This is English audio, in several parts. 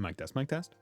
Mic test, mic test.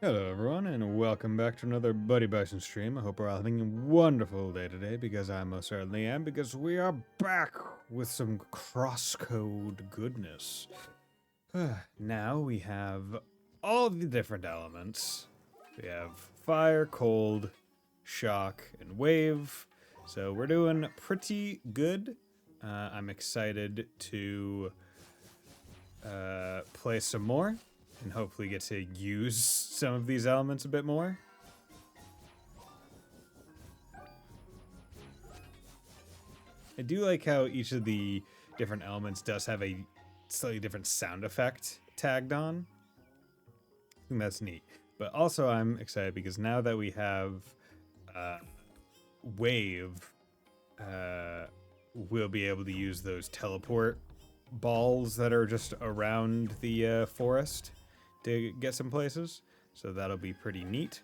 Hello everyone, and welcome back to another Buddy Bison stream. I hope we're all having a wonderful day today, because I most certainly am, because we are back with some CrossCode goodness. Now we have all the different elements. We have fire, cold, shock, and wave. So we're doing pretty good. I'm excited to play some more and hopefully get to use some of these elements a bit more. I do like how each of the different elements does have a slightly different sound effect tagged on. I think that's neat. But also I'm excited because now that we have Wave, we'll be able to use those teleport balls that are just around the forest to get some places. So that'll be pretty neat.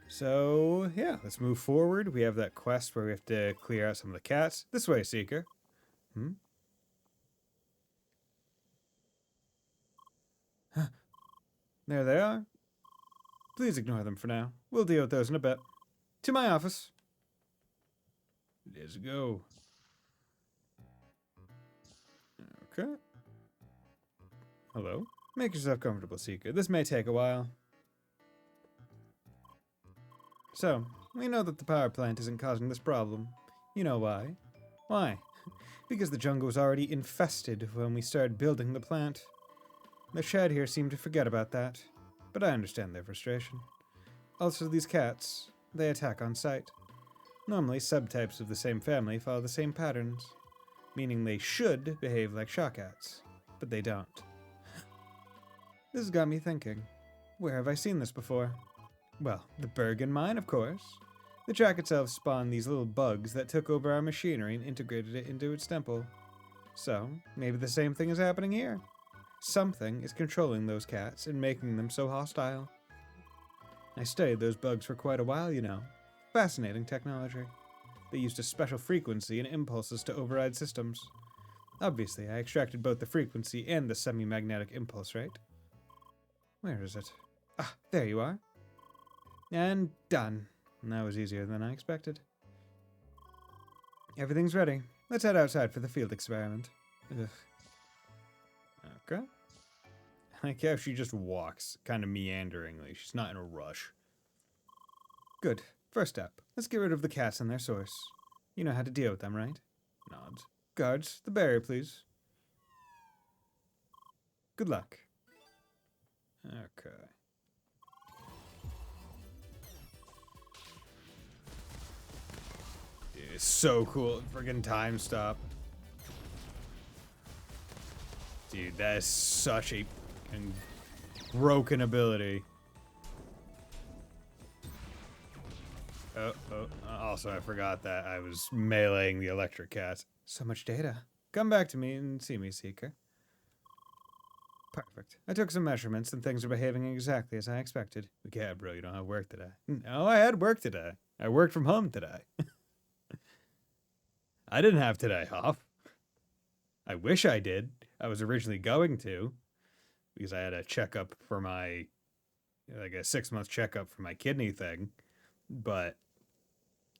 So, yeah, let's move forward. We have that quest where we have to clear out some of the cats. This way, Seeker. There they are. Please ignore them for now. We'll deal with those in a bit. To my office. Let's go. Okay. Hello. Make yourself comfortable, Seeker. This may take a while. So, we know that the power plant isn't causing this problem. You know why? Why? Because the jungle was already infested when we started building the plant. The shed here seemed to forget about that, but I understand their frustration. Also, these cats, they attack on sight. Normally, subtypes of the same family follow the same patterns, meaning they should behave like shot cats, but they don't. This has got me thinking, where have I seen this before? Well, the Bergen mine, of course. The track itself spawned these little bugs that took over our machinery and integrated it into its temple. So, maybe the same thing is happening here. Something is controlling those cats and making them so hostile. I studied those bugs for quite a while, you know. Fascinating technology. They used a special frequency and impulses to override systems. Obviously, I extracted both the frequency and the semi-magnetic impulse rate. Where is it? Ah, there you are. And done. That was easier than I expected. Everything's ready. Let's head outside for the field experiment. Ugh. Okay. I like how she just walks, kind of meanderingly. She's not in a rush. Good. First step. Let's get rid of the cats and their source. You know how to deal with them, right? Nods. Guards, the barrier, please. Good luck. Okay. Dude, it's so cool. Friggin' time stop. Dude, that is such a broken ability. Also, I forgot that I was meleeing the electric cat. So much data. Come back to me and see me, Seeker. Perfect. I took some measurements and things are behaving exactly as I expected. Yeah, bro, you don't have work today. No, I had work today. I worked from home today. I didn't have today off. I wish I did. I was originally going to, because I had a checkup for my, like a 6-month checkup for my kidney thing, but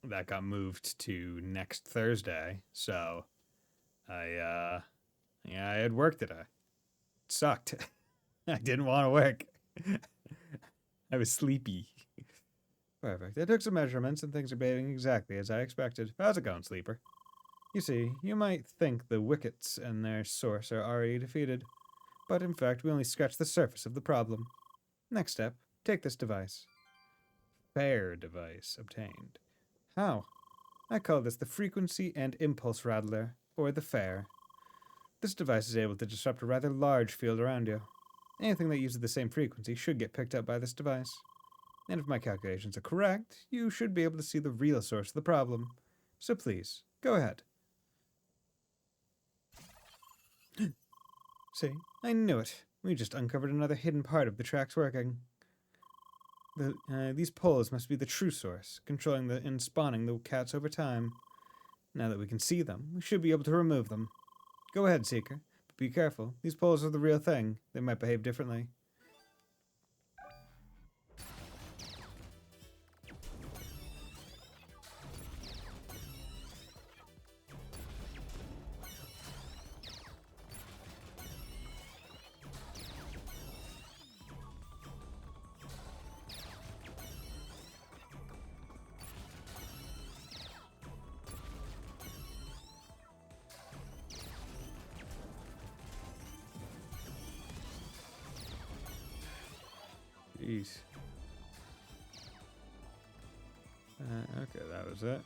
that got moved to next Thursday. So I had work today. It sucked. I didn't want to work. I was sleepy. Perfect. I took some measurements and things are behaving exactly as I expected. How's it going, Sleeper? You see, you might think the Wickets and their source are already defeated, but in fact we only scratched the surface of the problem. Next step, take this device. Fair device obtained. How? I call this the Frequency and Impulse Rattler, or the FAIR. This device is able to disrupt a rather large field around you. Anything that uses the same frequency should get picked up by this device. And if my calculations are correct, you should be able to see the real source of the problem. So please, go ahead. See, I knew it. We just uncovered another hidden part of the track's working. These poles must be the true source, controlling and spawning the cats over time. Now that we can see them, we should be able to remove them. Go ahead, Seeker, but be careful. These poles are the real thing. They might behave differently. Jeez. Okay, that was it.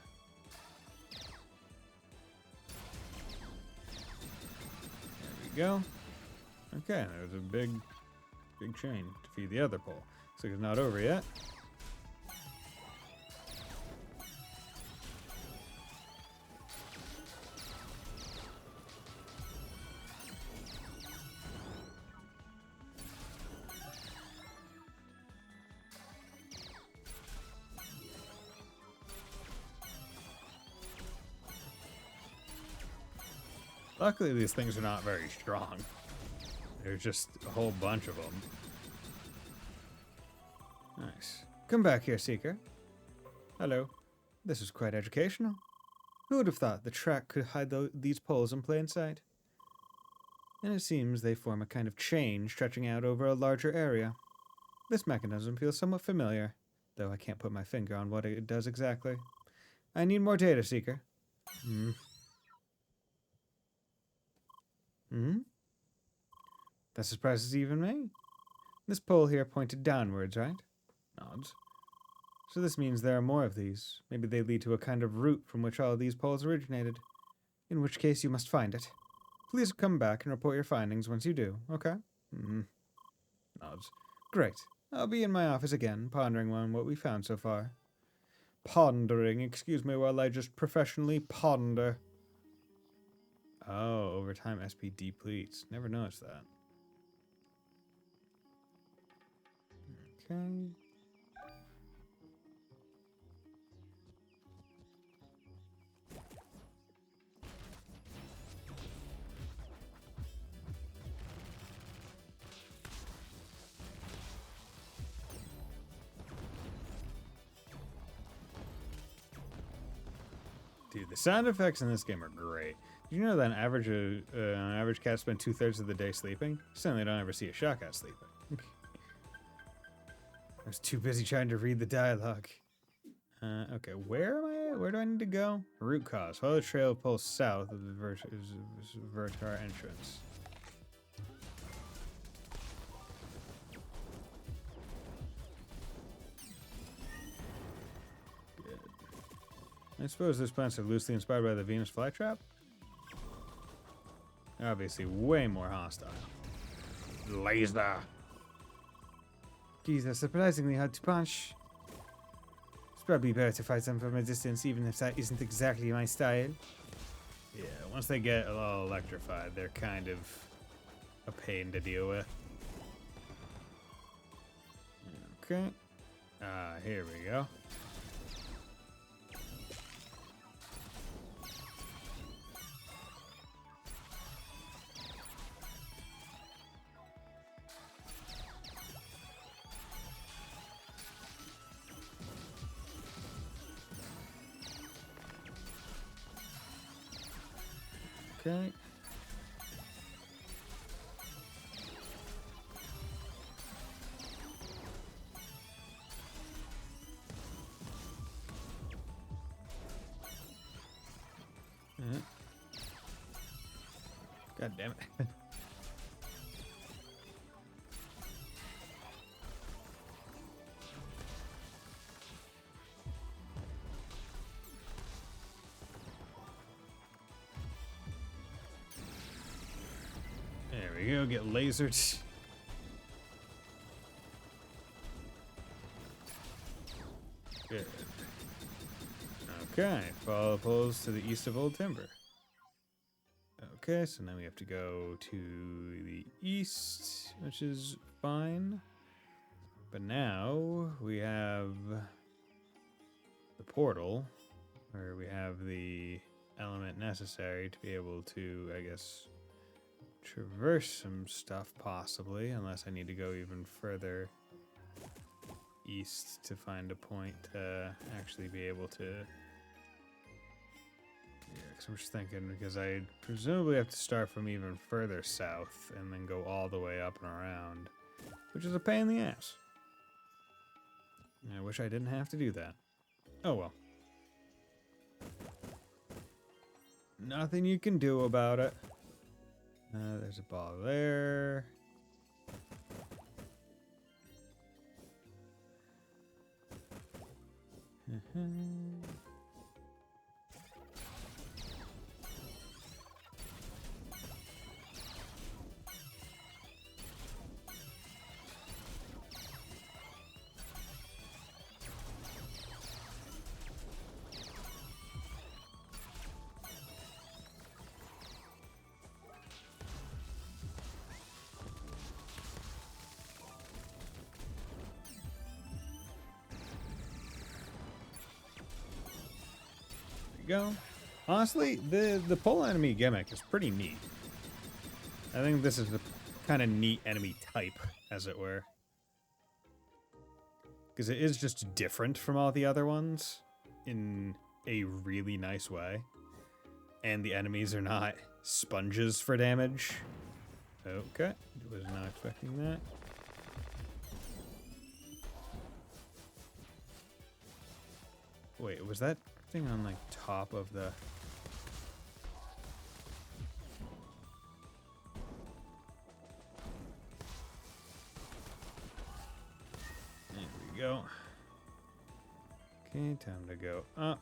go. Okay, there's a big chain to feed the other pole. Looks like it's not over yet. Luckily, these things are not very strong. There's just a whole bunch of them. Nice. Come back here, Seeker. Hello. This is quite educational. Who would have thought the track could hide these poles in plain sight? And it seems they form a kind of chain stretching out over a larger area. This mechanism feels somewhat familiar, though I can't put my finger on what it does exactly. I need more data, Seeker. That surprises even me. This pole here pointed downwards, right? Nods. So this means there are more of these. Maybe they lead to a kind of route from which all of these poles originated. In which case you must find it. Please come back and report your findings once you do, okay? Nods. Great. I'll be in my office again, pondering on what we found so far. Pondering, excuse me while I just professionally ponder. Oh, over time SP depletes. Never noticed that. Okay. Dude, the sound effects in this game are great. Did you know that an average cat spends 2/3 of the day sleeping? Certainly don't ever see a shot cat sleeping. I was too busy trying to read the dialogue. Okay, where am I? Where do I need to go? Root cause. Follow the trail pulls south of the Vertar entrance. Good. I suppose those plants are loosely inspired by the Venus flytrap? Obviously, way more hostile. Laser. Geez, they're surprisingly hard to punch. It's probably better to fight them from a distance, even if that isn't exactly my style. Yeah, once they get a little electrified, they're kind of a pain to deal with. Okay. Here we go. Okay. God damn it. There we go, get lasered. Good. Okay, follow the poles to the east of Old Timber. Okay, so now we have to go to the east, which is fine. But now we have the portal, where we have the element necessary to be able to, I guess, traverse some stuff, possibly, unless I need to go even further east to find a point to actually be able to. Yeah, because I'm just thinking, because I presumably have to start from even further south and then go all the way up and around, which is a pain in the ass. I wish I didn't have to do that. Oh well. Nothing you can do about it. There's a ball there. we go. Honestly, the pole enemy gimmick is pretty neat. I think this is the kind of neat enemy type, as it were. Because it is just different from all the other ones in a really nice way. And the enemies are not sponges for damage. Okay, was not expecting that. Wait, was that thing on like top of the... There we go. Okay, time to go up.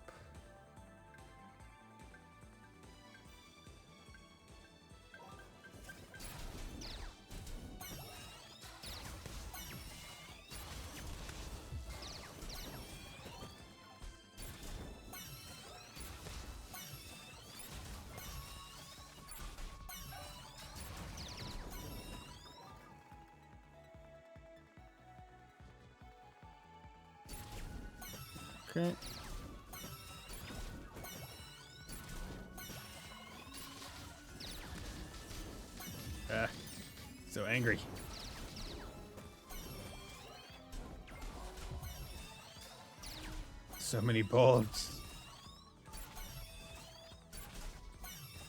Okay. Ah, so angry. So many bullets.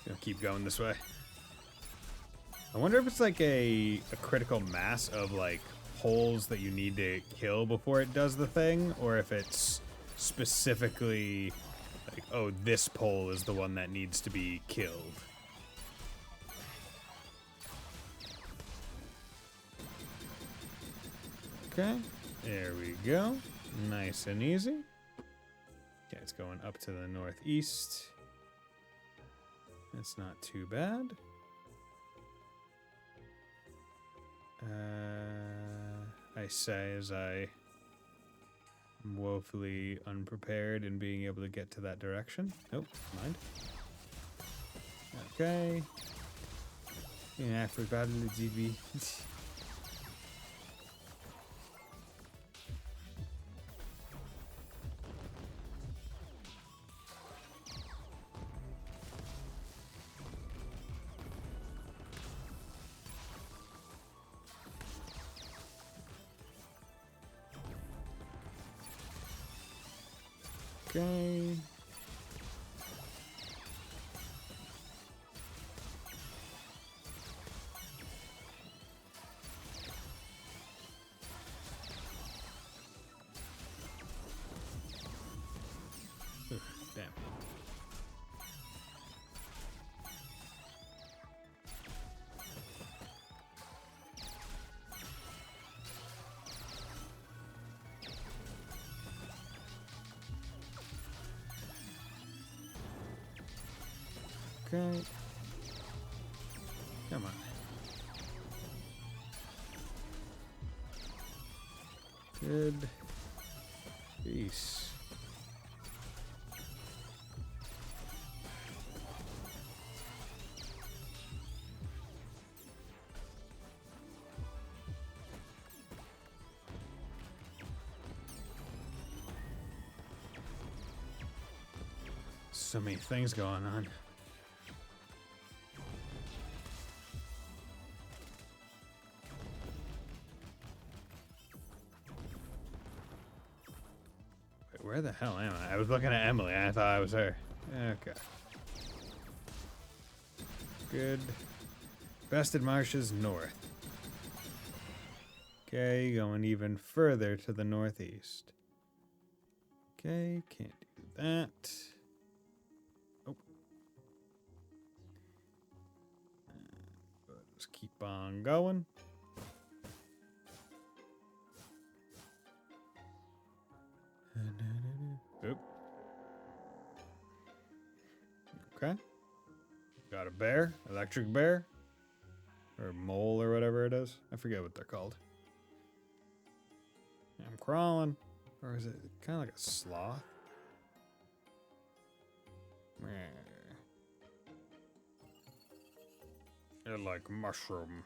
Gonna keep going this way. I wonder if it's like a critical mass of like holes that you need to kill before it does the thing, or if it's specifically like, oh, this pole is the one that needs to be killed. Okay, there we go. Nice and easy. Okay, it's going up to the northeast. That's not too bad. I say as I am woefully unprepared in being able to get to that direction. Nope, mind. Okay. Yeah, I forgot the GB. Okay. Ugh, damn. Okay. Come on. Good. Peace. So many things going on. Where the hell am I? I was looking at Emily. I thought I was her. Okay. Good. Bested Marshes north. Okay, going even further to the northeast. Okay, can't do that. Oh. Let's keep on going. Oop. Okay. Got a bear, electric bear, or mole or whatever it is. I forget what they're called. I'm crawling. Or is it kind of like a sloth? They're like mushroom.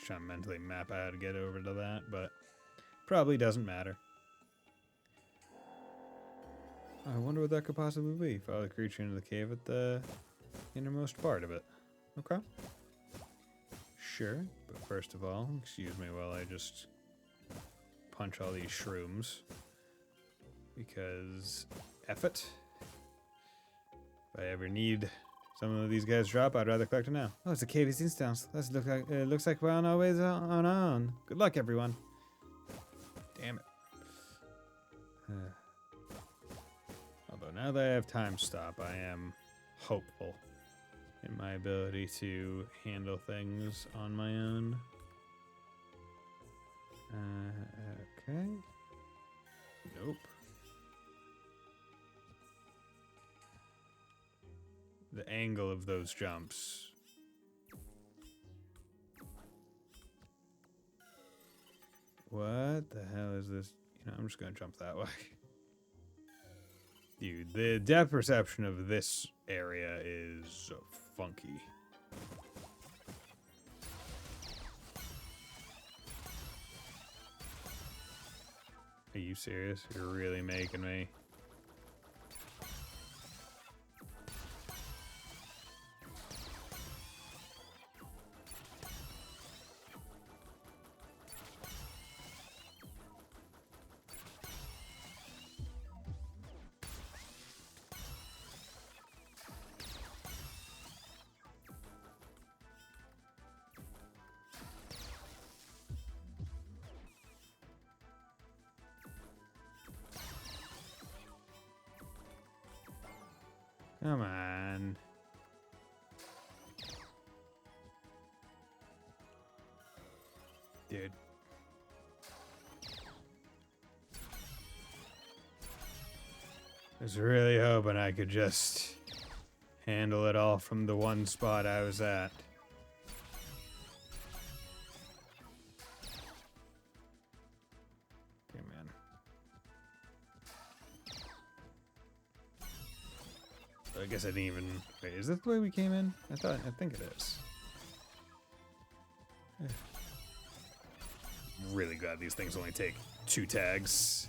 Just trying to mentally map out how to get over to that, but probably doesn't matter. I wonder what that could possibly be. Follow the creature into the cave at the innermost part of it. Okay. Sure, but first of all, excuse me while I just punch all these shrooms. Because F it. If I ever need some of these guys drop, I'd rather collect them now. Oh, it's a cave of instance. Looks like we're on our way on on. Good luck, everyone. Damn it. Although now that I have time stop, I am hopeful in my ability to handle things on my own. Okay. Nope. The angle of those jumps. What the hell is this? You know, I'm just gonna jump that way. Dude, the depth perception of this area is funky. Are you serious? You're really making me. Come on. Dude. I was really hoping I could just handle it all from the one spot I was at. Okay, man. I guess I didn't even... Wait, is this the way we came in? I think it is. Really glad these things only take 2 tags.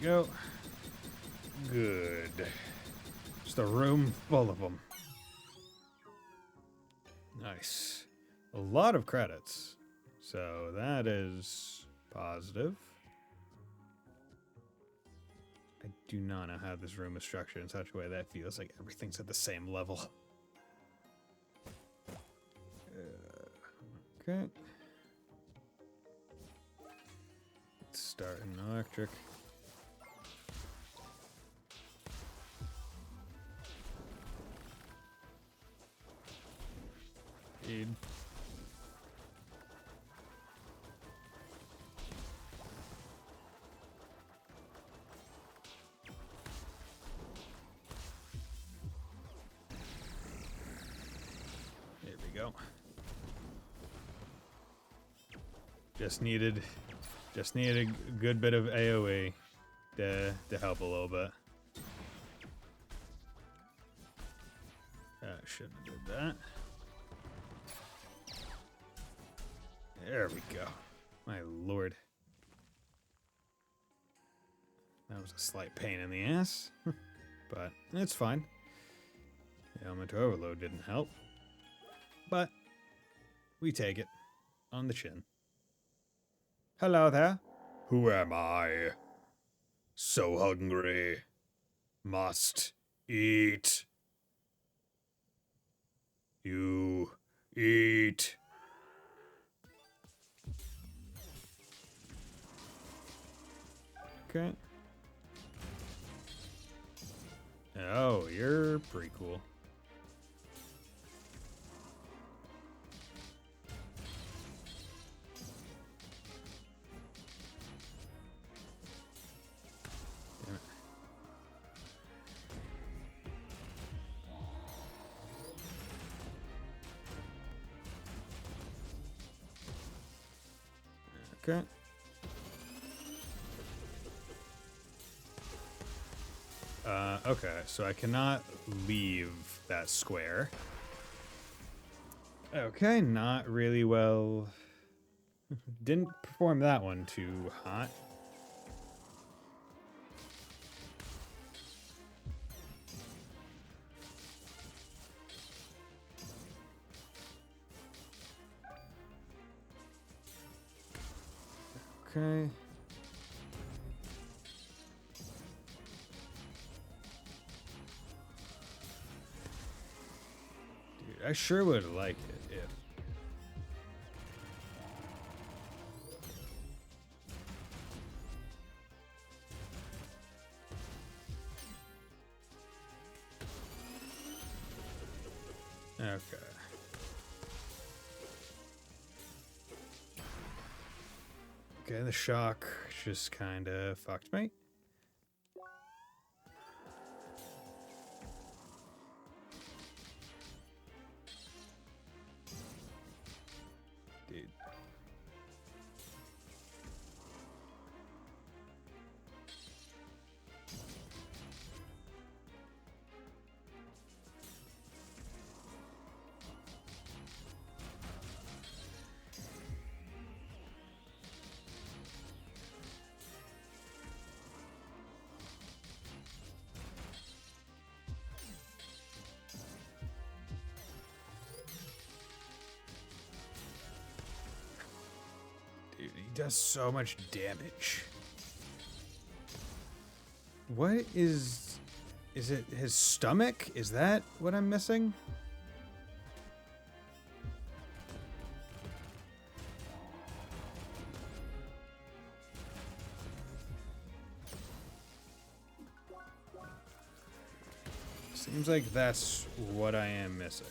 There we go. Good. Just a room full of them. Nice. A lot of credits. So that is positive. I do not know how this room is structured in such a way that feels like everything's at the same level. Okay. Let's start in electric. Dude. There we go. Just needed a good bit of AoE to help a little bit. Shouldn't have did that. There we go. My lord. That was a slight pain in the ass. But it's fine. The element overload didn't help. But we take it. On the chin. Hello there. Who am I? So hungry. Must eat. You eat. Okay. Oh, you're pretty cool. Damn it. Okay. Okay, so I cannot leave that square. Okay, not really well. Didn't perform that one too hot. Okay. Dude, I sure would have liked it if... Okay. Okay, the shock just kind of fucked me. Dude. Dude, he does so much damage. What is... Is it his stomach? Is that what I'm missing? Seems like that's what I am missing.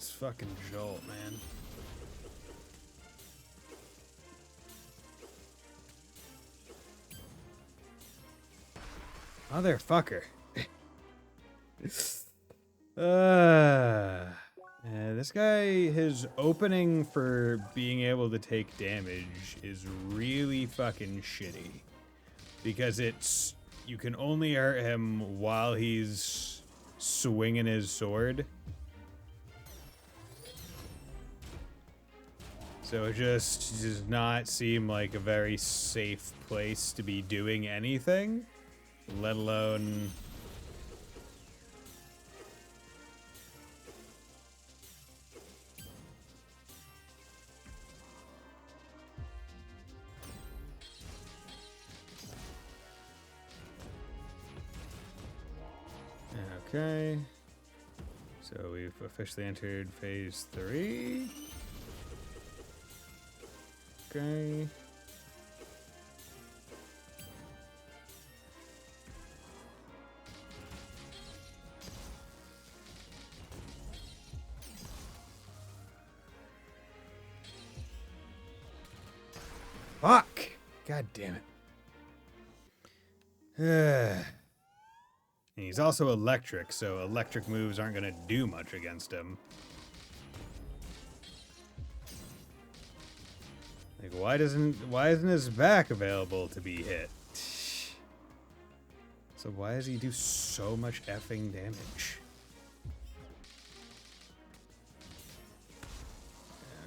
This fucking jolt, man. Motherfucker. This guy, his opening for being able to take damage is really fucking shitty. Because it's... You can only hurt him while he's swinging his sword. So it just does not seem like a very safe place to be doing anything, let alone... Okay. So we've officially entered phase 3. Okay. Fuck! God damn it. And he's also electric, so electric moves aren't gonna do much against him. Like, why isn't his back available to be hit? So why does he do so much effing damage?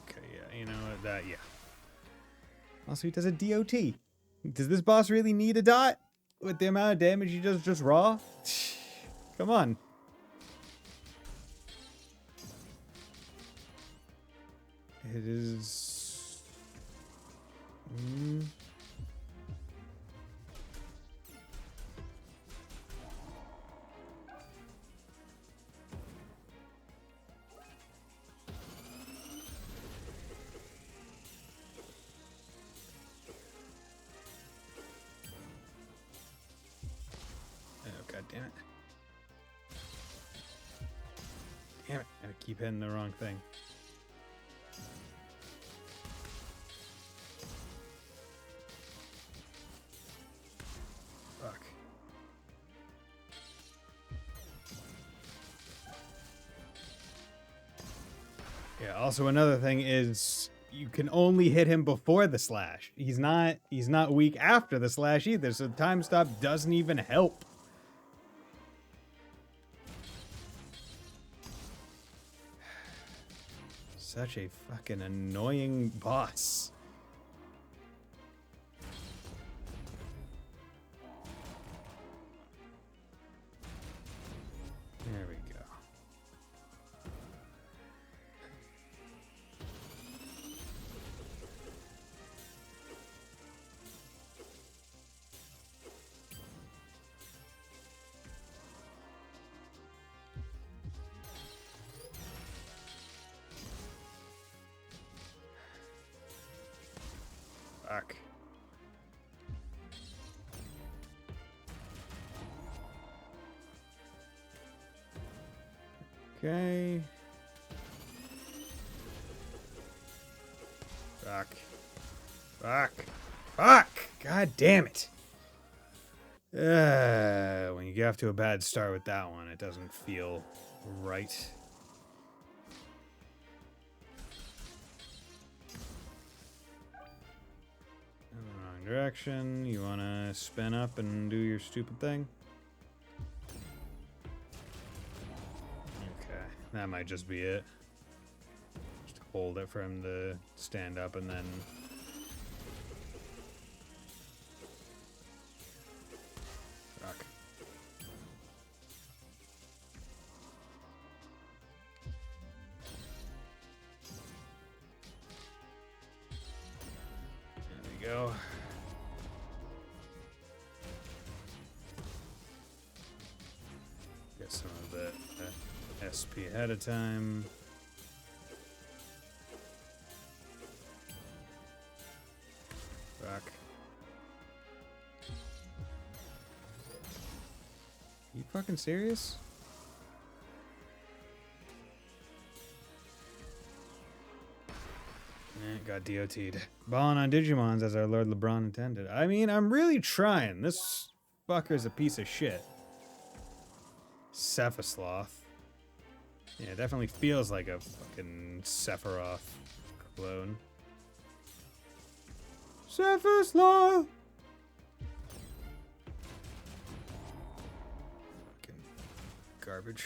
Okay, yeah, you know what, yeah. Also, he does a DOT. Does this boss really need a dot? With the amount of damage he does just raw? Come on. It is... Damn it. Damn it. I keep hitting the wrong thing. Fuck. Yeah, also another thing is you can only hit him before the slash. He's not weak after the slash either, so time stop doesn't even help. Such a fucking annoying boss. There we go. Fuck. Okay. Fuck. Fuck. Fuck! God damn it. When you get off to a bad start with that one, it doesn't feel right. Wrong direction. You want to spin up and do your stupid thing? Okay, that might just be it. Just hold it for him to stand up and then... Fuck. There we go. Get some of the SP ahead of time. Fuck. You fucking serious? Got DOT'd. Balling on Digimons as our Lord LeBron intended. I mean, I'm really trying. This fucker's a piece of shit. Cephasloth. Yeah, it definitely feels like a fucking Sephiroth clone. Cephasloth! Fucking garbage.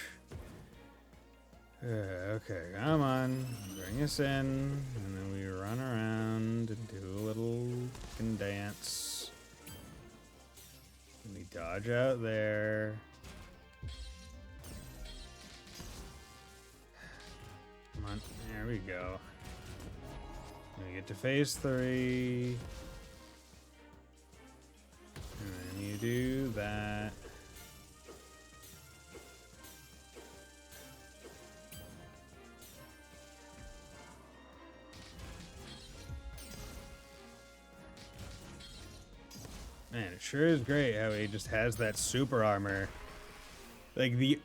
Okay, come on. Bring us in. And then we run around and do a little fucking dance. And we dodge out there. Come on. There we go. We get to phase 3. And then you do that. Man, it sure is great how he just has that super armor. Like, the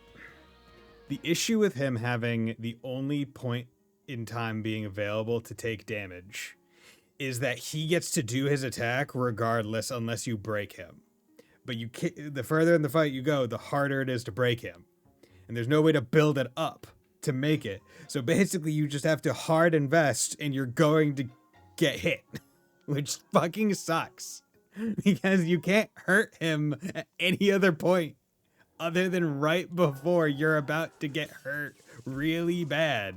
issue with him having the only point in time being available to take damage is that he gets to do his attack regardless unless you break him. But you the further in the fight you go, the harder it is to break him. And there's no way to build it up to make it. So basically you just have to hard invest and you're going to get hit, which fucking sucks. Because you can't hurt him at any other point other than right before you're about to get hurt really bad.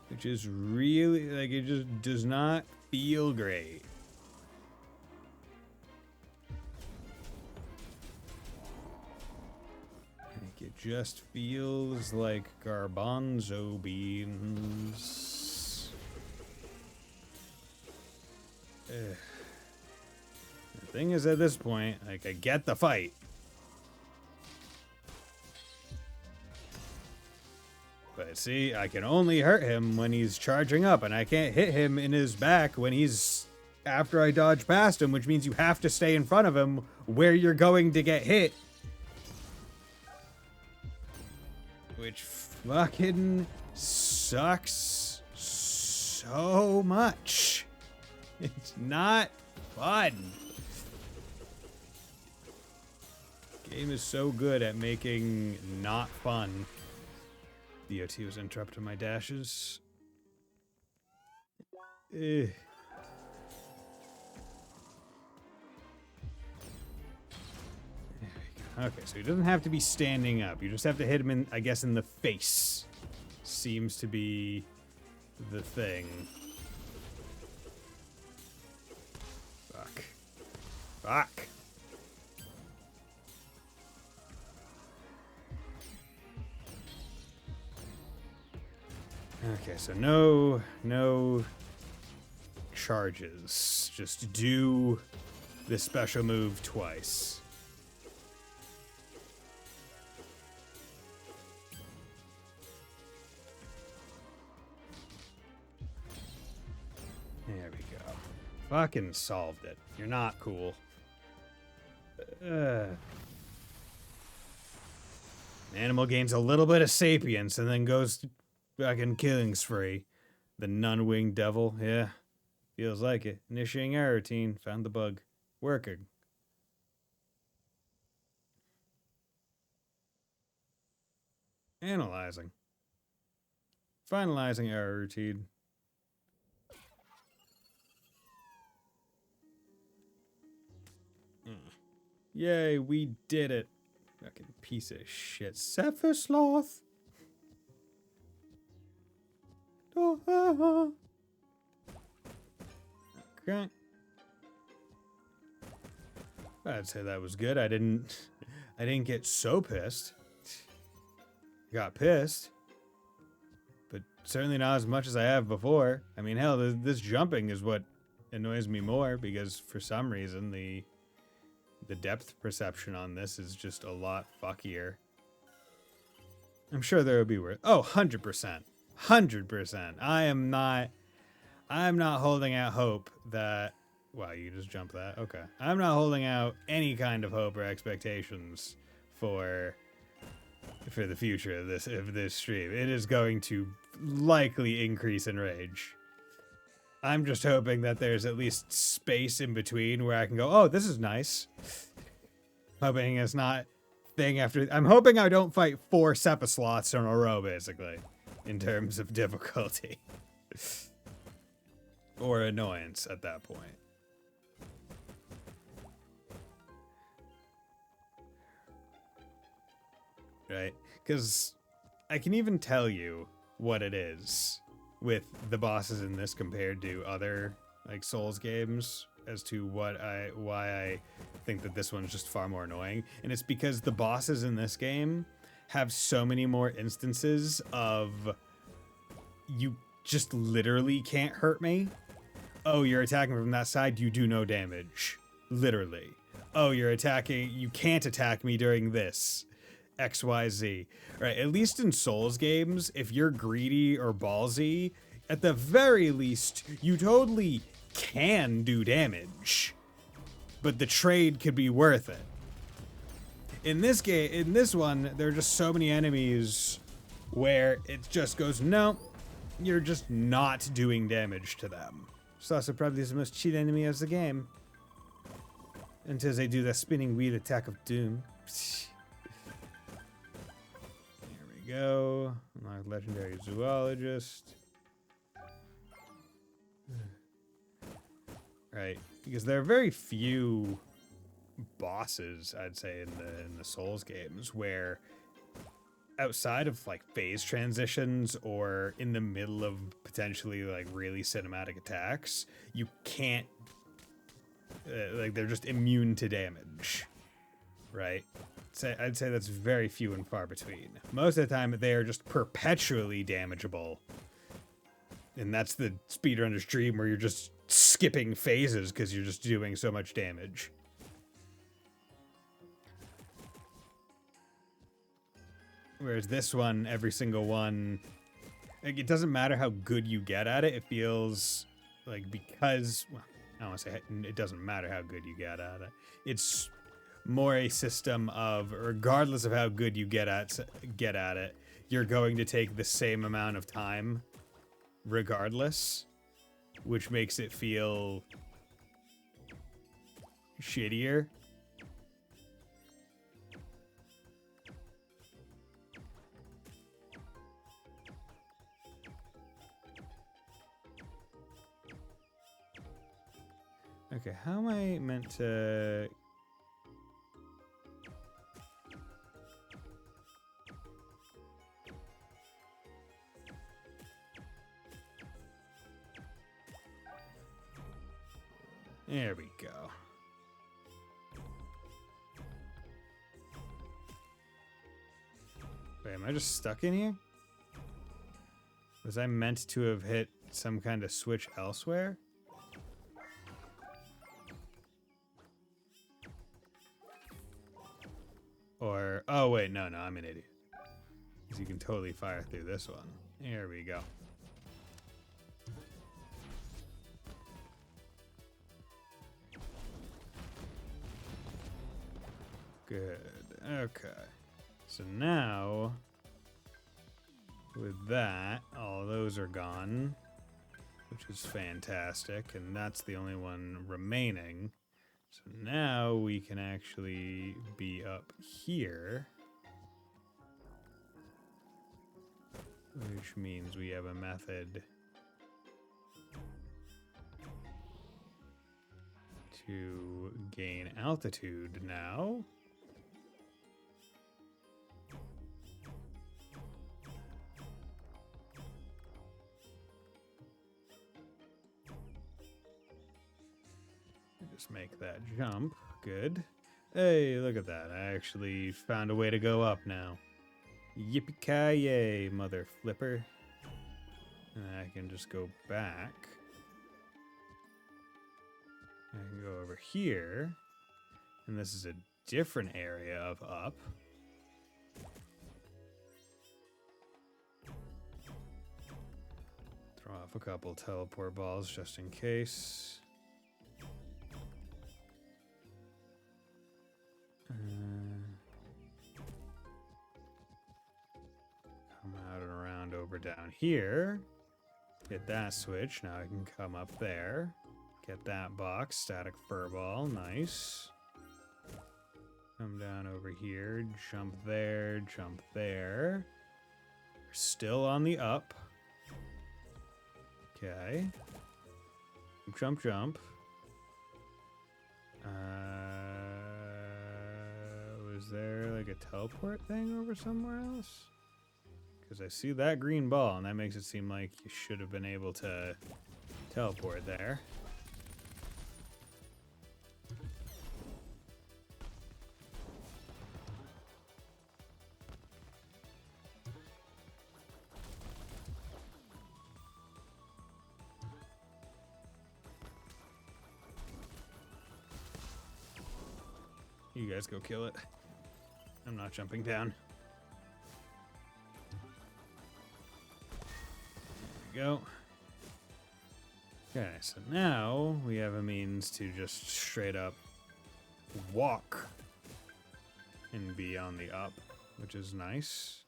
Which is really, like, it just does not feel great. Like, it just feels like garbanzo beans. The thing is, at this point, like, I get the fight. But see, I can only hurt him when he's charging up, and I can't hit him in his back when he's after I dodge past him, which means you have to stay in front of him where you're going to get hit. Which fucking sucks so much. It's not fun. Game is so good at making not fun. DOT was interrupting my dashes. Eh. Okay, so he doesn't have to be standing up. You just have to hit him in, I guess, in the face. Seems to be the thing. Fuck. Fuck. Okay, so no charges. Just do the special move twice. There we go. Fucking solved it. You're not cool. Animal gains a little bit of sapience and then goes fucking killing spree. The nun-winged devil. Yeah. Feels like it. Initiating error routine. Found the bug. Working. Analyzing. Finalizing error routine. Yay, we did it. Fucking piece of shit. Sephisloth. Okay. I'd say that was good. I didn't get so pissed. Got pissed. But certainly not as much as I have before. I mean, hell, this jumping is what annoys me more because for some reason the depth perception on this is just a lot fuckier. I'm sure there would be worse. Oh, 100%. 100%. I'm not holding out hope that... Wow, you just jumped that? Okay. I'm not holding out any kind of hope or expectations for the future of this stream. It is going to likely increase in rage. I'm just hoping that there's at least space in between where I can go, oh, this is nice. Hoping it's not thing after... I'm hoping I don't fight 4 Sephisloths in a row, basically, in terms of difficulty. Or annoyance at that point. Right? Because I can even tell you what it is with the bosses in this compared to other like Souls games as to why I think that this one's just far more annoying. And it's because the bosses in this game have so many more instances of you just literally can't hurt me. Oh, you're attacking from that side, you do no damage. Literally. Oh, you're attacking, you can't attack me during this. XYZ. Right, at least in Souls games, if you're greedy or ballsy, at the very least, you totally can do damage. But the trade could be worth it. In this game, in this one, there are just so many enemies where it just goes, no, you're just not doing damage to them. So that's probably the most cheat enemy of the game. Until they do the spinning wheel attack of doom. Go. Unlock legendary zoologist. Right, because there are very few bosses, I'd say, in the Souls games where outside of like phase transitions or in the middle of potentially like really cinematic attacks, you can't like they're just immune to damage. Right? I'd say that's very few and far between. Most of the time, they are just perpetually damageable. And that's the speedrunner's dream where you're just skipping phases because you're just doing so much damage. Whereas this one, every single one, like, it doesn't matter how good you get at it. It feels like because... Well, don't want to say it doesn't matter how good you get at it. It's more a system of, regardless of how good you get at it, you're going to take the same amount of time regardless, which makes it feel shittier. Okay, how am I meant to... There we go. Wait, am I just stuck in here? Was I meant to have hit some kind of switch elsewhere? Or, oh wait, no, I'm an idiot. Because you can totally fire through this one. There we go. Good. Okay. So now, with that, all those are gone, which is fantastic, and that's the only one remaining. So now we can actually be up here, which means we have a method to gain altitude now. Just make that jump. Good. Hey, look at that. I actually found a way to go up now. Yippee-ki-yay, mother flipper. And I can just go back. I can go over here. And this is a different area of up. Throw off a couple teleport balls just in case. Come out and around over down here. Get that switch. Now I can come up there. Get that box. Static furball. Nice. Come down over here. Jump there. Jump there. We're still on the up. Okay. Jump, jump. Was there like a teleport thing over somewhere else? Because I see that green ball, and that makes it seem like you should have been able to teleport there. You guys go kill it. I'm not jumping down. There we go. Okay, so now we have a means to just straight up walk and be on the up, which is nice.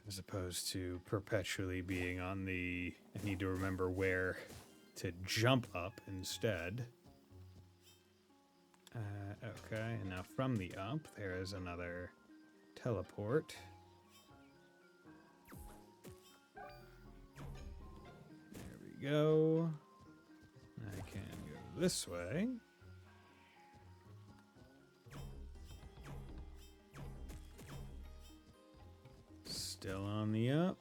As opposed to perpetually being on the... I need to remember where to jump up instead. Okay, and now from the up, there is another teleport. There we go. I can go this way. Still on the up.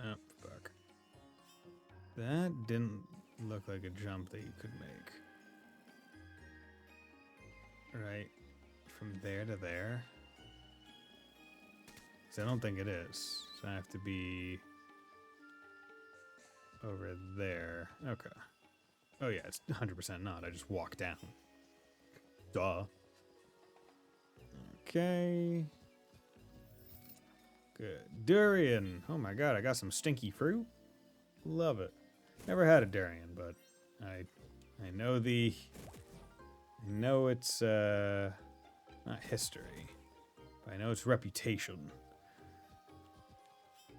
Oh, fuck. That didn't look like a jump that you could make. Right? From there to there? 'Cause I don't think it is. So I have to be over there. Okay. Oh yeah, it's 100% not. I just walk down. Duh. Okay. Good. Durian. Oh my god, I got some stinky fruit. Love it. Never had a durian, but I know I know its not history, but I know its reputation.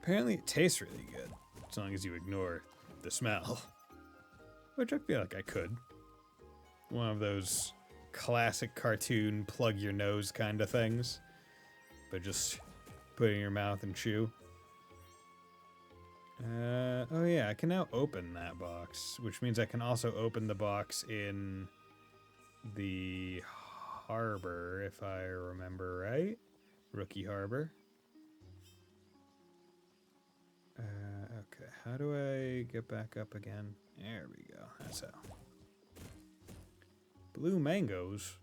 Apparently it tastes really good, as long as you ignore the smell. Which I feel like I could. One of those classic cartoon plug your nose kind of things. But just put it in your mouth and chew. Oh yeah, I can now open that box, which means I can also open the box in the harbor, if I remember right. Rookie Harbor. Okay, how do I get back up again? There we go, that's how. Blue mangoes?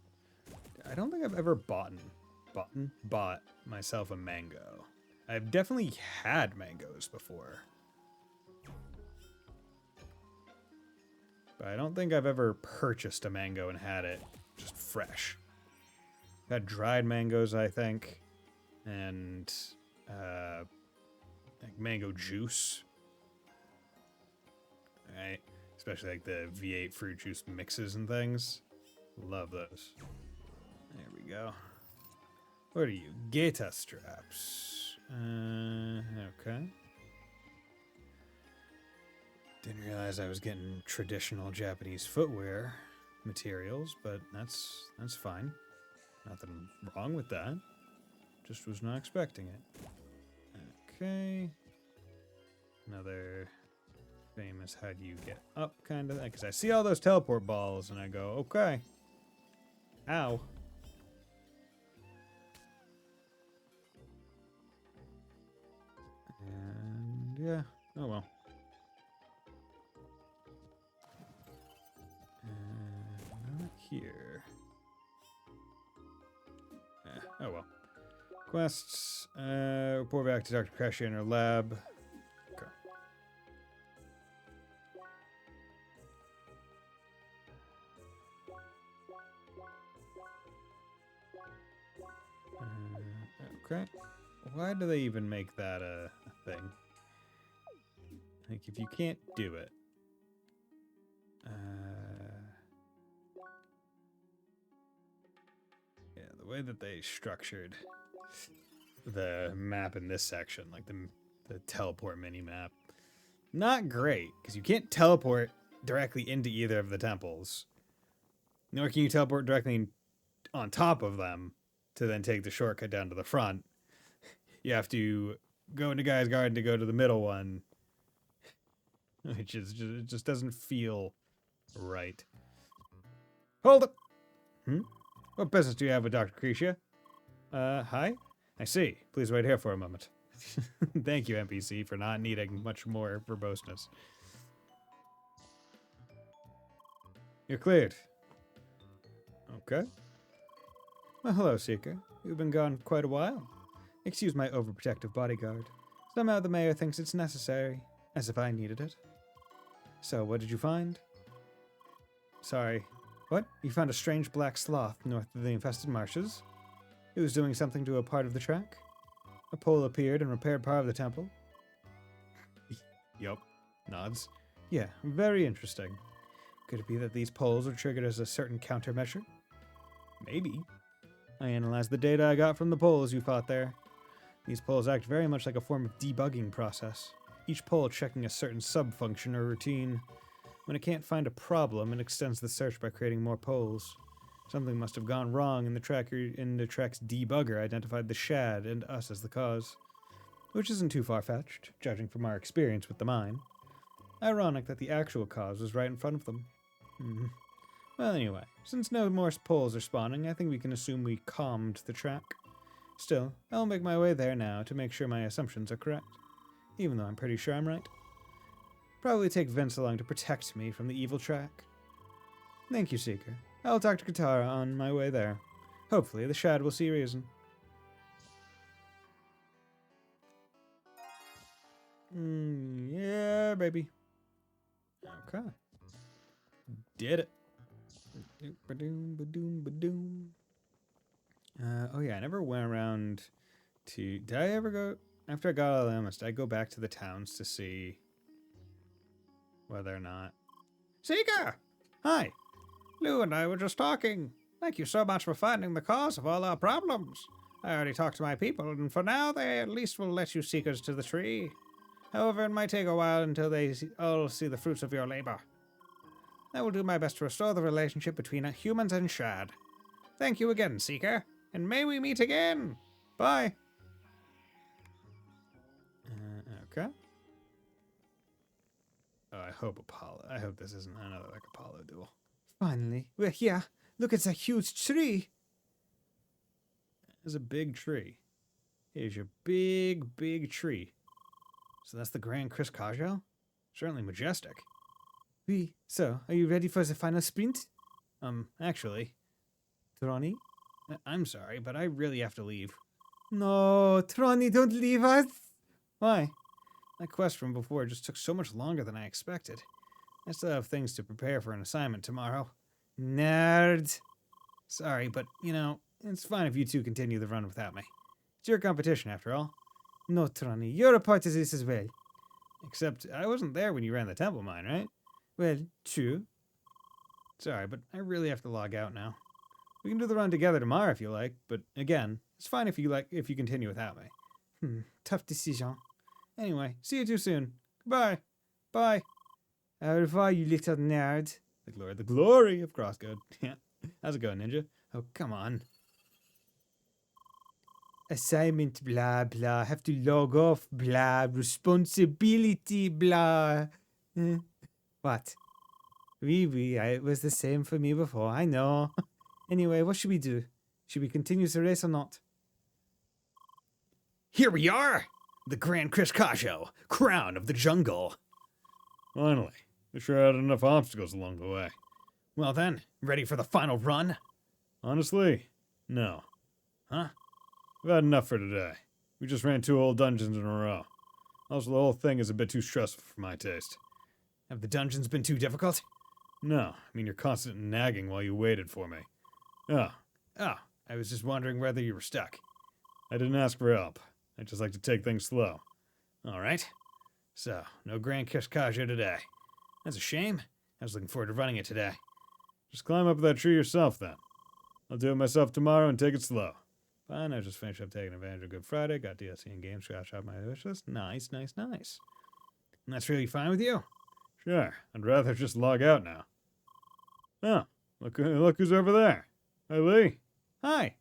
I don't think I've ever bought myself a mango. I've definitely had mangoes before. But I don't think I've ever purchased a mango and had it just fresh. I've had dried mangoes, I think, and like mango juice. Right? Especially like the V8 fruit juice mixes and things. Love those. There we go. What are you? Gaita straps. Okay. Didn't realize I was getting traditional Japanese footwear materials, but that's fine. Nothing wrong with that. Just was not expecting it. Okay. Another famous how do you get up kind of thing. Because I see all those teleport balls and I go, okay. Ow. And yeah. Oh well. Not here. Oh well. Quests. Report back to Dr. Crashy in her lab. Okay. Okay. Why do they even make that a thing? Like, if you can't do it. Yeah, the way that they structured the map in this section, like the teleport mini-map, not great, because you can't teleport directly into either of the temples. Nor can you teleport directly on top of them to then take the shortcut down to the front. You have to go into Guy's Garden to go to the middle one, which is it just doesn't feel right. Hold up! What business do you have with Dr. Cretia? Hi? I see. Please wait here for a moment. Thank you, NPC, for not needing much more verboseness. You're cleared. Okay. Well, hello, Seeker. You've been gone quite a while. Excuse my overprotective bodyguard. Somehow the mayor thinks it's necessary, as if I needed it. So, what did you find? Sorry. What? You found a strange black sloth north of the infested marshes? It was doing something to a part of the track? A pole appeared and repaired part of the temple? Yup. Nods. Yeah, very interesting. Could it be that these poles were triggered as a certain countermeasure? Maybe. I analyzed the data I got from the poles you fought there. These poles act very much like a form of debugging process, each pole checking a certain sub-function or routine. When it can't find a problem, it extends the search by creating more poles. Something must have gone wrong, and the track's debugger identified the shad and us as the cause. Which isn't too far-fetched, judging from our experience with the mine. Ironic that the actual cause was right in front of them. Well, anyway, since no more poles are spawning, I think we can assume we calmed the track. Still, I'll make my way there now to make sure my assumptions are correct, even though I'm pretty sure I'm right. Probably take Vince along to protect me from the evil track. Thank you, Seeker. I'll talk to Katara on my way there. Hopefully, the Shad will see reason. Yeah, baby. Okay. Did it. Oh yeah, I never went around to... Did I ever go... after I got all the elements, I go back to the towns to see whether or not... Seeker! Hi! Lou and I were just talking. Thank you so much for finding the cause of all our problems. I already talked to my people, and for now they at least will let you Seekers to the tree. However, it might take a while until they all see the fruits of your labor. I will do my best to restore the relationship between humans and Shad. Thank you again, Seeker, and may we meet again. Bye. Okay. Oh, I hope this isn't another like Apollo duel. Finally, we're here. Look at that huge tree. There's a big tree. Here's your big, big tree. So that's the Grand Chris Cajo? Certainly majestic. Oui. So, are you ready for the final sprint? Actually, Tronny? I'm sorry, but I really have to leave. No, Tronny, don't leave us. Why? That quest from before just took so much longer than I expected. I still have things to prepare for an assignment tomorrow. Nerd. Sorry, but, you know, it's fine if you two continue the run without me. It's your competition, after all. No, Tronny, you're a part of this as well. Except, I wasn't there when you ran the temple mine, right? Well, true. Sorry, but I really have to log out now. We can do the run together tomorrow if you like, but again, it's fine if you continue without me. Tough decision. Anyway, see you too soon. Goodbye. Bye. Au revoir, you little nerd. The glory of CrossCode. Yeah. How's it going, Ninja? Oh, come on. Assignment, blah, blah. Have to log off, blah. Responsibility, blah. What? It was the same for me before, I know. Anyway, what should we do? Should we continue the race or not? Here we are! The Grand Chris Cajo, crown of the jungle. Finally. We sure had enough obstacles along the way. Well then, ready for the final run? Honestly, no. Huh? We've had enough for today. We just ran 2 whole dungeons in a row. Also, the whole thing is a bit too stressful for my taste. Have the dungeons been too difficult? No, I mean your constant nagging while you waited for me. Oh, I was just wondering whether you were stuck. I didn't ask for help. I just like to take things slow. All right. So, no Grand Chris Cajo today. That's a shame. I was looking forward to running it today. Just climb up that tree yourself, then. I'll do it myself tomorrow and take it slow. Fine, I just finished up taking advantage of Good Friday, got DLC and game scratch out my wish list. Nice. And that's really fine with you? Sure, I'd rather just log out now. Oh, look who's over there. Hi, Lee. Hi.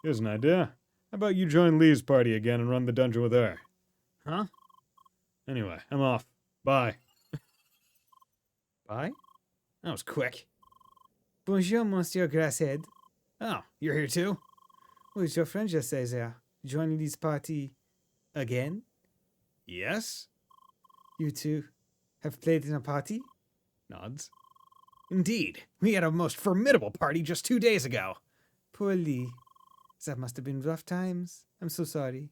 Here's an idea. How about you join Lee's party again and run the dungeon with her? Huh? Anyway, I'm off. Bye. Bye? That was quick. Bonjour, Monsieur Grasshead. Oh, you're here too? What did your friend just say there? Joining this party again? Yes? You two have played in a party? Nods. Indeed. We had a most formidable party just 2 days ago. Poor Lee. That must have been rough times. I'm so sorry.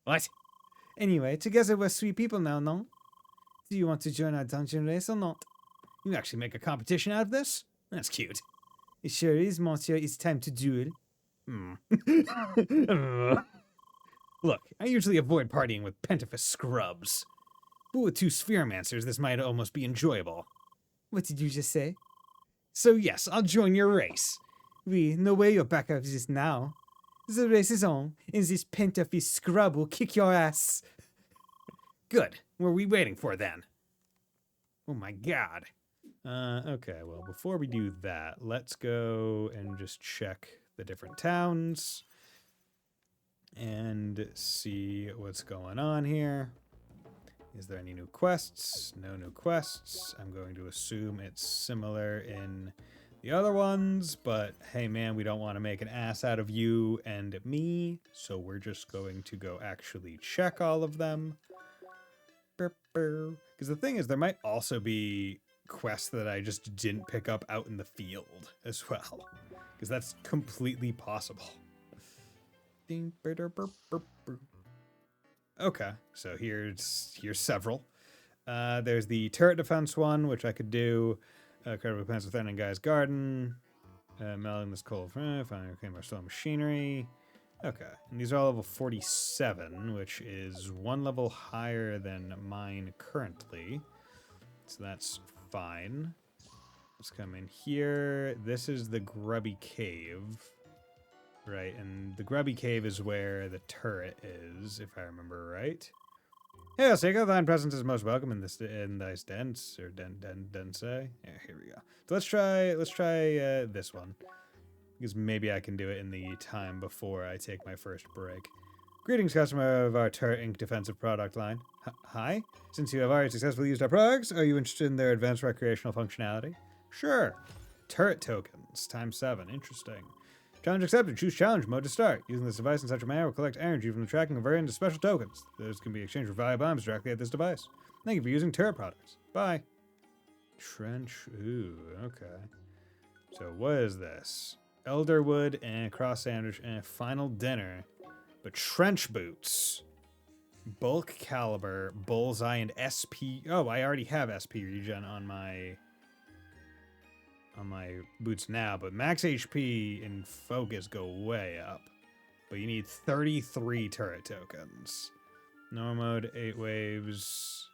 What? Anyway, together we're 3 people now, no? Do you want to join our dungeon race or not? You actually make a competition out of this? That's cute. It sure is, monsieur. It's time to duel. Look, I usually avoid partying with Pentafist scrubs. But with 2 Spheromancers, this might almost be enjoyable. What did you just say? So yes, I'll join your race. Oui, no way you're back out of this now. The race is on, and this Pentafist scrub will kick your ass. Good. What are we waiting for then? Oh my god. Okay, well, before we do that, let's go and just check the different towns and see what's going on here. Is there any new quests? No new quests. I'm going to assume it's similar in the other ones, but hey man, we don't want to make an ass out of you and me, so we're just going to go actually check all of them. Because the thing is, there might also be quests that I just didn't pick up out in the field as well, because that's completely possible. Okay, so here's several. There's the turret defense one, which I could do. Credible defense with Threatening Guy's Garden. Melting this coal. Finding more slow machinery. Okay, and these are all level 47, which is one level higher than mine currently. So that's fine. Let's come in here. This is the Grubby Cave. Right, and the Grubby Cave is where the turret is, if I remember right. Yeah, Seiko, thine presence is most welcome in this dense or dense. Yeah, here we go. So let's try this one, because maybe I can do it in the time before I take my first break. Greetings, customer of our Turret Inc. defensive product line. Hi. Since you have already successfully used our products, are you interested in their advanced recreational functionality? Sure. Turret tokens ×7. Interesting. Challenge accepted. Choose challenge mode to start. Using this device in such a manner will collect energy from the tracking of various special tokens. Those can be exchanged for valuable items directly at this device. Thank you for using turret products. Bye. Trench. Ooh, okay. So what is this? Elderwood and cross sandwich and final dinner. But trench boots. Bulk caliber, bullseye, and SP. Oh, I already have SP regen on my boots now, but max HP and focus go way up. But you need 33 turret tokens. Normal mode, 8 waves.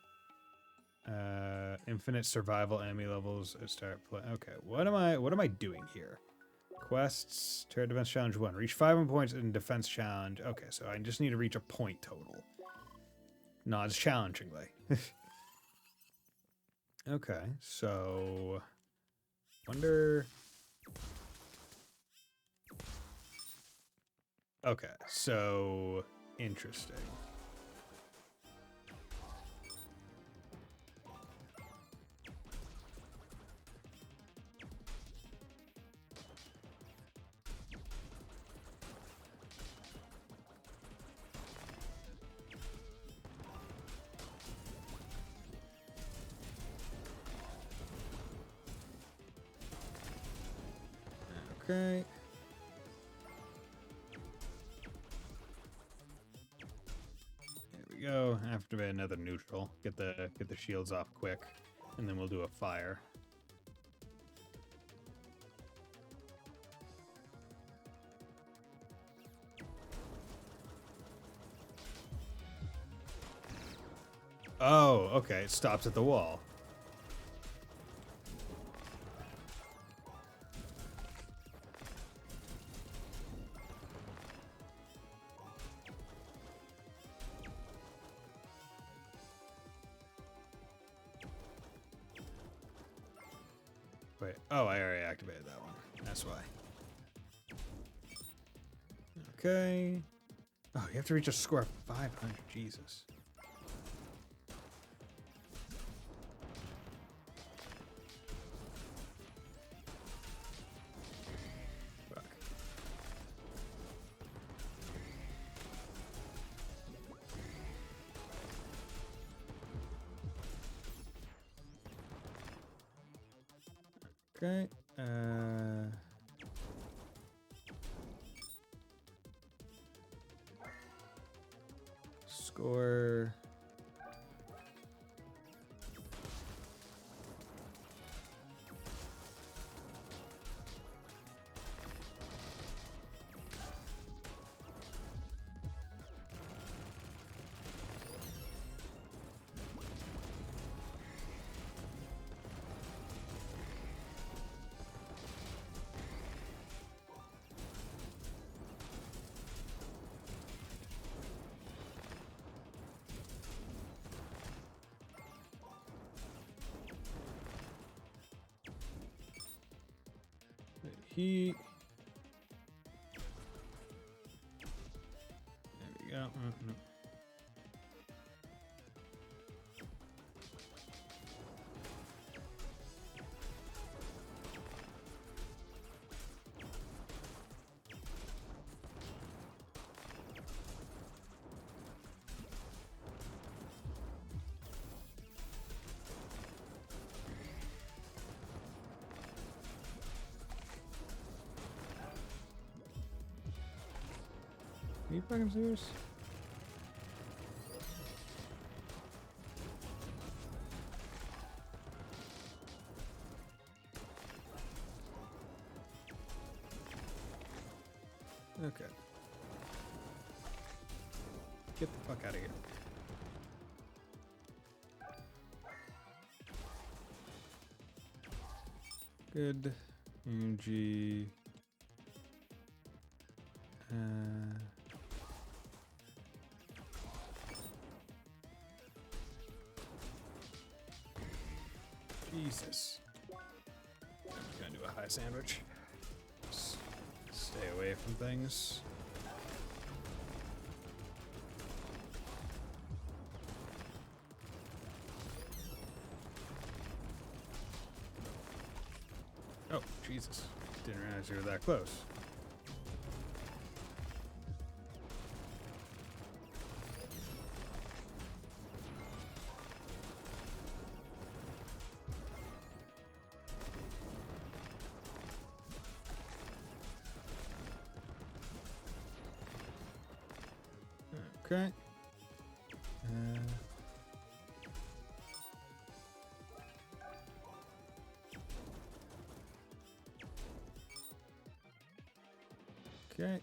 Infinite survival enemy levels. Start play. Okay, what am I doing here? Quests, turret defense challenge 1. Reach 5 points in defense challenge. Okay, so I just need to reach a point total. Not as challengingly. Okay, so wonder. Okay, so interesting. Okay. There we go. Activate another neutral. Get the shields off quick, and then we'll do a fire. Oh, okay. It stops at the wall. Wait. Oh, I already activated that one. That's why. Okay. Oh, you have to reach a score of 500. Jesus. Fuck. Okay. Score. Heat. There we go. Are you fucking serious? Okay. Get the fuck out of here. Good. G. Jesus. I'm gonna do a high sandwich. Just stay away from things. Oh, Jesus. Didn't realize you were that close. Okay. Okay.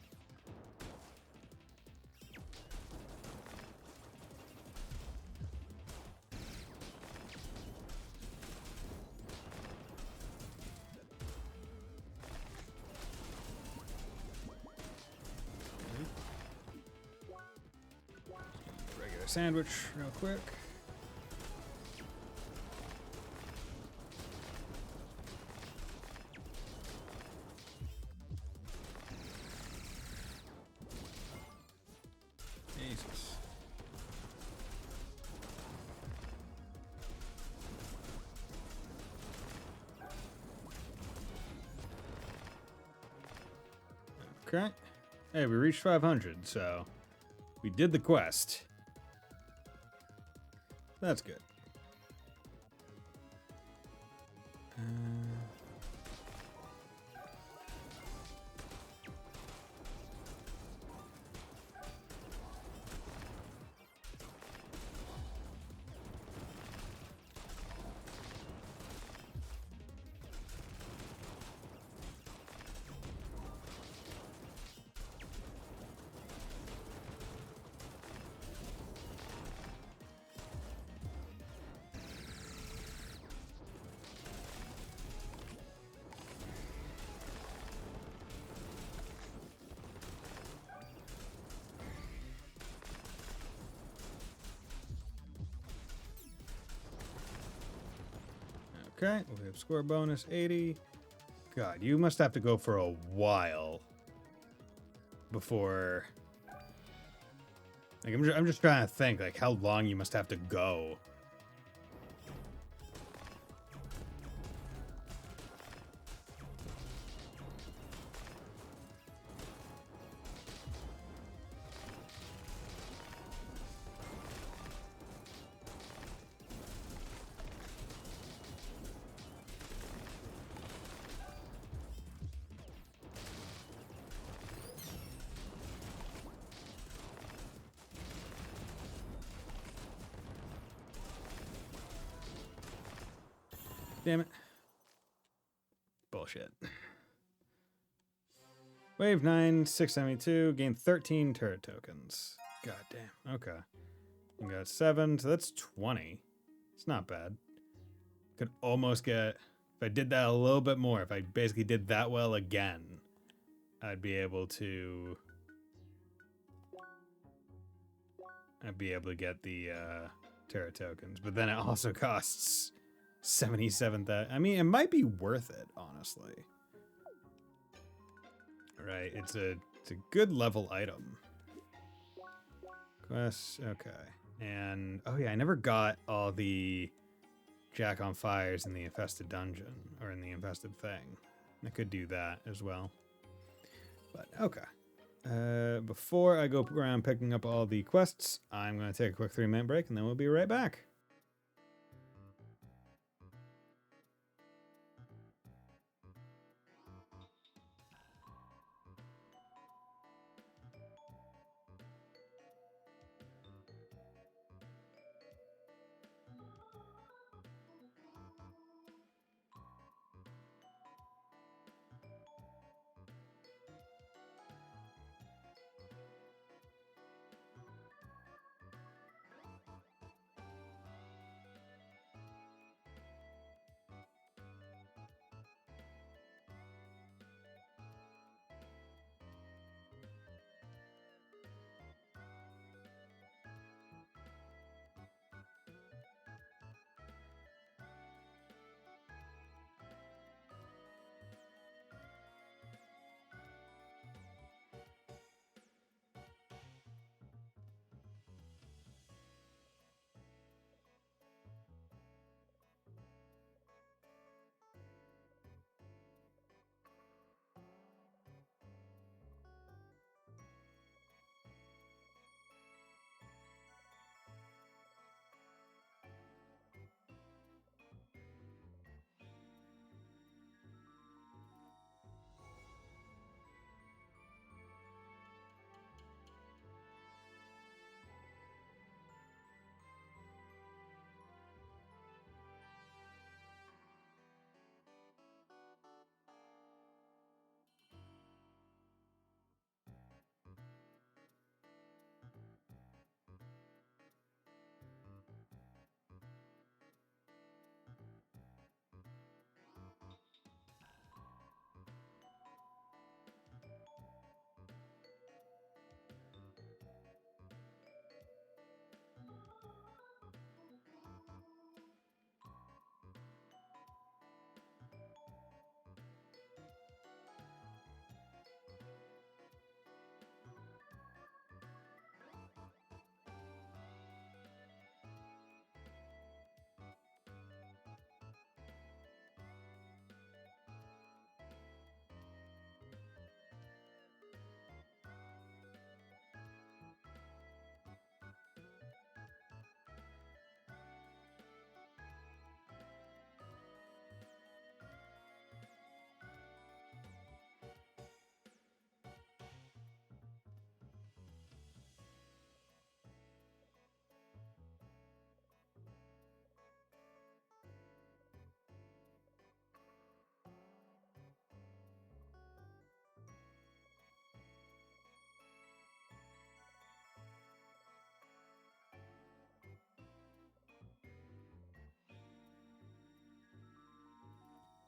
Regular sandwich, real quick. Jesus. Okay. Hey, we reached 500, so we did the quest. That's good. Okay, we have score bonus 80. God, you must have to go for a while before. Like, I'm just trying to think, like, how long you must have to go. Damn it. Bullshit. Wave 9, 672, gain 13 turret tokens. God damn. Okay. We got 7, so that's 20. It's not bad. Could almost get, if I did that a little bit more, if I basically did that well again, I'd be able to get the turret tokens. But then it also costs 77,000. I mean, it might be worth it, honestly. Right, it's a good level item. Quest, okay. And, oh yeah, I never got all the Jack on Fires in the infested dungeon, or in the infested thing. I could do that as well. But, okay. Before I go around picking up all the quests, I'm going to take a quick 3-minute break, and then we'll be right back.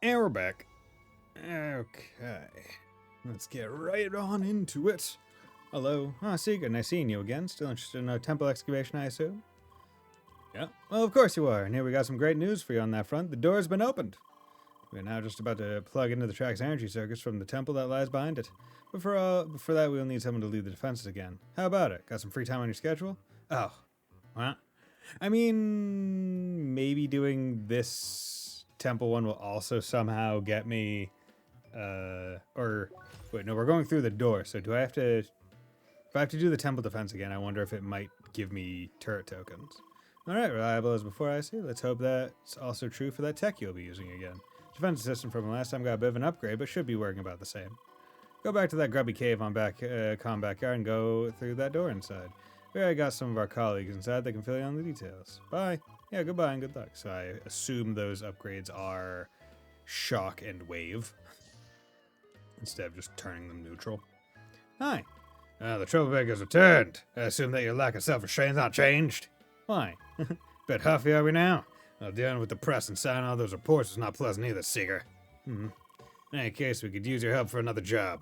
And we're back. Okay. Let's get right on into it. Hello. Ah, Seeker, nice seeing you again. Still interested in a temple excavation, I assume? Yeah. Well, of course you are. And here we got some great news for you on that front. The door's been opened. We're now just about to plug into the track's energy circuits from the temple that lies behind it. But for that, we'll need someone to lead the defenses again. How about it? Got some free time on your schedule? Oh. Well, I mean, maybe doing this temple one will also somehow get me, or, wait, no, we're going through the door, so do I have to, if I have to do the temple defense again, I wonder if it might give me turret tokens. Alright, reliable as before, I see. Let's hope that's also true for that tech you'll be using again. Defense system from last time got a bit of an upgrade, but should be working about the same. Go back to that grubby cave on backyard and go through that door inside. We already got some of our colleagues inside. They can fill you on the details. Bye. Yeah, goodbye and good luck. So I assume those upgrades are shock and wave instead of just turning them neutral. Hi. The troublemakers returned. I assume that your lack of self-restraint's not changed. Why? Bit huffy are we now? Well, dealing with the press and signing all those reports was not pleasant either, Seeker. In any case, we could use your help for another job.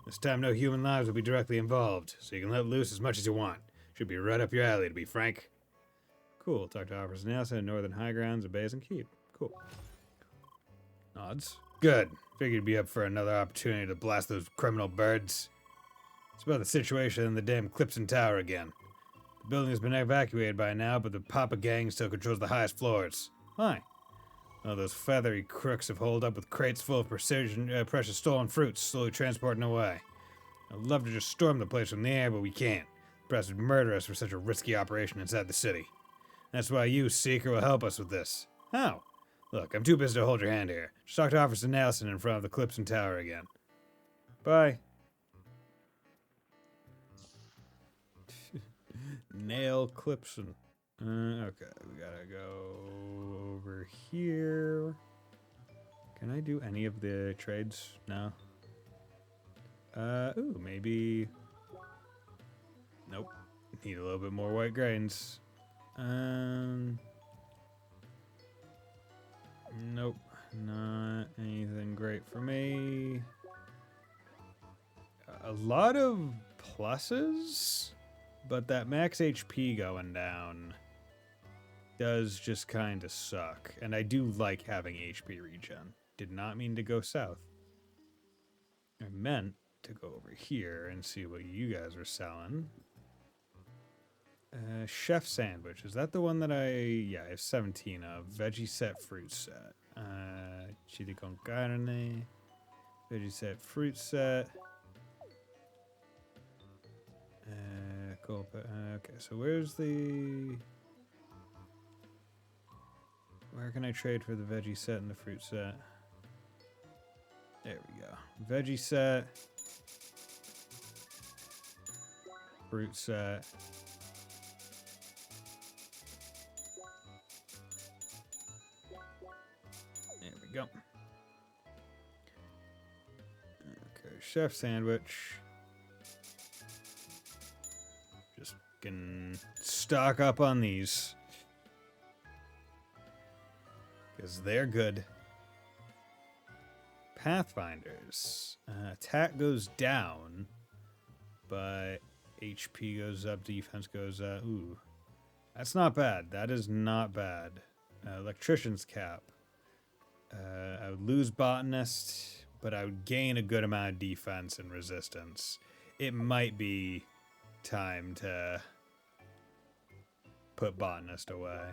This time no human lives will be directly involved, so you can let loose as much as you want. Should be right up your alley, to be frank. Cool. Talk to officers Nelson in Northern High Grounds and Basin Keep. Cool. Nods. Good. Figured you'd be up for another opportunity to blast those criminal birds. It's about the situation in the damn Clipson Tower again. The building has been evacuated by now, but the Papa Gang still controls the highest floors. Why? Oh, those feathery crooks have holed up with crates full of precious stolen fruits, slowly transporting away. I'd love to just storm the place from the air, but we can't. The press would murder us for such a risky operation inside the city. That's why you, Seeker, will help us with this. How? Look, I'm too busy to hold your hand here. Just talk to Officer Nelson in front of the Clipson Tower again. Bye. Nail Clipson. Okay, we gotta go over here. Can I do any of the trades? No. Ooh, maybe. Nope. Need a little bit more white grains. Nope. Not anything great for me. A lot of pluses, but that max HP going down does just kind of suck. And I do like having HP regen. Did not mean to go south. I meant to go over here and see what you guys are selling. Chef sandwich. Is that the one that I have 17 of. Veggie set, fruit set. Chili con carne. Veggie set, fruit set. Okay, so where's the... Where can I trade for the veggie set and the fruit set? There we go. Veggie set. Fruit set. There we go. Okay, chef sandwich. Just can stock up on these. Because they're good. Pathfinders. Attack goes down, but HP goes up, defense goes up. Ooh. That's not bad. That is not bad. Electrician's cap. I would lose botanist, but I would gain a good amount of defense and resistance. It might be time to put botanist away.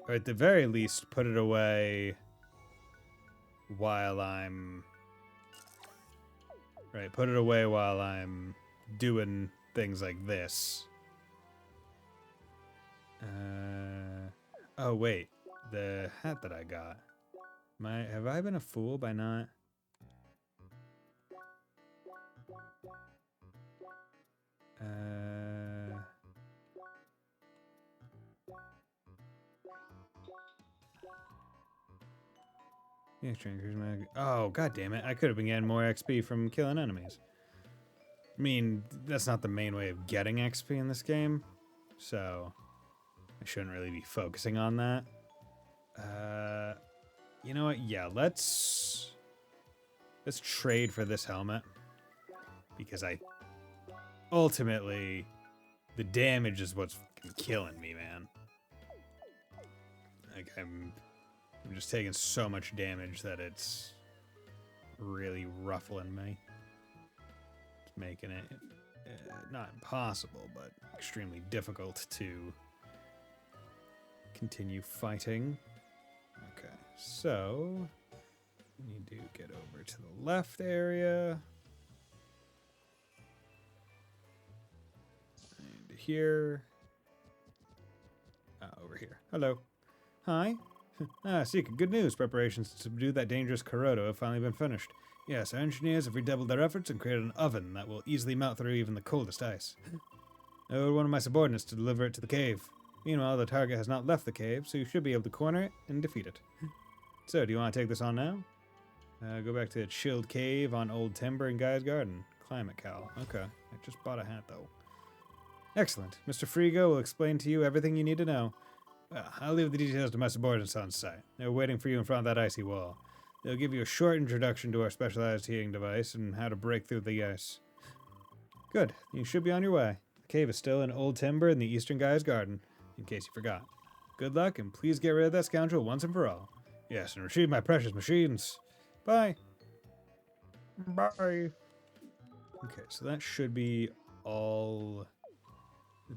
Or at the very least, put it away while I'm... Right, put it away while I'm doing things like this. Oh, wait. The hat that I got. Have I been a fool by not... Yeah, oh, god damn it. I could have been getting more XP from killing enemies. I mean, that's not the main way of getting XP in this game, so I shouldn't really be focusing on that. You know what? Yeah, let's trade for this helmet. Because ultimately, the damage is what's killing me, man. Like, I'm just taking so much damage that it's really ruffling me. It's making it not impossible, but extremely difficult to continue fighting. Okay, so we need to get over to the left area. And here. Over here. Hello. Hi. Seeker, good news. Preparations to subdue that dangerous Kuroto have finally been finished. Yes, our engineers have redoubled their efforts and created an oven that will easily melt through even the coldest ice. I ordered one of my subordinates to deliver it to the cave. Meanwhile, the target has not left the cave, so you should be able to corner it and defeat it. So, do you want to take this on now? Go back to the chilled cave on Old Timber in Guy's Garden. Climate cowl. Okay. I just bought a hat, though. Excellent. Mr. Frigo will explain to you everything you need to know. I'll leave the details to my subordinates on site. They're waiting for you in front of that icy wall. They'll give you a short introduction to our specialized heating device and how to break through the ice. Good. You should be on your way. The cave is still in Old Timber in the Eastern Guy's Garden, in case you forgot. Good luck, and please get rid of that scoundrel once and for all. Yes, and retrieve my precious machines. Bye. Bye. Okay, so that should be all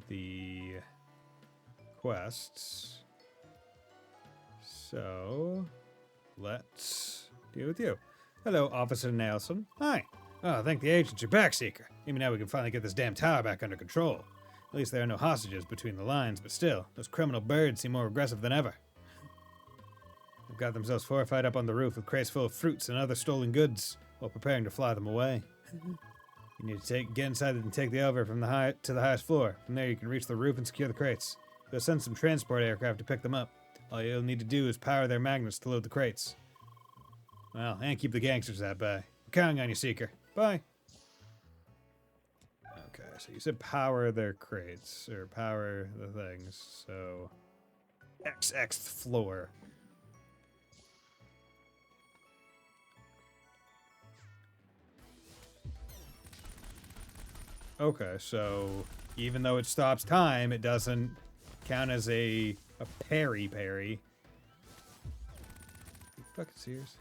the quests. So, let's deal with you. Hello, Officer Nelson. Hi. Oh, thank the agents you're back, Seeker. Maybe now we can finally get this damn tower back under control. At least there are no hostages between the lines, but still, those criminal birds seem more aggressive than ever. They've got themselves fortified up on the roof with crates full of fruits and other stolen goods while preparing to fly them away. You need to get inside and take the elevator from to the highest floor. From there, you can reach the roof and secure the crates. They'll send some transport aircraft to pick them up. All you'll need to do is power their magnets to load the crates. Well, and keep the gangsters at bay. I'm counting on you, Seeker. Bye. Okay, so you said power their crates, or power the things, so... XX floor. Okay, so even though it stops time, it doesn't count as a parry. You fucking serious?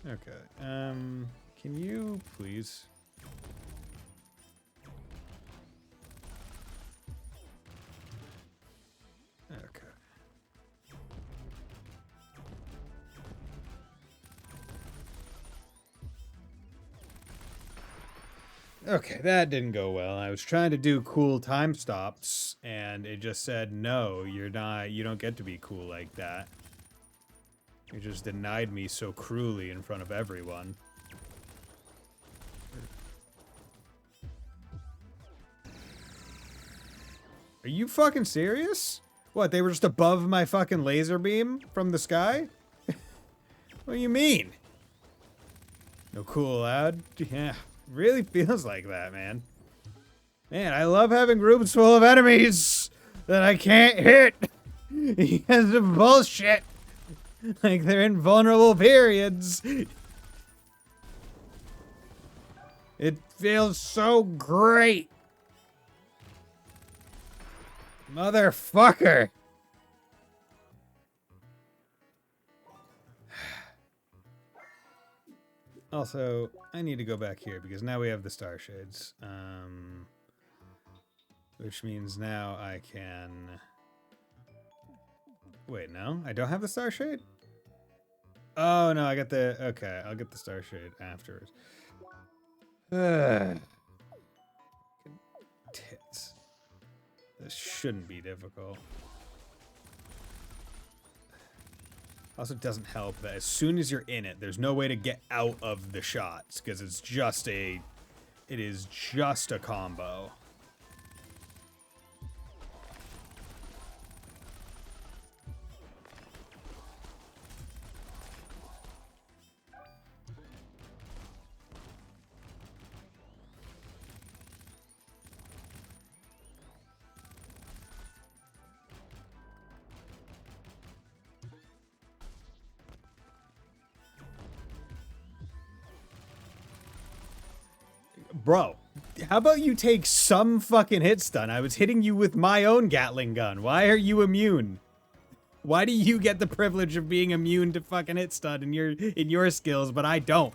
Okay, can you please? Okay. Okay, that didn't go well. I was trying to do cool time stops, and it just said, no, you don't get to be cool like that. It just denied me so cruelly in front of everyone. Are you fucking serious? What, they were just above my fucking laser beam from the sky? What do you mean? No cool, lad? Yeah. Really feels like that, man. Man, I love having rooms full of enemies that I can't hit because of bullshit. Like they're in vulnerable periods. It feels so great. Motherfucker. Also, I need to go back here because now we have the star shades. Which means now I can... Wait, no? I don't have the star shade? Oh, no, I got the... Okay, I'll get the star shade afterwards. Tits. This shouldn't be difficult. Also, it doesn't help that as soon as you're in it, there's no way to get out of the shots because it's just it is just a combo. Bro, how about you take some fucking hit stun? I was hitting you with my own Gatling gun. Why are you immune? Why do you get the privilege of being immune to fucking hit stun in your skills, but I don't?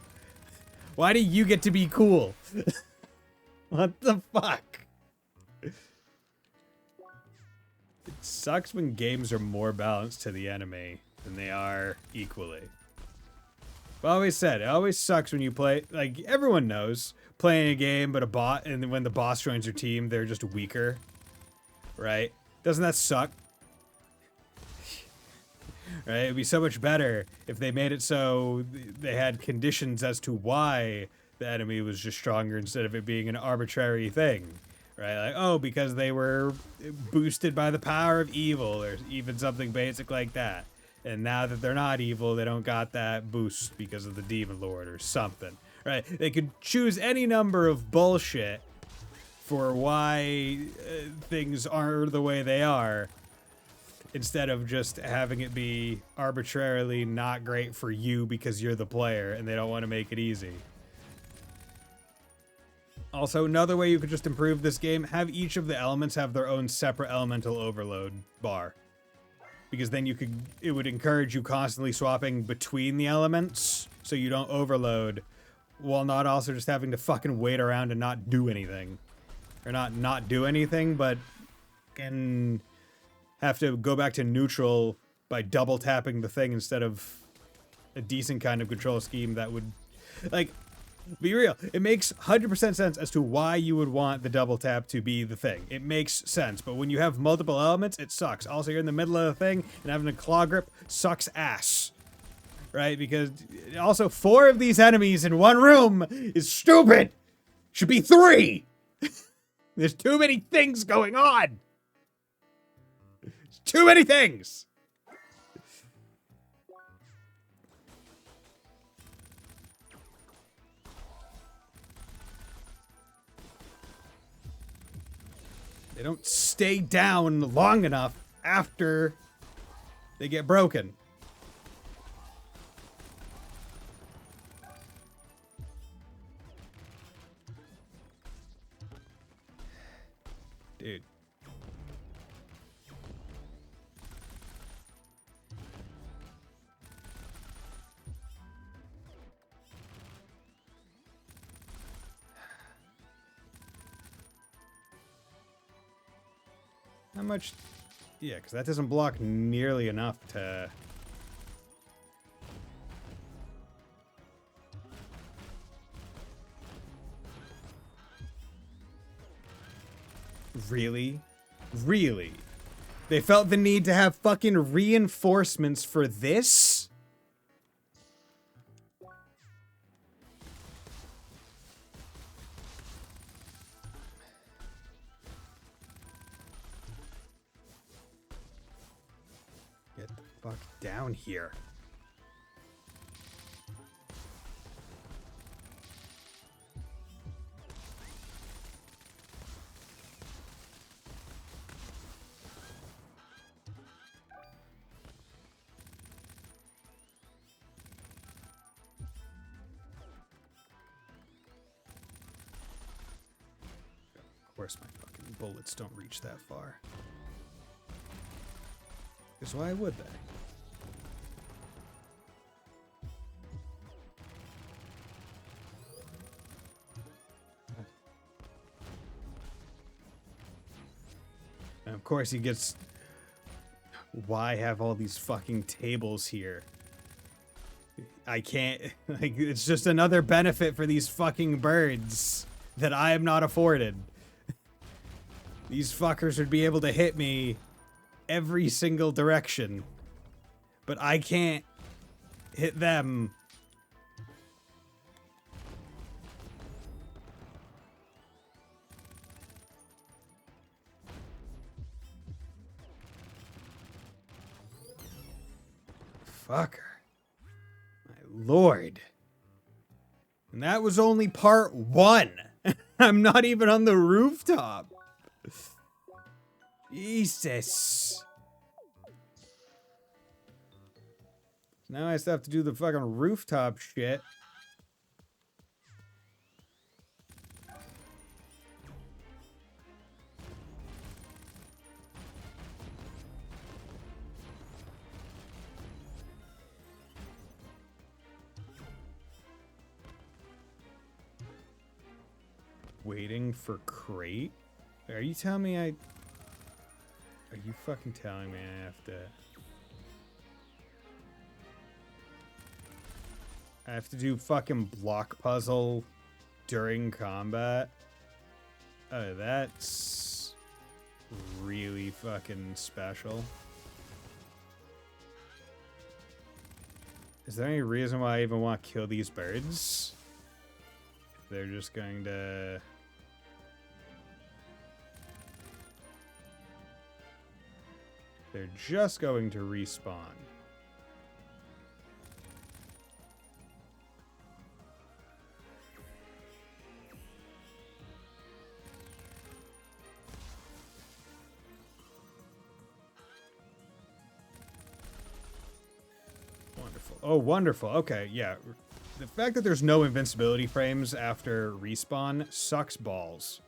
Why do you get to be cool? What the fuck? It sucks when games are more balanced to the enemy than they are equally. I've always said, it always sucks when you play, like, everyone knows, playing a game, but and when the boss joins your team, they're just weaker. Right? Doesn't that suck? Right? It'd be so much better if they made it so they had conditions as to why the enemy was just stronger instead of it being an arbitrary thing. Right? Like, oh, because they were boosted by the power of evil, or even something basic like that. And now that they're not evil, they don't got that boost because of the Demon Lord or something. Right? They could choose any number of bullshit for why things are the way they are, instead of just having it be arbitrarily not great for you because you're the player and they don't want to make it easy. Also, another way you could just improve this game, have each of the elements have their own separate elemental overload bar. Because then it would encourage you constantly swapping between the elements so you don't overload, while not also just having to fucking wait around and not do anything. Or not do anything, but can have to go back to neutral by double tapping the thing instead of a decent kind of control scheme that would, like, be real. It makes 100% sense as to why you would want the double tap to be the thing. It makes sense, but when you have multiple elements, it sucks. Also, you're in the middle of the thing, and having a claw grip sucks ass. Right? Because also 4 of these enemies in one room is stupid. Should be 3. There's too many things going on. There's too many things. They don't stay down long enough after they get broken. Dude. How much? Yeah, because that doesn't block nearly enough to... Really? Really? They felt the need to have fucking reinforcements for this? Get the fuck down here. Of course my fucking bullets don't reach that far. Because why would they? And of course he gets... Why have all these fucking tables here? I can't... Like, it's just another benefit for these fucking birds that I am not afforded. These fuckers would be able to hit me every single direction, but I can't hit them. Fucker. My lord. And that was only part 1. I'm not even on the rooftop. Jesus. Now I still have to do the fucking rooftop shit. waiting for crate? Are you telling me Are you fucking telling me I have to do fucking block puzzle during combat? Oh, that's really fucking special. Is there any reason why I even want to kill these birds? They're just going to... They're just going to respawn. Wonderful. Oh, wonderful. Okay, yeah. The fact that there's no invincibility frames after respawn sucks balls.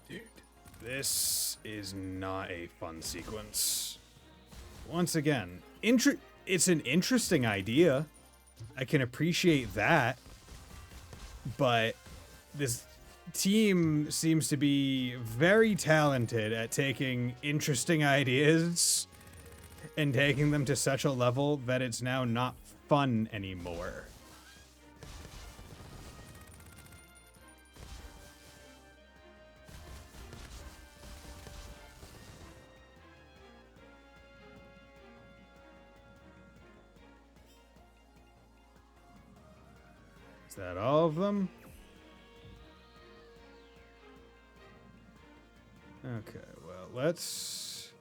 Dude, this is not a fun sequence. Once again, it's an interesting idea. I can appreciate that. But this team seems to be very talented at taking interesting ideas and taking them to such a level that it's now not fun anymore. Is that all of them? Okay, well, let's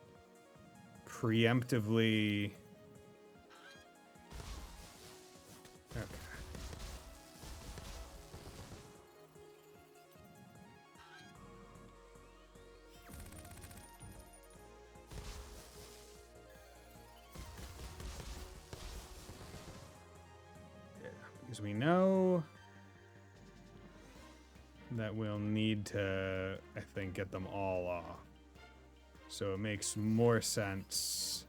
preemptively... Okay. Yeah, because we know that we'll need to, I think, get them all off. So it makes more sense.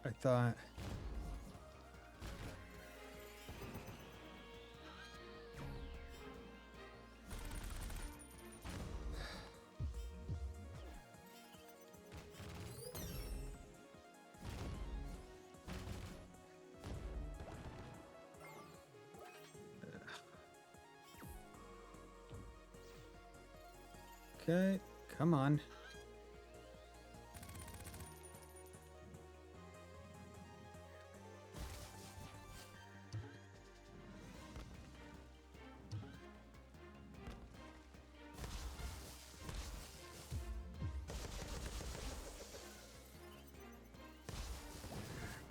I thought... Okay, come on.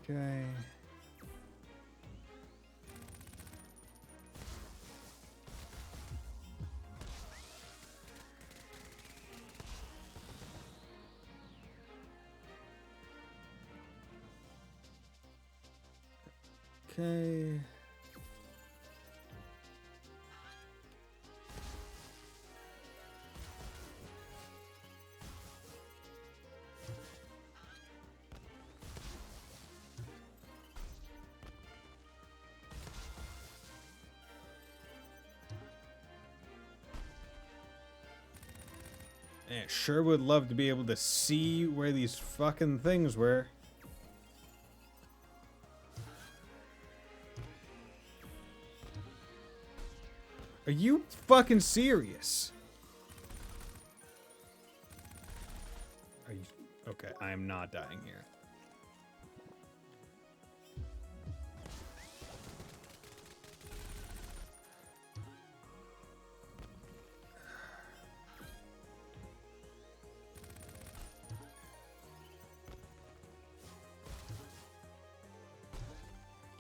Okay. Okay. Man, sure would love to be able to see where these fucking things were. Are you fucking serious? Are you... Okay, I am not dying here.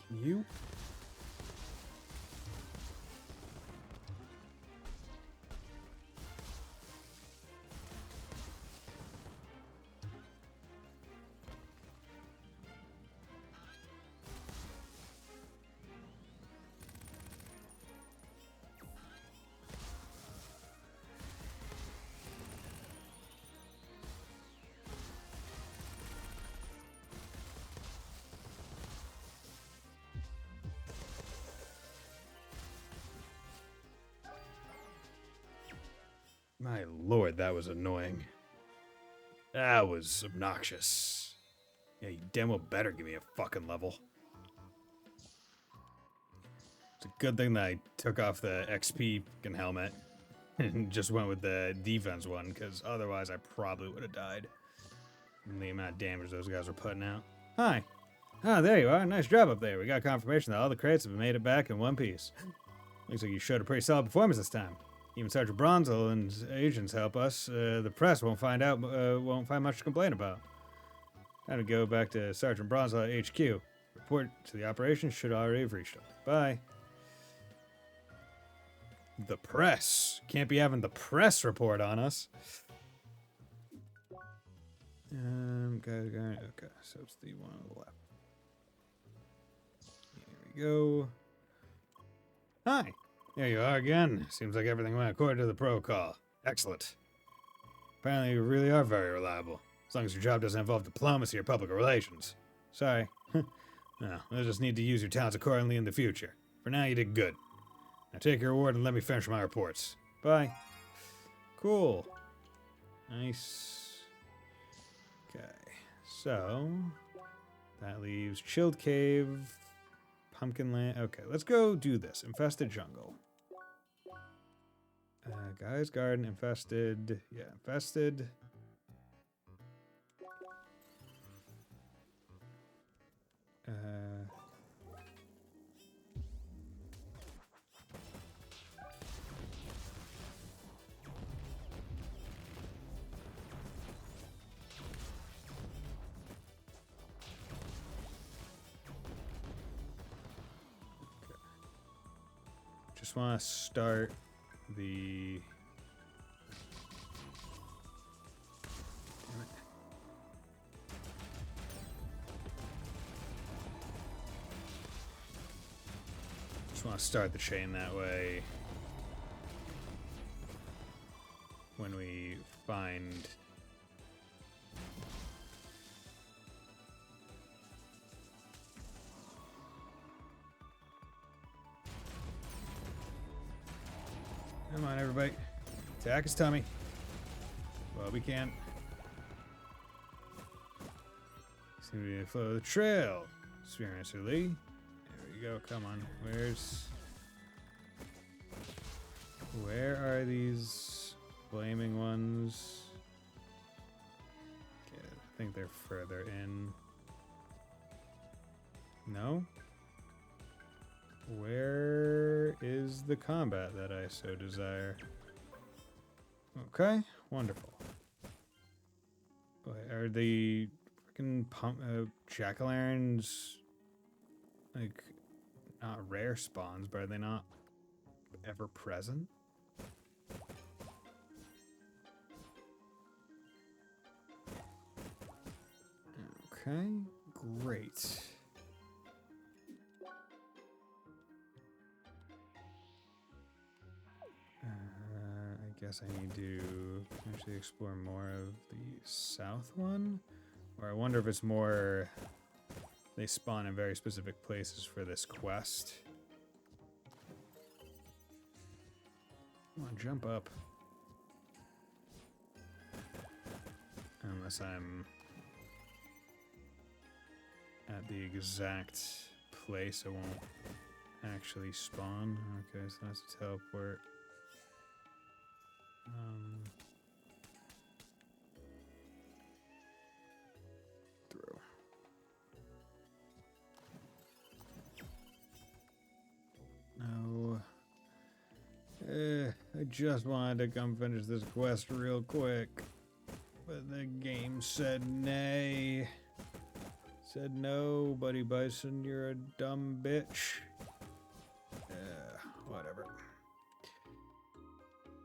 Can you? My lord, that was annoying. That was obnoxious. Yeah, you damn well better give me a fucking level. It's a good thing that I took off the XP fucking helmet and just went with the defense one, because otherwise I probably would have died. And the amount of damage those guys were putting out. Hi. Ah, there you are. Nice job up there. We got confirmation that all the crates have made it back in one piece. Looks like you showed a pretty solid performance this time. Even Sergeant Bronzel and agents help us. The press won't find much to complain about. Time to go back to Sergeant Bronzel at HQ. Report to the operation should already have reached him. Bye. The press. Can't be having the press report on us. Okay, so it's the one on the left. Here we go. Hi. There you are again. Seems like everything went according to the protocol. Excellent. Apparently you really are very reliable. As long as your job doesn't involve diplomacy or public relations. Sorry. No, we'll just need to use your talents accordingly in the future. For now, you did good. Now take your reward and let me finish my reports. Bye. Cool. Nice. Okay. So, that leaves Chilled Cave, Pumpkin Land. Okay, let's go do this. Infested Jungle. Guy's Garden, infested. Yeah, infested. Just want to start the... Damn it. Just want to start the chain that way. When we find... Come on, everybody. Attack his tummy. Well, we can. Seem to be follow the trail. Seriously. There we go. Come on. Where are these flaming ones? Okay, I think they're further in. No? Where is the combat that I so desire? Okay, wonderful. But are the freaking jack-o'-lanterns like not rare spawns, but are they not ever present? Okay, great. I guess I need to actually explore more of the south one. Or I wonder if it's more... They spawn in very specific places for this quest. Come on, jump up. Unless I'm at the exact place, it won't actually spawn. Okay, so that's a teleport. Through. No. I just wanted to come finish this quest real quick. But the game said nay. Said no, Buddy Bison, you're a dumb bitch. Whatever.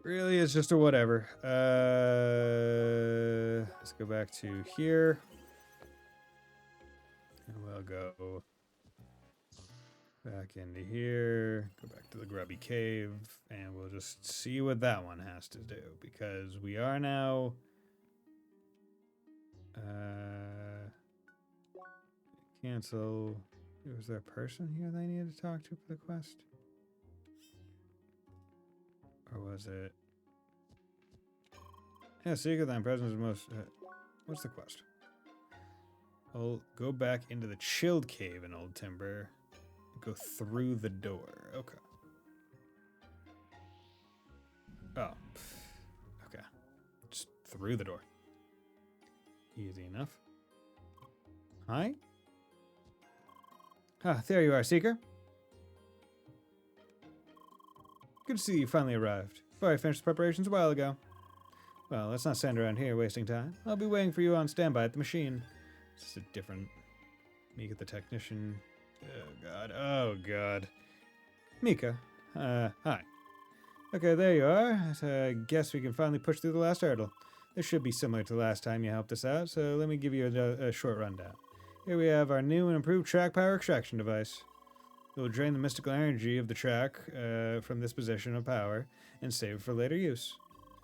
Really, it's just a whatever. Let's go back to here. And we'll go back into here. Go back to the grubby cave. And we'll just see what that one has to do. Because we are now... cancel. Was there a person here that I needed to talk to for the quest? Or was it? Yeah, secret that presence is most. What's the quest? I'll go back into the chilled cave in Old Timber. Go through the door. Okay. Oh. Okay. Just through the door. Easy enough. Hi? Ah, there you are, Seeker. Good to see you finally arrived. Boy, I finished the preparations a while ago. Well, let's not stand around here wasting time. I'll be waiting for you on standby at the machine. This is a different... Mika the technician. Oh, God. Oh, God. Mika. Hi. Okay, there you are. I guess we can finally push through the last hurdle. This should be similar to the last time you helped us out, so let me give you a short rundown. Here we have our new and improved track power extraction device. It will drain the mystical energy of the track from this position of power and save it for later use.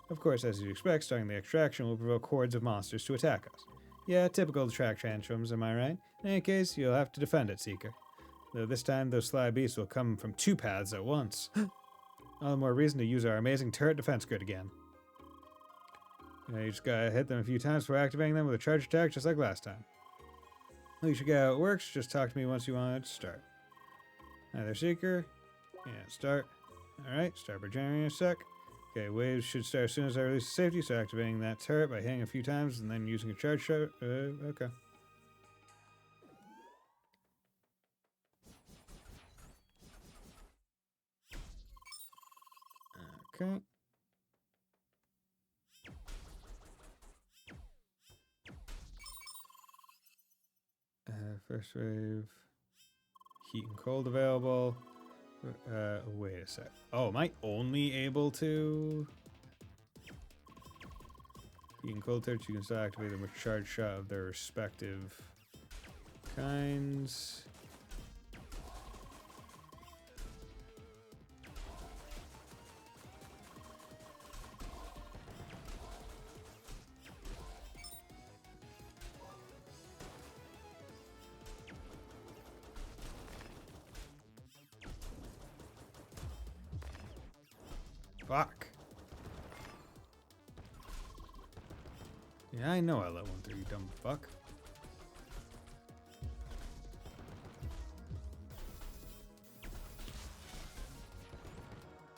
Of course, as you'd expect, starting the extraction will provoke hordes of monsters to attack us. Yeah, typical track tantrums, am I right? In any case, you'll have to defend it, Seeker. Though this time, those sly beasts will come from 2 paths at once. All the more reason to use our amazing turret defense grid again. You just gotta hit them a few times before activating them with a charge attack, just like last time. Well, you should get how it works. Just talk to me once you want it to start. Hi there, Seeker. Yeah, start. Alright, start by generating a sec. Okay, waves should start as soon as I release the safety, so activating that turret by hitting a few times and then using a charge shot. Okay. Okay. First wave. Heat and cold available. Wait a sec. Oh, am I only able to... Heat and cold turrets, you can still activate them with charge shot of their respective kinds. Fuck. Yeah, I know I let one through, you dumb fuck.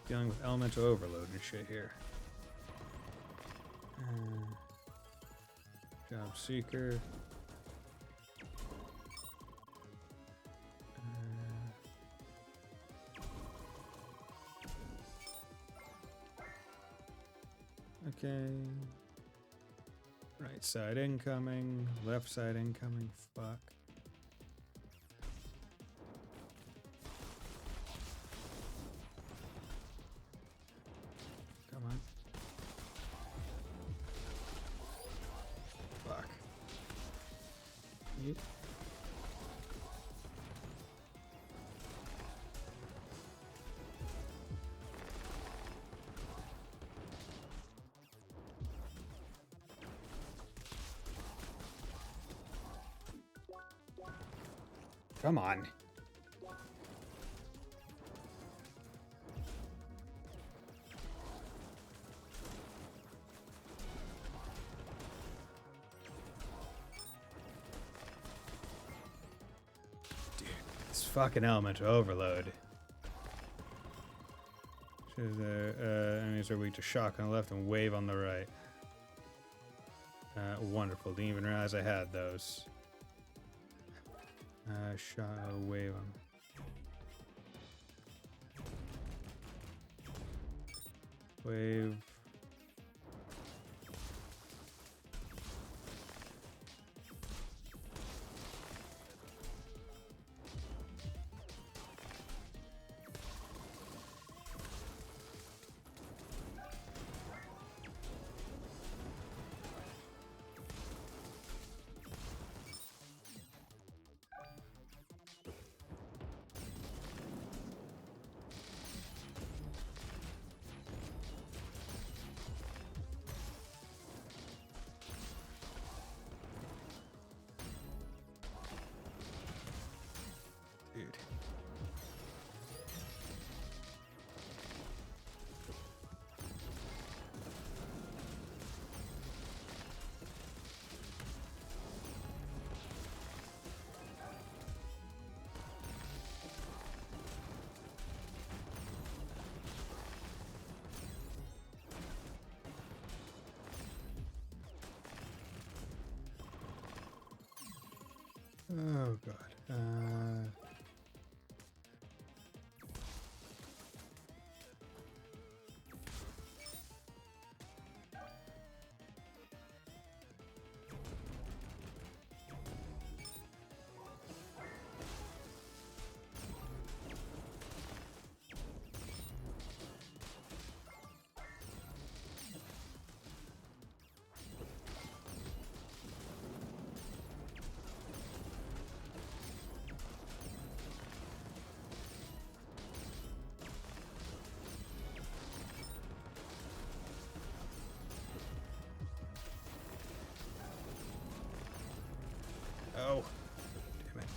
Dealing with elemental overload and shit here. Job seeker. Okay. Right side incoming, left side incoming, fuck. Come on. Fuck. Yep. Come on. fucking elemental overload. Enemies are weak to shock on the left and wave on the right. Wonderful. Didn't even realize I had those. Shot, wave on. Wave. Dude. Oh god. Oh. Damn it.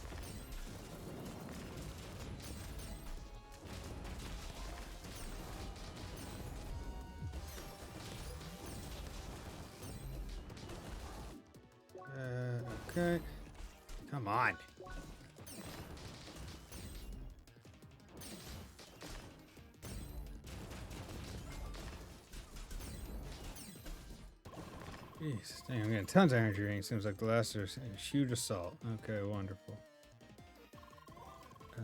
Okay. Come on. Jesus, dang, I'm getting tons of energy rings. Seems like the last is a huge assault. Okay, wonderful. Yeah,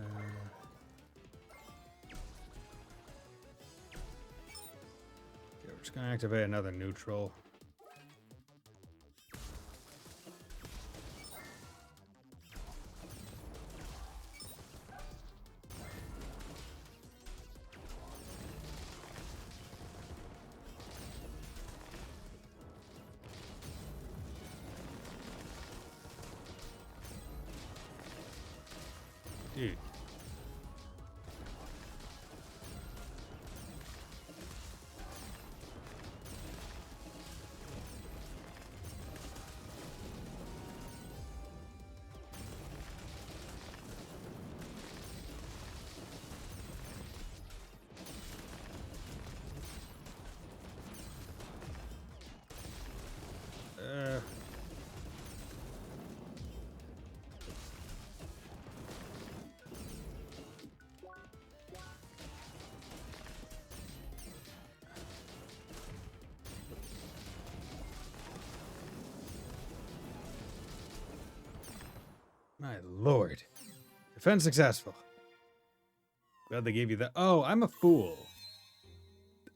we're just gonna activate another neutral. Dude. My lord. Defense successful. Glad they gave you that. Oh, I'm a fool.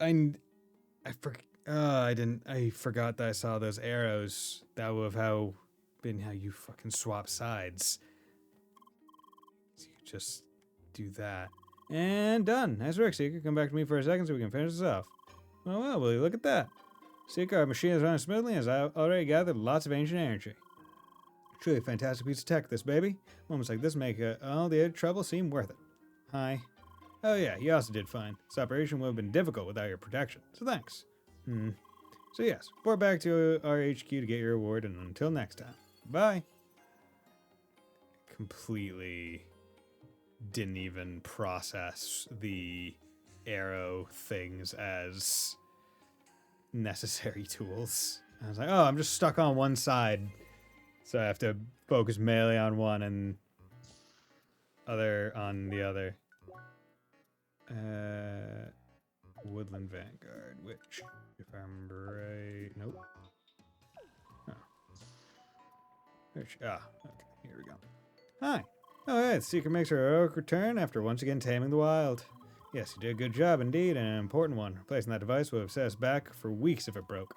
I forgot that I saw those arrows. That would have been how you fucking swap sides. So you just do that. And done. Nice work, Seeker. Come back to me for a second so we can finish this off. Oh, well, will you look at that? Seeker, our machine is running smoothly as I already gathered lots of ancient energy. Truly a fantastic piece of tech, this baby. Moments like this make all the trouble seem worth it. Hi. Oh yeah, you also did fine. This operation would have been difficult without your protection, so thanks. So yes, report back to our HQ to get your reward, and until next time. Bye. Completely didn't even process the arrow things as necessary tools. I was like, oh, I'm just stuck on one side. So I have to focus melee on one and on the other. Woodland Vanguard, which, if I remember right, nope. Okay, here we go. Hi. Oh, yeah, the Seeker makes her heroic return after once again taming the wild. Yes, you did a good job indeed, and an important one. Replacing that device would have set us back for weeks if it broke.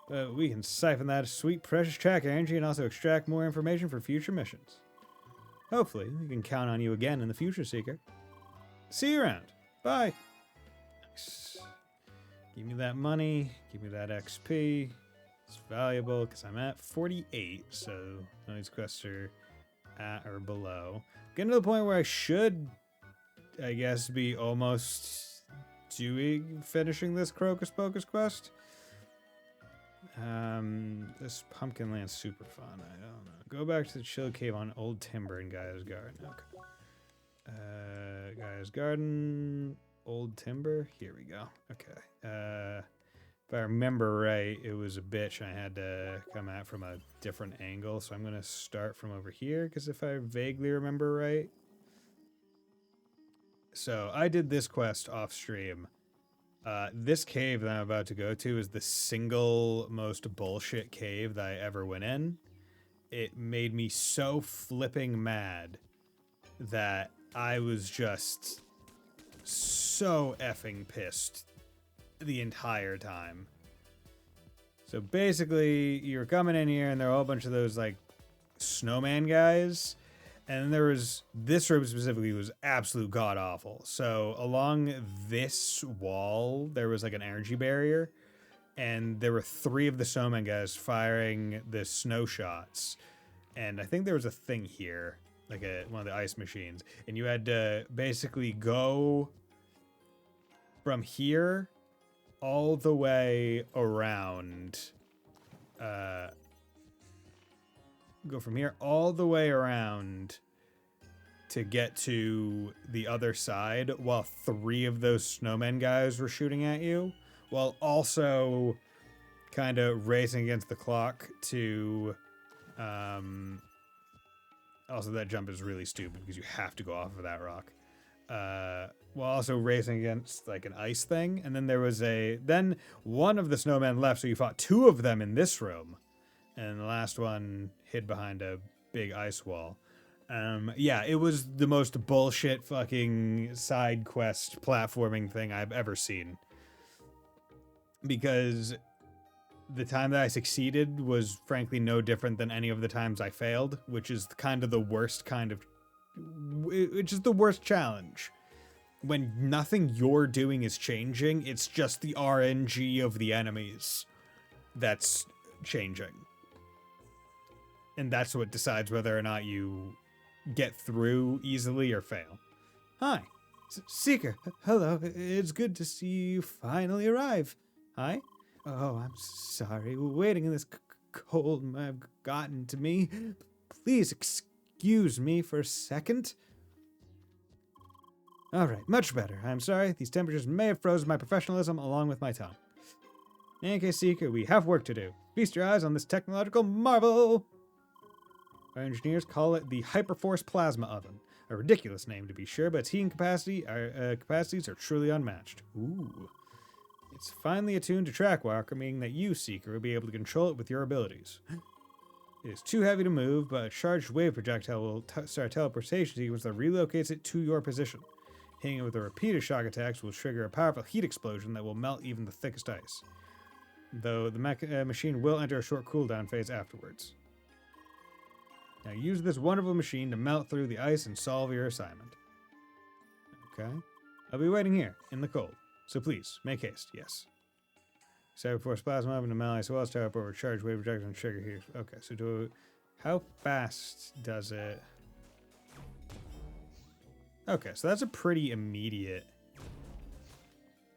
But we can siphon that sweet, precious track energy and also extract more information for future missions. Hopefully, we can count on you again in the future, Seeker. See you around. Bye. Nice. Give me that money. Give me that XP. It's valuable because I'm at 48, so these quests are at or below. Getting to the point where I should, I guess, be almost finishing this Crocus Pocus quest. This Pumpkin Land's super fun. I don't know. Go back to the chill cave on Old Timber in Gaia's Garden. Okay. Gaia's Garden, Old Timber. Here we go. Okay. If I remember right, it was a bitch. I had to come at from a different angle, so I'm gonna start from over here because if I vaguely remember right. So I did this quest off stream. This cave that I'm about to go to is the single most bullshit cave that I ever went in. It made me so flipping mad that I was just so effing pissed the entire time. So basically, you're coming in here and there are a whole bunch of those like snowman guys. And there was, this room specifically was absolute god awful. So along this wall, there was like an energy barrier. And there were 3 of the snowman guys firing the snow shots. And I think there was a thing here, like one of the ice machines. And you had to basically go from here all the way around. Go from here all the way around to get to the other side while 3 of those snowmen guys were shooting at you, while also kind of racing against the clock to also that jump is really stupid because you have to go off of that rock, while also racing against like an ice thing. And then there was then one of the snowmen left, so you fought 2 of them in this room, and the last one hid behind a big ice wall. Yeah, it was the most bullshit fucking side quest platforming thing I've ever seen. Because the time that I succeeded was frankly no different than any of the times I failed, which is kind of the worst which is the worst challenge. When nothing you're doing is changing, it's just the RNG of the enemies that's changing. And that's what decides whether or not you get through easily or fail. Hi. Seeker. Hello. It's good to see you finally arrive. Hi. Oh, I'm sorry. Waiting in this cold might have gotten to me. Please excuse me for a second. All right. Much better. I'm sorry. These temperatures may have frozen my professionalism along with my tongue. In any case, Seeker, we have work to do. Feast your eyes on this technological marvel. Our engineers call it the Hyperforce Plasma Oven. A ridiculous name to be sure, but its heating capacities are truly unmatched. Ooh. It's finely attuned to track walker, meaning that you, Seeker, will be able to control it with your abilities. It is too heavy to move, but a charged wave projectile will start a teleportation sequence that relocates it to your position. Hitting it with a repeated shock attacks will trigger a powerful heat explosion that will melt even the thickest ice. Though the machine will enter a short cooldown phase afterwards. Now use this wonderful machine to melt through the ice and solve your assignment. Okay. I'll be waiting here, in the cold. So please, make haste, yes. Cyberforce Plasma Oven to melt ice well, start up over charged wave projectile and trigger here. Okay, so how fast does it? Okay, so that's a pretty immediate.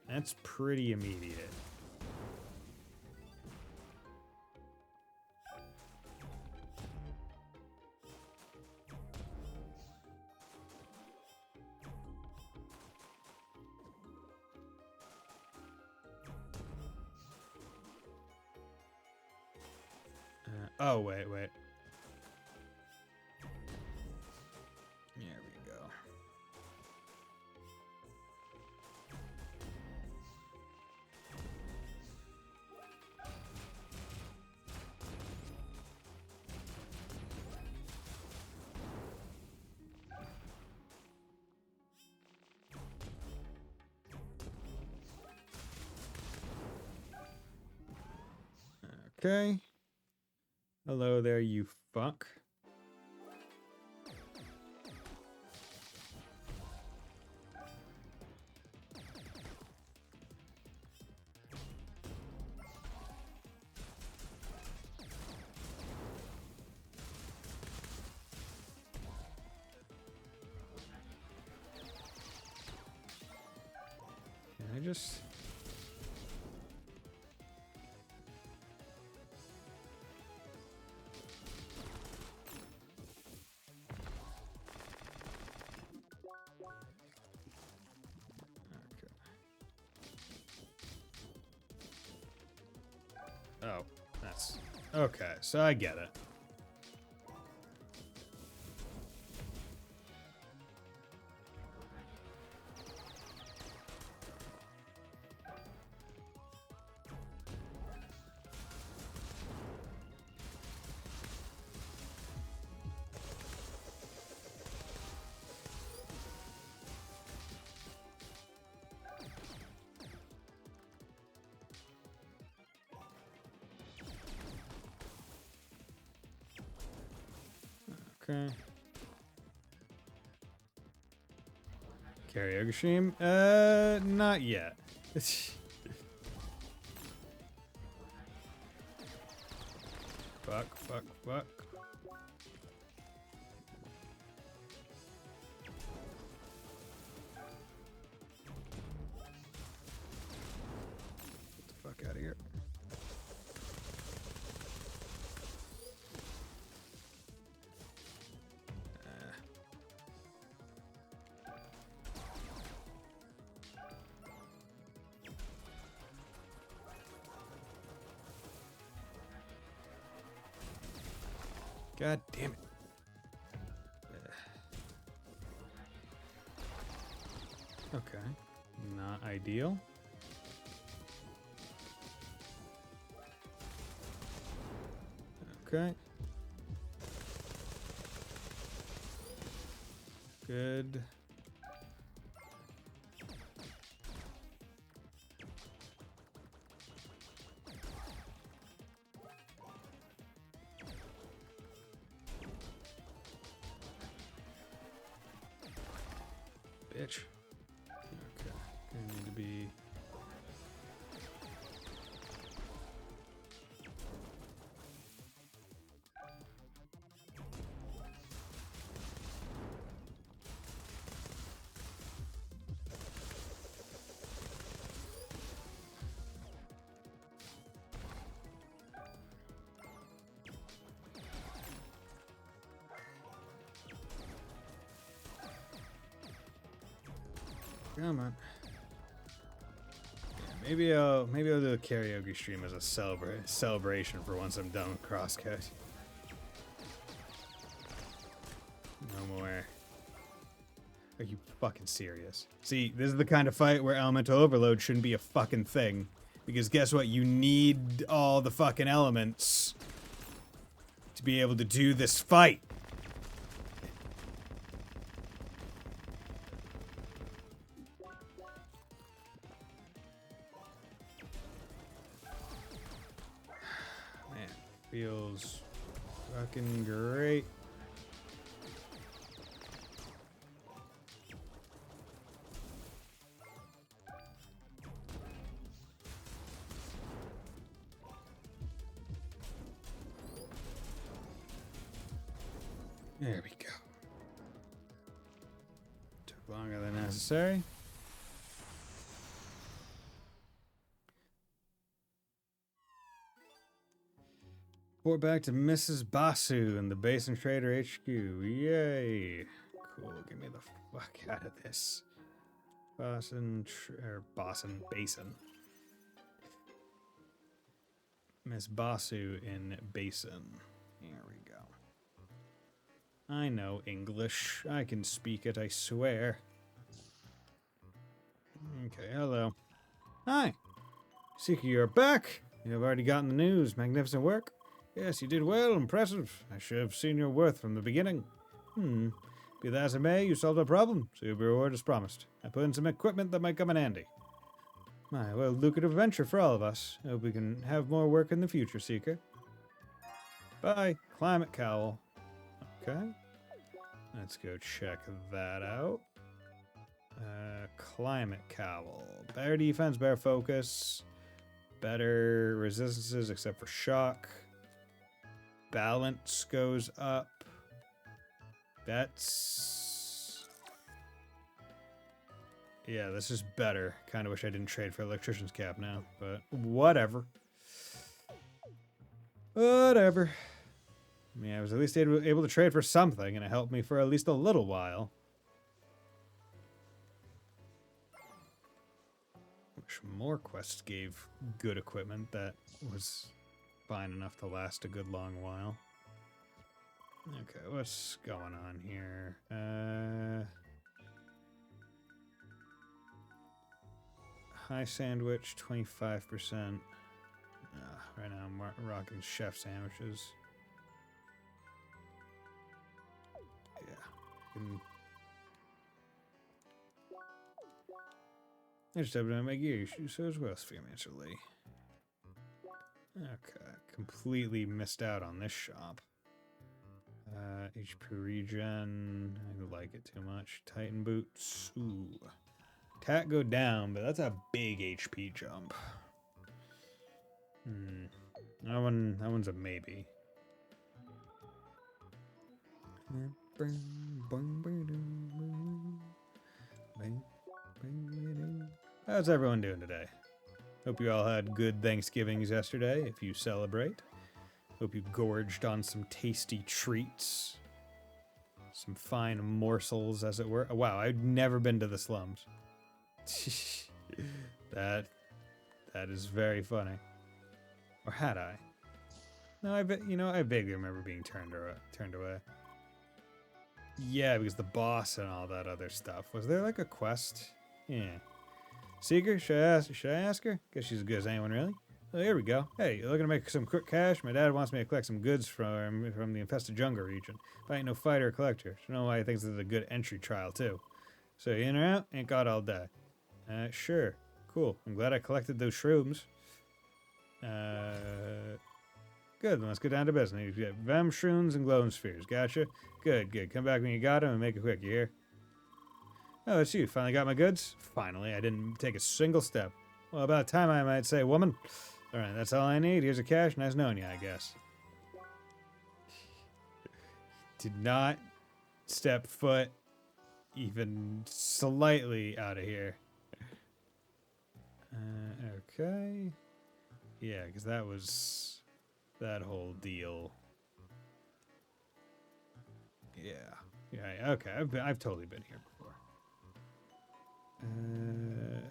That's pretty immediate. Oh, wait. There we Okay. Hello there, you fuck. Can I just... Oh, that's... Okay, so I get it. Okay. Karaoke stream? Not yet. Fuck. Get the fuck out of here. God damn it. Okay. Not ideal. Okay. Good. Bitch. Okay. Gonna need to be... Come on. Yeah, maybe I'll do a karaoke stream as a celebration for once I'm done with CrossCode. No more. Are you fucking serious? See, this is the kind of fight where elemental overload shouldn't be a fucking thing. Because guess what? You need all the fucking elements to be able to do this fight. Man, feels fucking great. There we go. Took longer than necessary. Report back to Mrs. Basu in the Basin Trader HQ. Yay. Cool. Get me the fuck out of this. Basin. Miss Basu in Basin. Here we go. I know English. I can speak it, I swear. Okay, hello. Hi. Seeker, you're back. You have already gotten the news. Magnificent work. Yes, you did well. Impressive. I should have seen your worth from the beginning. Be that as it may, you solved a problem, so you'll be rewarded as promised. I put in some equipment that might come in handy. My, well, lucrative venture for all of us. Hope we can have more work in the future, Seeker. Bye. Climate cowl. Okay. Let's go check that out. Climate cowl. Better defense, better focus. Better resistances except for shock. Balance goes up. That's... Yeah, this is better. Kind of wish I didn't trade for electrician's cap now, but whatever. Whatever. I mean, I was at least able to trade for something, and it helped me for at least a little while. Wish more quests gave good equipment that was fine enough to last a good long while. Okay, what's going on here? High sandwich, 25%. Right now I'm rocking chef sandwiches. Yeah. I just happen to make gear so as well, Spheremancer Lee. Okay, completely missed out on this shop. HP regen, I don't like it too much. Titan boots, ooh. Attack go down, but that's a big HP jump. That one's a maybe. How's everyone doing today? Hope you all had good Thanksgivings yesterday, if you celebrate. Hope you gorged on some tasty treats. Some fine morsels, as it were. Oh, wow, I've never been to the slums. That is very funny. Or had I? No, I vaguely remember being turned away. Yeah, because the boss and all that other stuff. Was there like a quest? Yeah. Seeker, should I ask her? Guess she's as good as anyone, really. Oh, here we go. Hey, you looking to make some quick cash? My dad wants me to collect some goods from the infested jungle region. But I ain't no fighter or collector. So I don't know why he thinks this is a good entry trial, too. So you in or out? Ain't got all day. Sure. Cool. I'm glad I collected those shrooms. Good, then let's get down to business. You get Vem shrooms and glowing spheres. Gotcha. Good. Come back when you got them and make it quick, you hear? Oh, it's you. Finally got my goods? Finally. I didn't take a single step. Well, about time, I might say, woman. Alright, that's all I need. Here's a cash. Nice knowing you, I guess. Did not step foot even slightly out of here. Okay. Yeah, because that was that whole deal. Yeah, okay. I've totally been here before. And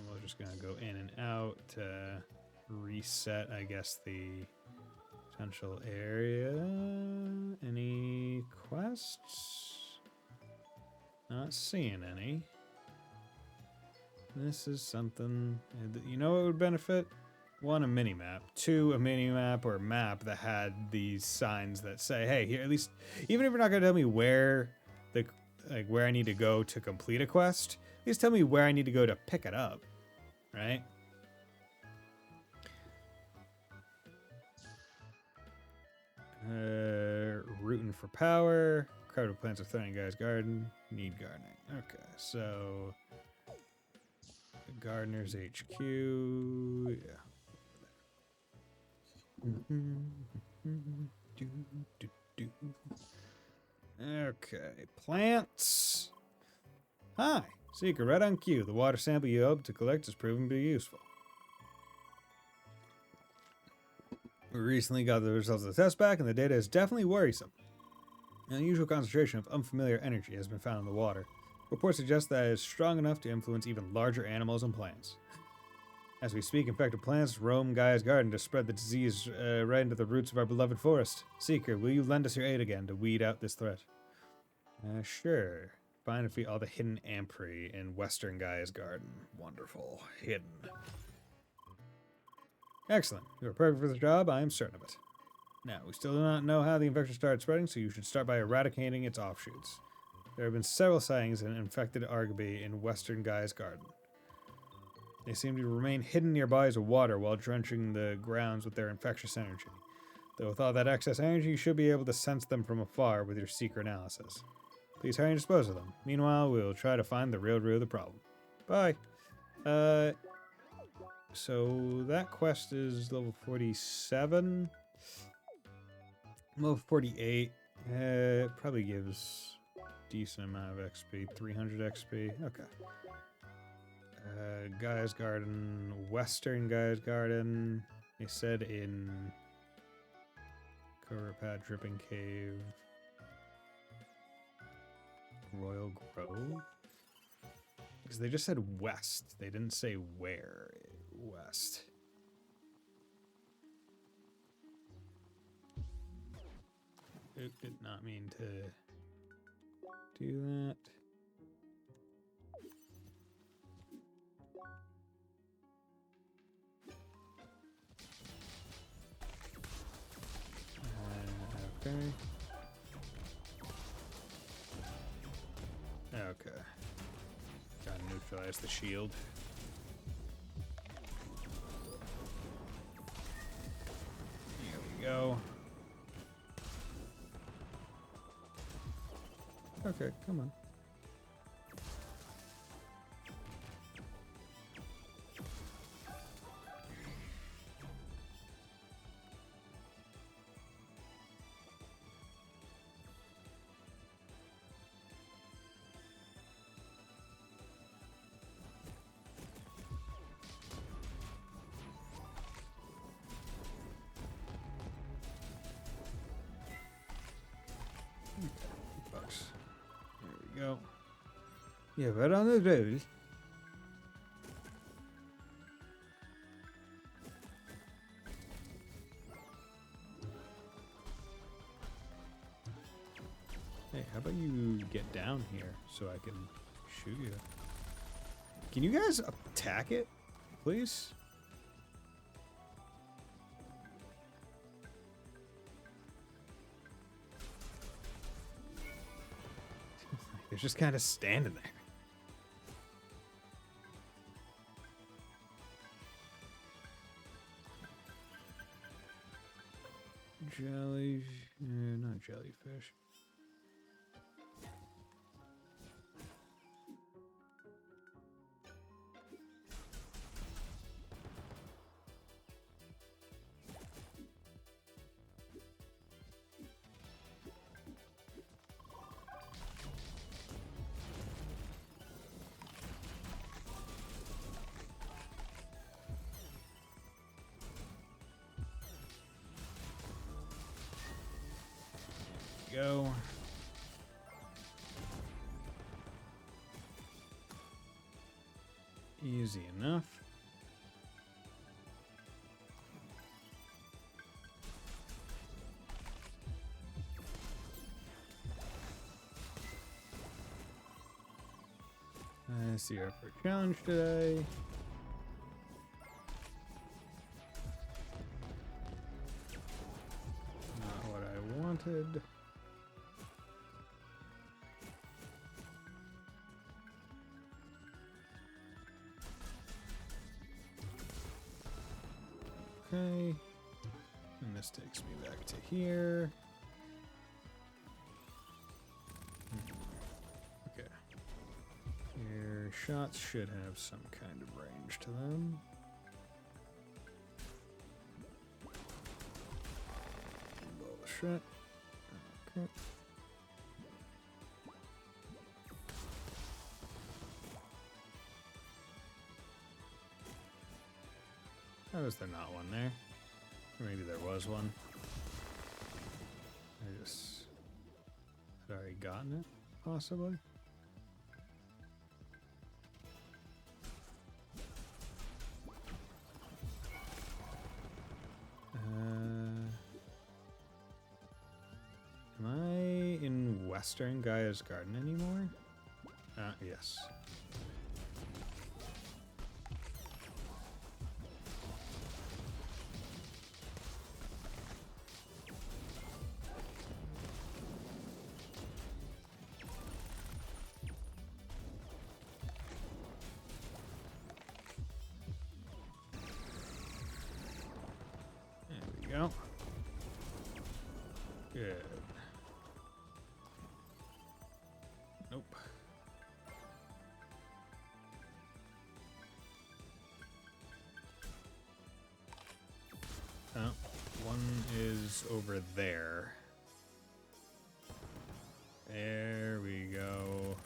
we're just gonna go in and out to reset, I guess, the potential area. Any quests? Not seeing any. This is something, you know what would benefit? One, a mini-map. Two, a mini-map or a map that had these signs that say, hey, here, at least, even if you're not going to tell me where where I need to go to complete a quest, at least tell me where I need to go to pick it up, right? Rooting for power. Crowded plants are threatening guy's garden. Need gardening. Okay, so the gardener's HQ. Yeah. Okay, plants. Hi, Seeker, right on cue. The water sample you hoped to collect has proven to be useful. We recently got the results of the test back, and the data is definitely worrisome. An unusual concentration of unfamiliar energy has been found in the water. Reports suggest that it is strong enough to influence even larger animals and plants. As we speak, infected plants roam Gaia's garden to spread the disease right into the roots of our beloved forest. Seeker, will you lend us your aid again to weed out this threat? Sure. Find and defeat all the hidden ampri in western Gaia's garden. Wonderful. Hidden. Excellent. You are perfect for the job, I am certain of it. Now, we still do not know how the infection started spreading, so you should start by eradicating its offshoots. There have been several sightings of an infected Argaby in western Gaia's garden. They seem to remain hidden near bodies of water while drenching the grounds with their infectious energy. Though with all that excess energy, you should be able to sense them from afar with your secret analysis. Please hurry and dispose of them. Meanwhile, we'll try to find the real root of the problem. Bye. So that quest is level 47. Level 48. It probably gives decent amount of XP. 300 XP. Okay. Gaia's Garden. Western Gaia's Garden. They said in Kurapad Dripping Cave. Royal Grove? Because they just said west. They didn't say where west. It did not mean to do that. Okay. Okay. Gotta neutralize the shield. Here we go. Okay, come on. Bucks. There we go. Yeah, right on the road. Hey, how about you get down here so I can shoot you? Can you guys attack it, please? They're just kind of standing there. Not jellyfish. Go. Easy enough. I see our first challenge today. Not what I wanted. Okay, and this takes me back to here. Okay, your shots should have some kind of range to them. Bullshit. Okay. How is there not one there? Or maybe there was one. I just had already gotten it, possibly. Am I in Western Gaia's Garden anymore? Yes. go. Good. Nope. Oh, one is over there. There we go.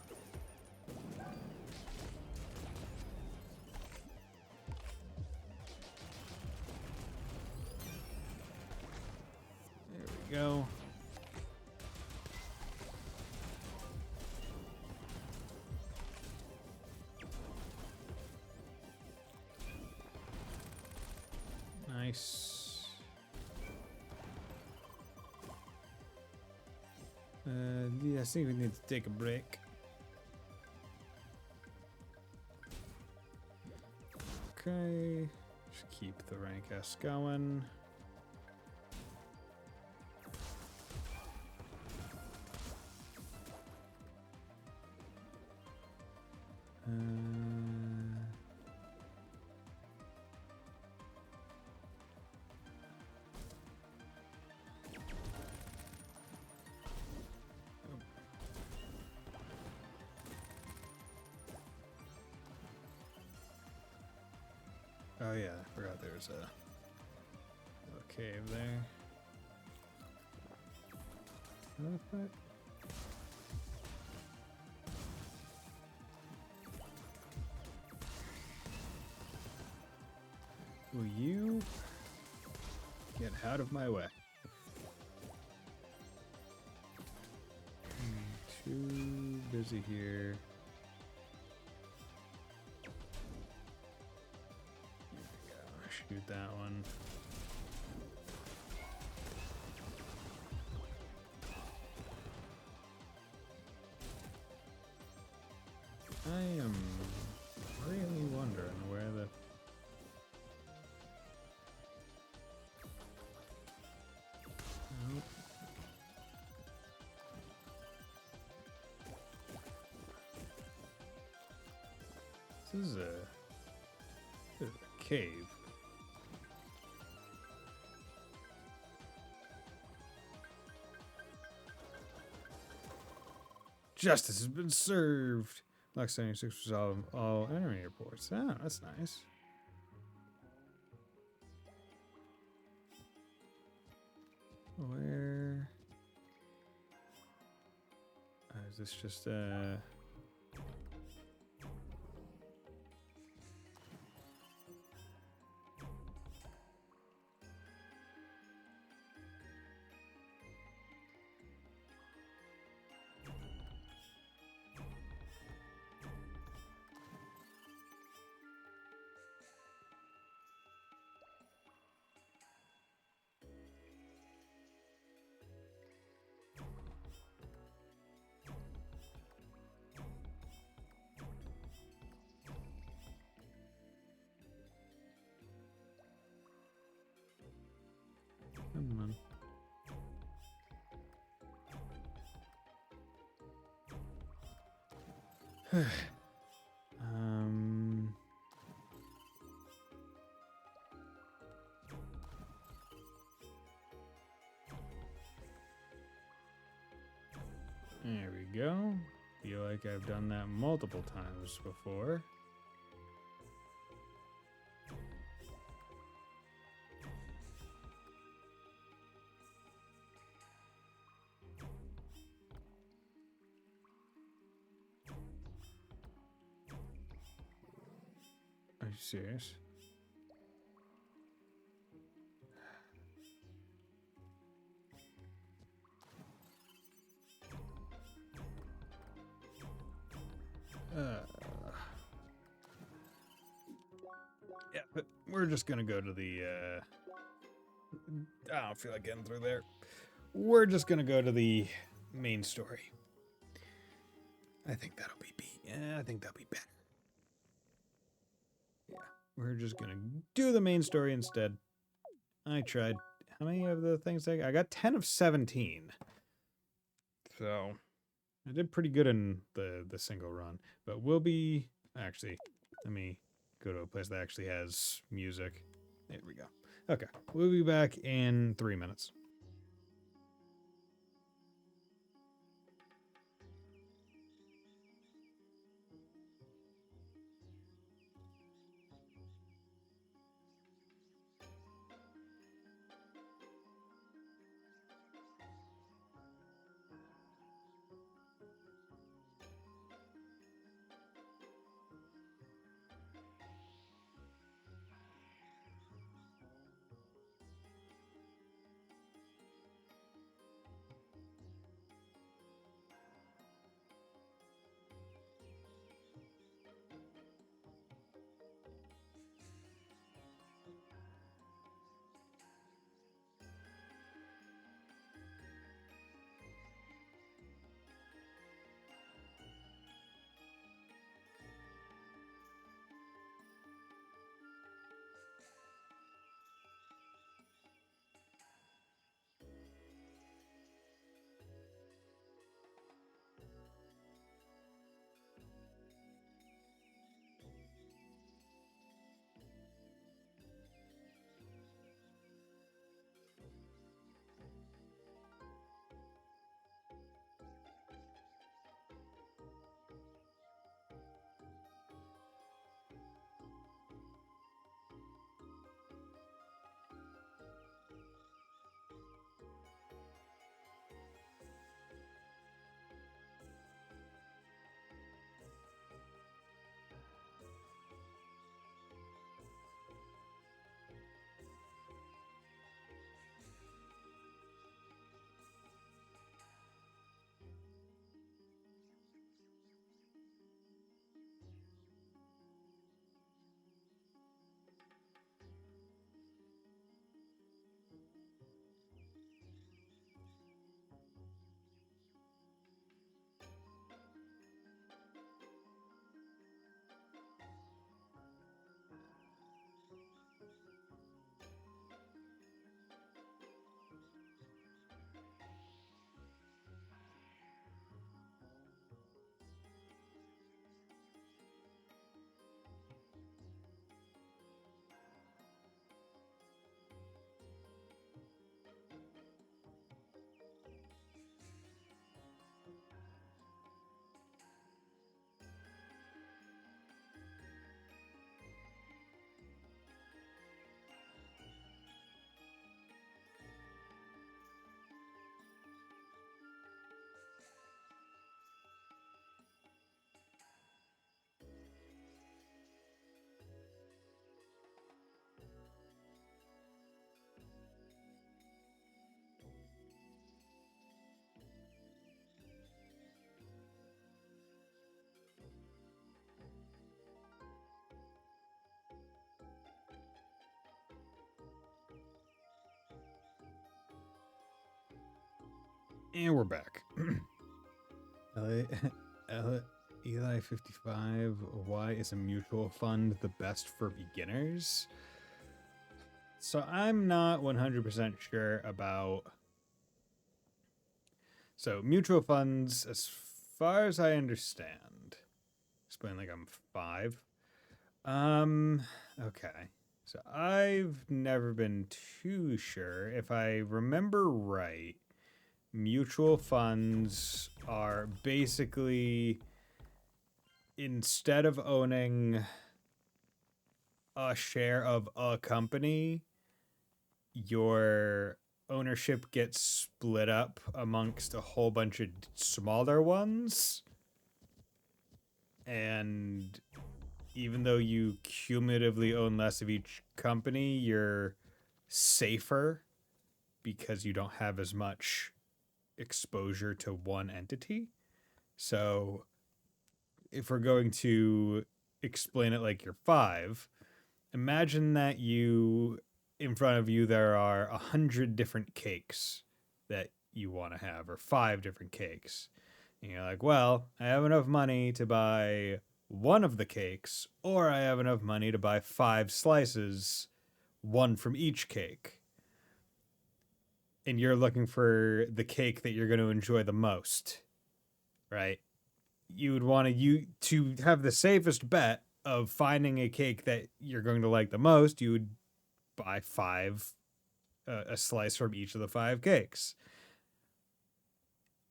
There we go. Nice. Yeah, I think we need to take a break. Okay. Just keep the rank S going. Oh yeah, I forgot there's a little cave there. What the fuck? Will you get out of my way? Too busy here. Shoot that one. I am really wondering where the... Nope. This is a cave. Justice has been served. Lock 76 resolve all enemy reports. Oh, that's nice. Where? Is this just come on. There we go. Feel like I've done that multiple times before. Are you serious? Yeah, but we're just gonna go to the, I don't feel like getting through there. We're just gonna go to the main story. I think that'll be I think that'll be better. Yeah, we're just gonna do the main story instead. I tried. How many of the things I got? 10 of 17. So I did pretty good in the single run, but we'll be actually. Let me go to a place that actually has music. There we go. Okay, we'll be back in 3 minutes. And we're back. Eli, Eli 55, why is a mutual fund the best for beginners? So I'm not 100% sure about. So mutual funds, as far as I understand, explain like I'm 5. Okay. So I've never been too sure. If I remember right, mutual funds are basically, instead of owning a share of a company, your ownership gets split up amongst a whole bunch of smaller ones. And even though you cumulatively own less of each company, you're safer because you don't have as much exposure to one entity. So if we're going to explain it like you're 5, imagine that in front of you there are 100 different cakes that you want to have, or 5 different cakes. And you're like, well, I have enough money to buy one of the cakes, or I have enough money to buy 5 slices, one from each cake. And you're looking for the cake that you're going to enjoy the most, right? You would want to have the safest bet of finding a cake that you're going to like the most. You would buy a slice from each of the 5 cakes.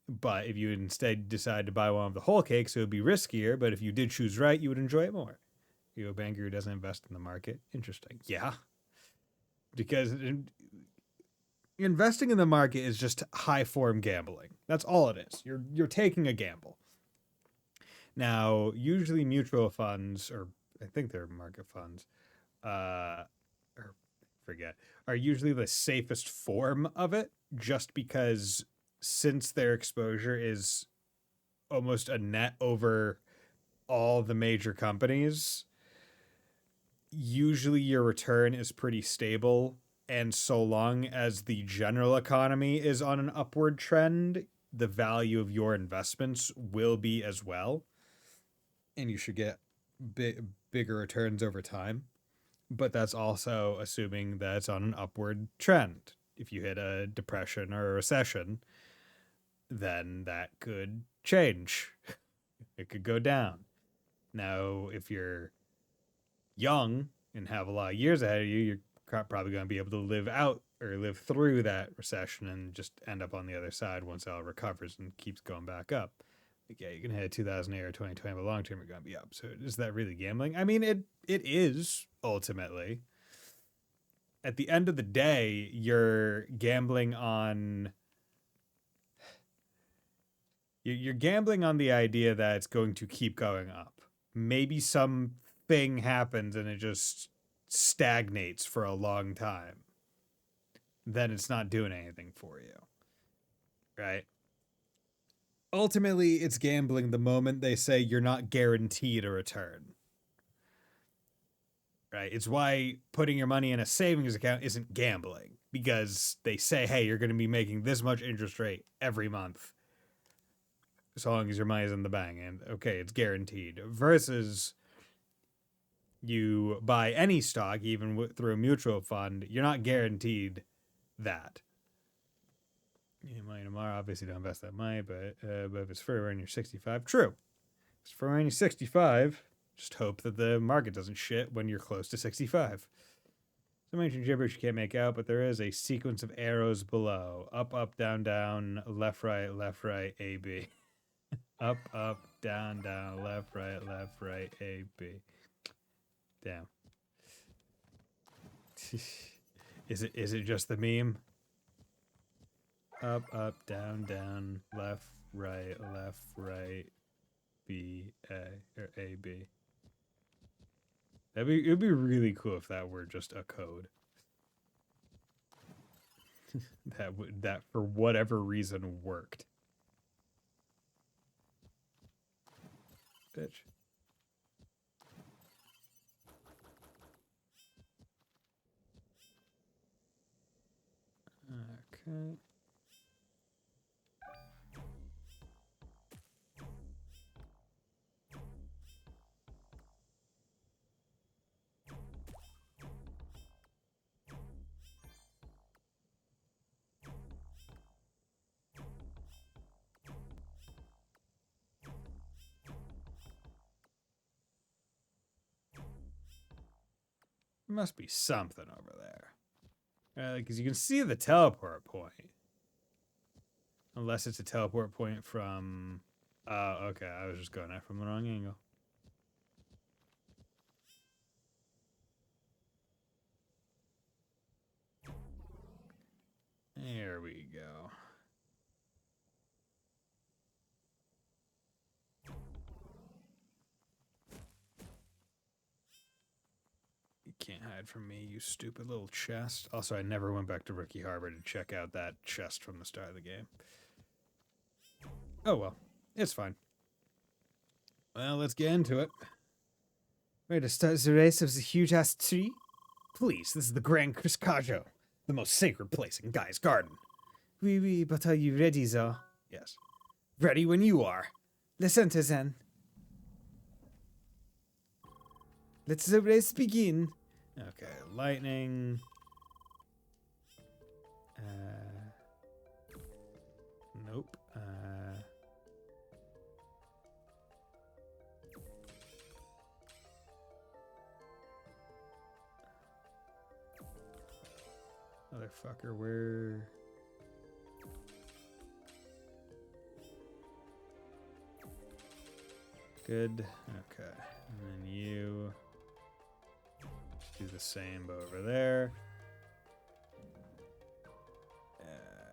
But if you instead decide to buy one of the whole cakes, it would be riskier. But if you did choose right, you would enjoy it more. You a banker who doesn't invest in the market. Interesting. Yeah. Because investing in the market is just high form gambling. That's all it is. You're taking a gamble. Now, usually mutual funds, or I think they're market funds, or forget, are usually the safest form of it, just because since their exposure is almost a net over all the major companies, usually your return is pretty stable. And so long as the general economy is on an upward trend, the value of your investments will be as well. And you should get bigger returns over time. But that's also assuming that it's on an upward trend. If you hit a depression or a recession, then that could change. It could go down. Now, if you're young and have a lot of years ahead of you, you're probably going to be able to live out or live through that recession and just end up on the other side once it all recovers and keeps going back up. Like, yeah, you can hit a 2008 or 2020, but long term, you're going to be up. So is that really gambling? I mean, it is ultimately. At the end of the day, you're gambling on... You're gambling on the idea that it's going to keep going up. Maybe something happens and it just stagnates for a long time. Then it's not doing anything for you. Right? Ultimately, it's gambling the moment they say you're not guaranteed a return. Right? It's why putting your money in a savings account isn't gambling. Because they say, hey, you're going to be making this much interest rate every month. So long as your money's in the bank, and okay, it's guaranteed. Versus you buy any stock, even through a mutual fund, you're not guaranteed that. You money tomorrow, obviously don't invest that money, but if it's for when you're 65, true. If it's for when you're 65, just hope that the market doesn't shit when you're close to 65. Some ancient gibberish you can't make out, but there is a sequence of arrows below. Up, up, down, down, left, right, A, B. Up, up, down, down, left, right, A, B. Damn. Is it just the meme? Up, up, down, down, left, right, B, A, or A, B. It'd be really cool if that were just a code. that for whatever reason worked. Bitch. Okay. There must be something over there. Because you can see the teleport point. Unless it's a teleport point from... okay, I was just going at it from the wrong angle. There we go. You can't hide from me, you stupid little chest. Also, I never went back to Rookie Harbor to check out that chest from the start of the game. Oh well, it's fine. Well, let's get into it. Ready to start the race of the huge-ass tree? Please, this is the Grand Criscajo, the most sacred place in Guy's Garden. Oui, but are you ready, though? Yes. Ready when you are. Let's enter then. Let the race begin. Okay, lightning. Nope. Motherfucker, where... Good. Okay. And then you... do the same, but over there.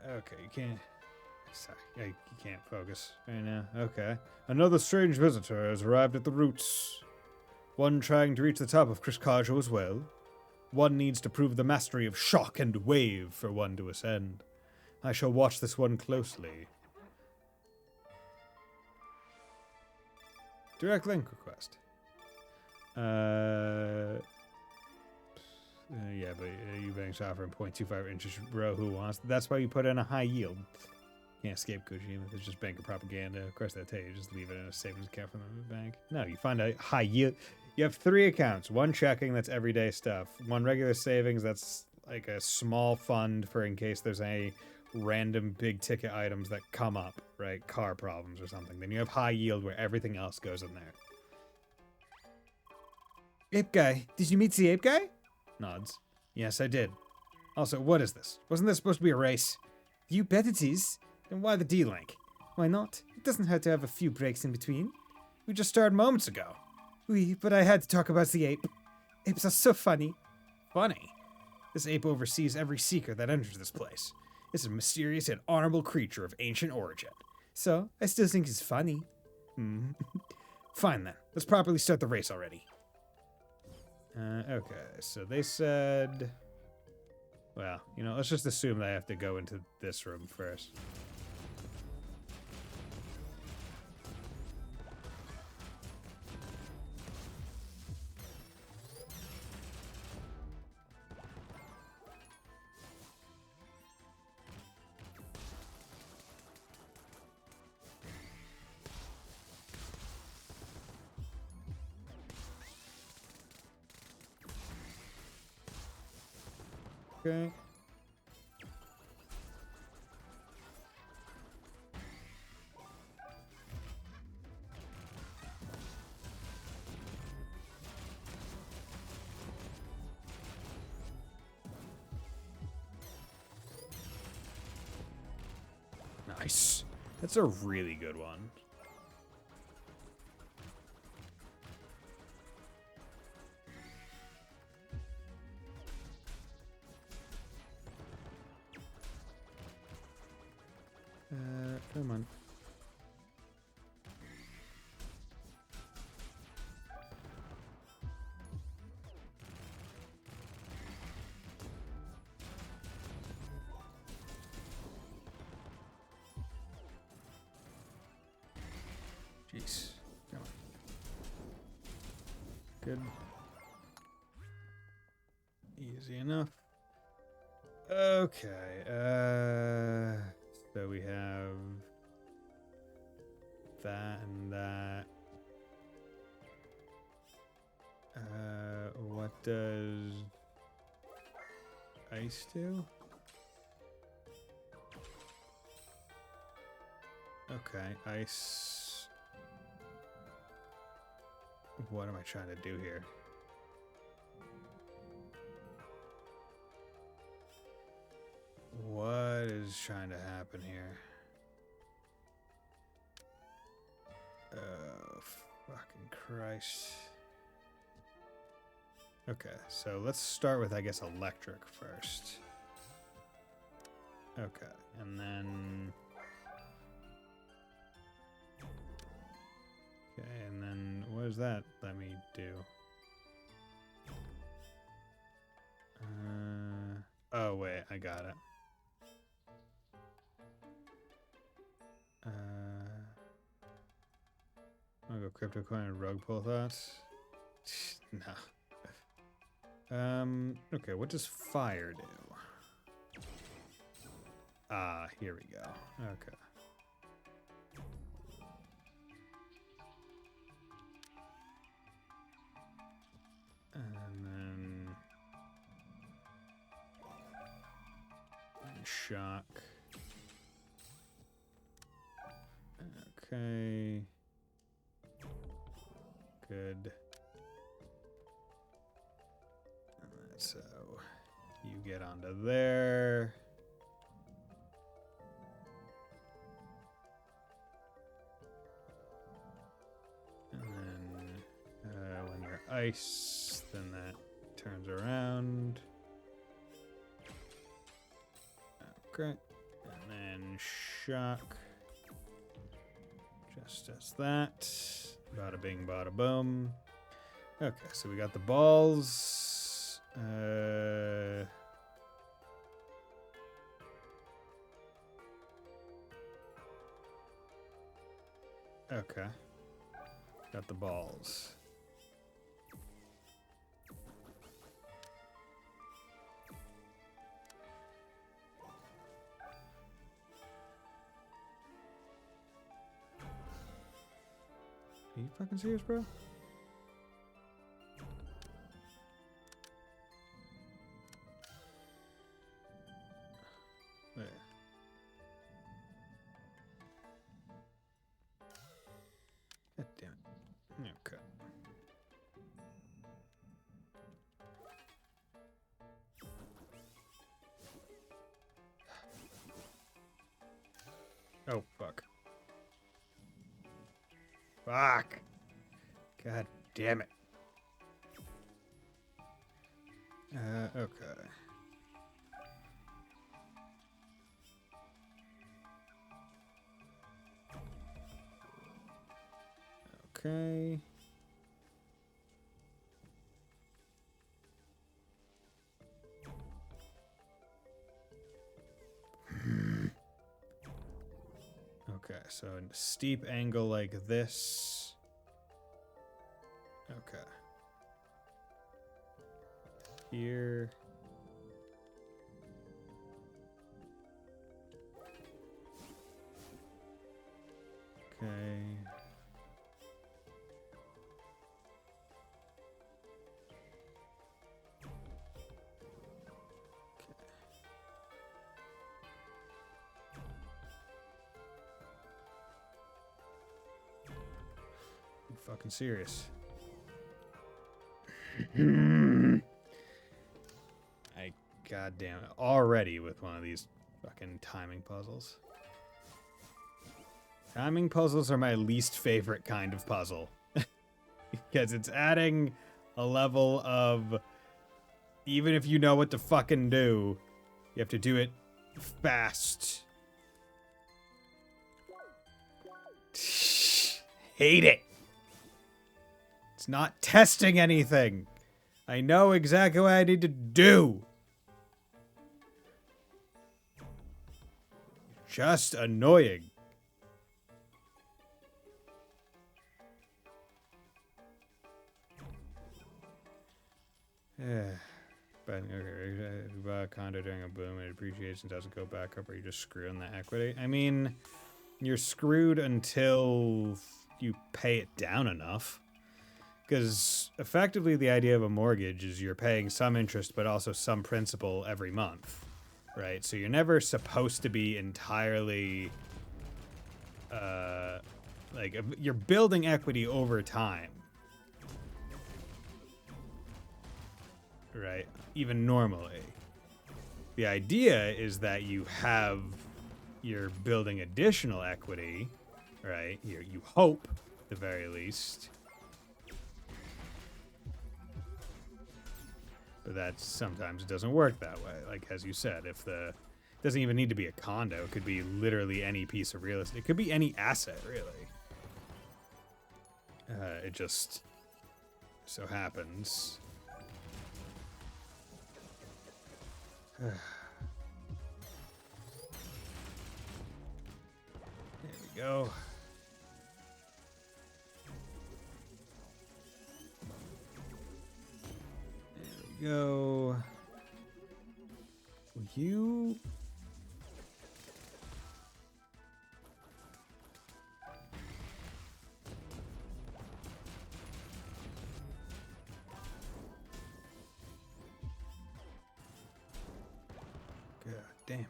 Okay, you can't... Sorry, you can't focus right now. Okay. Another strange visitor has arrived at the roots. One trying to reach the top of CrossCode as well. One needs to prove the mastery of shock and wave for one to ascend. I shall watch this one closely. Direct link request. Yeah, but you bang software in 0.25 inches, bro. Who wants? That's why you put in a high yield. Can't escape Kojima. It's just bank of propaganda. Of course, they'll tell you just leave it in a savings account from the bank. No, you find a high yield. You have 3 accounts. One checking, that's everyday stuff. One regular savings, that's like a small fund for in case there's any random big ticket items that come up, right? Car problems or something. Then you have high yield where everything else goes in there. Ape guy, did you meet the ape guy? Nods. Yes, I did. Also, what is this? Wasn't this supposed to be a race? You bet it is. Then why the D-Link? Why not? It doesn't hurt to have a few breaks in between. We just started moments ago. Oui, but I had to talk about the ape. Apes are so funny. Funny? This ape oversees every seeker that enters this place. It's a mysterious and honorable creature of ancient origin. So, I still think he's funny. Fine then. Let's properly start the race already. Okay, so they said... Well, you know, let's just assume that I have to go into this room first. Okay. Nice. That's a really good one. Come on. Jeez. Come on. Good. Easy enough. Okay. So we have that and that. What does ice do? Okay, ice. What am I trying to do here? What is trying to happen here? Oh, fucking Christ. Okay, so let's start with, I guess, electric first. Okay, and then... Okay, and then what does that let me do? Oh, wait, I got it. I'll go crypto coin and rug pull thoughts. No. Okay, what does fire do? Ah, here we go. Okay. And then shock. Okay. Good. So you get onto there. And then when they're ice, then that turns around. Okay. And then shock. Just as that. Bada bing, bada boom. Okay, so we got the balls. Okay. Got the balls. Are you fucking serious, bro? There. God damn it. Okay. Oh, fuck. Fuck. God damn it. Okay. Okay. Okay, so a steep angle like this. Okay. Here. Okay. You fucking serious? Goddamn it. Already with one of these fucking timing puzzles. Timing puzzles are my least favorite kind of puzzle. Because it's adding a level of, even if you know what to fucking do, you have to do it fast. Hate it. It's not testing anything. I know exactly what I need to do. Just annoying. But okay, if you buy a condo during a boom, it appreciates and doesn't go back up, or you just screw on the equity. I mean, you're screwed until you pay it down enough. Because effectively the idea of a mortgage is you're paying some interest but also some principal every month. Right, so you're never supposed to be entirely, like, you're building equity over time. Right, even normally. The idea is that you're building additional equity, right? You hope, at the very least. But that sometimes it doesn't work that way. Like, as you said, it doesn't even need to be a condo. It could be literally any piece of real estate. It could be any asset, really. It just so happens. There we go. Go. Will you? God damn.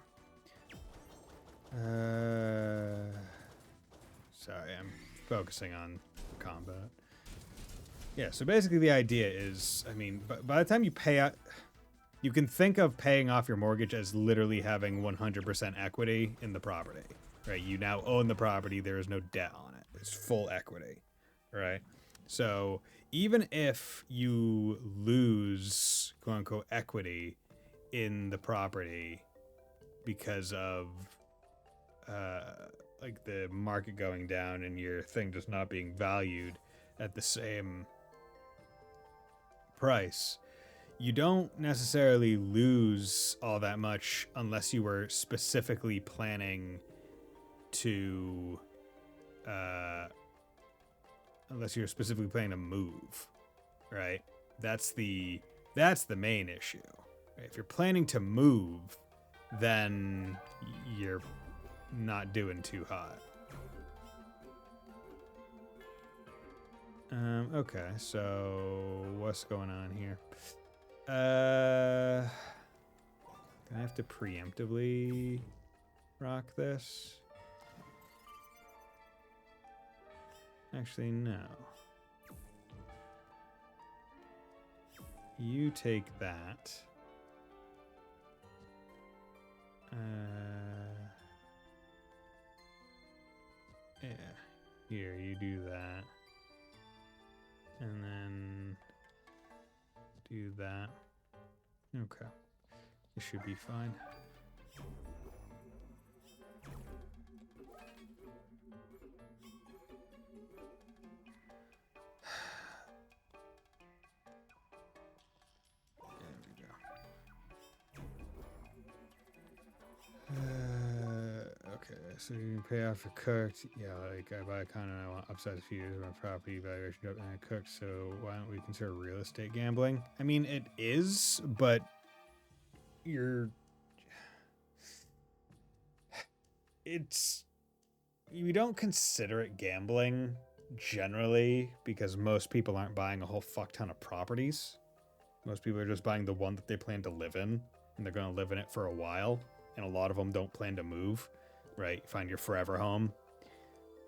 Sorry, I'm focusing on combat. Yeah, so basically the idea is, I mean, by the time you pay out, you can think of paying off your mortgage as literally having 100% equity in the property, right? You now own the property. There is no debt on it. It's full equity, right? So even if you lose, quote unquote, equity in the property because of like the market going down and your thing just not being valued at the same price, you don't necessarily lose all that much unless you were specifically planning to move, right? That's the main issue. Right? If you're planning to move, then you're not doing too hot. Okay, so what's going on here? Gonna have to preemptively rock this. Actually, no. You take that. Yeah. Here, you do that. And then do that. Okay. This should be fine. There we go. Okay, so you can pay off for cooked. Yeah, like I buy a condo and I want upsize a few years of my property valuation up and cooked, so why don't we consider real estate gambling? I mean, it is, but you don't consider it gambling generally because most people aren't buying a whole fuck ton of properties. Most people are just buying the one that they plan to live in, and they're going to live in it for a while, and a lot of them don't plan to move, right? Find your forever home,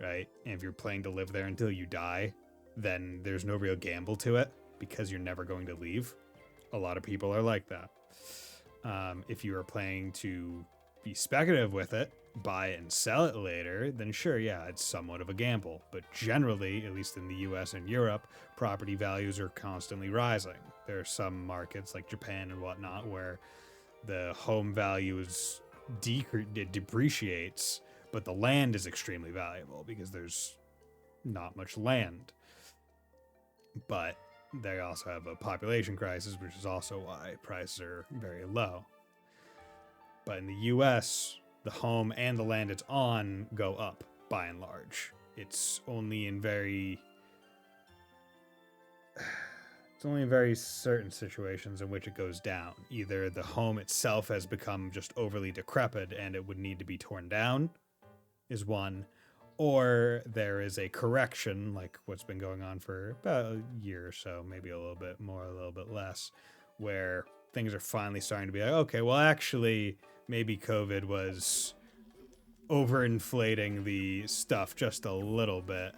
right? And if you're planning to live there until you die, then there's no real gamble to it because you're never going to leave. A lot of people are like that. If you are planning to be speculative with it, buy it and sell it later, then sure, yeah, it's somewhat of a gamble. But generally, at least in the US and Europe, property values are constantly rising. There are some markets like Japan and whatnot where the home value is depreciates, but the land is extremely valuable because there's not much land. But they also have a population crisis, which is also why prices are very low. But in the US, the home and the land it's on go up by and large. It's only in very certain situations in which it goes down. Either the home itself has become just overly decrepit and it would need to be torn down, is one, or there is a correction, like what's been going on for about a year or so, maybe a little bit more, a little bit less, where things are finally starting to be like, okay, well, actually, maybe COVID was overinflating the stuff just a little bit.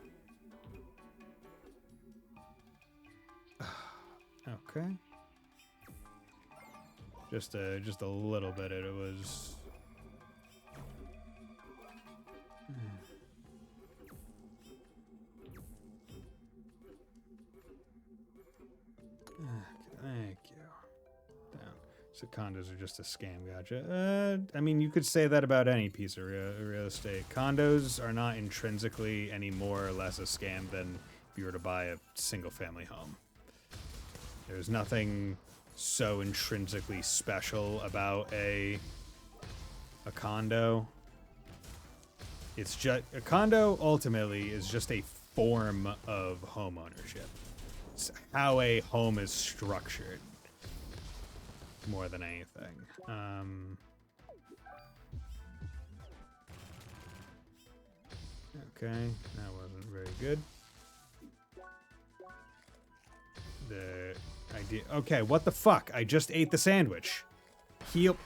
Okay. Just a little bit. It was. Thank you. Down. So condos are just a scam, gotcha. I mean, you could say that about any piece of real estate. Condos are not intrinsically any more or less a scam than if you were to buy a single-family home. There's nothing so intrinsically special about a condo. It's just a condo ultimately is just a form of home ownership. It's how a home is structured more than anything. Okay, that wasn't very good. The idea. Okay, what the fuck? I just ate the sandwich. Heal.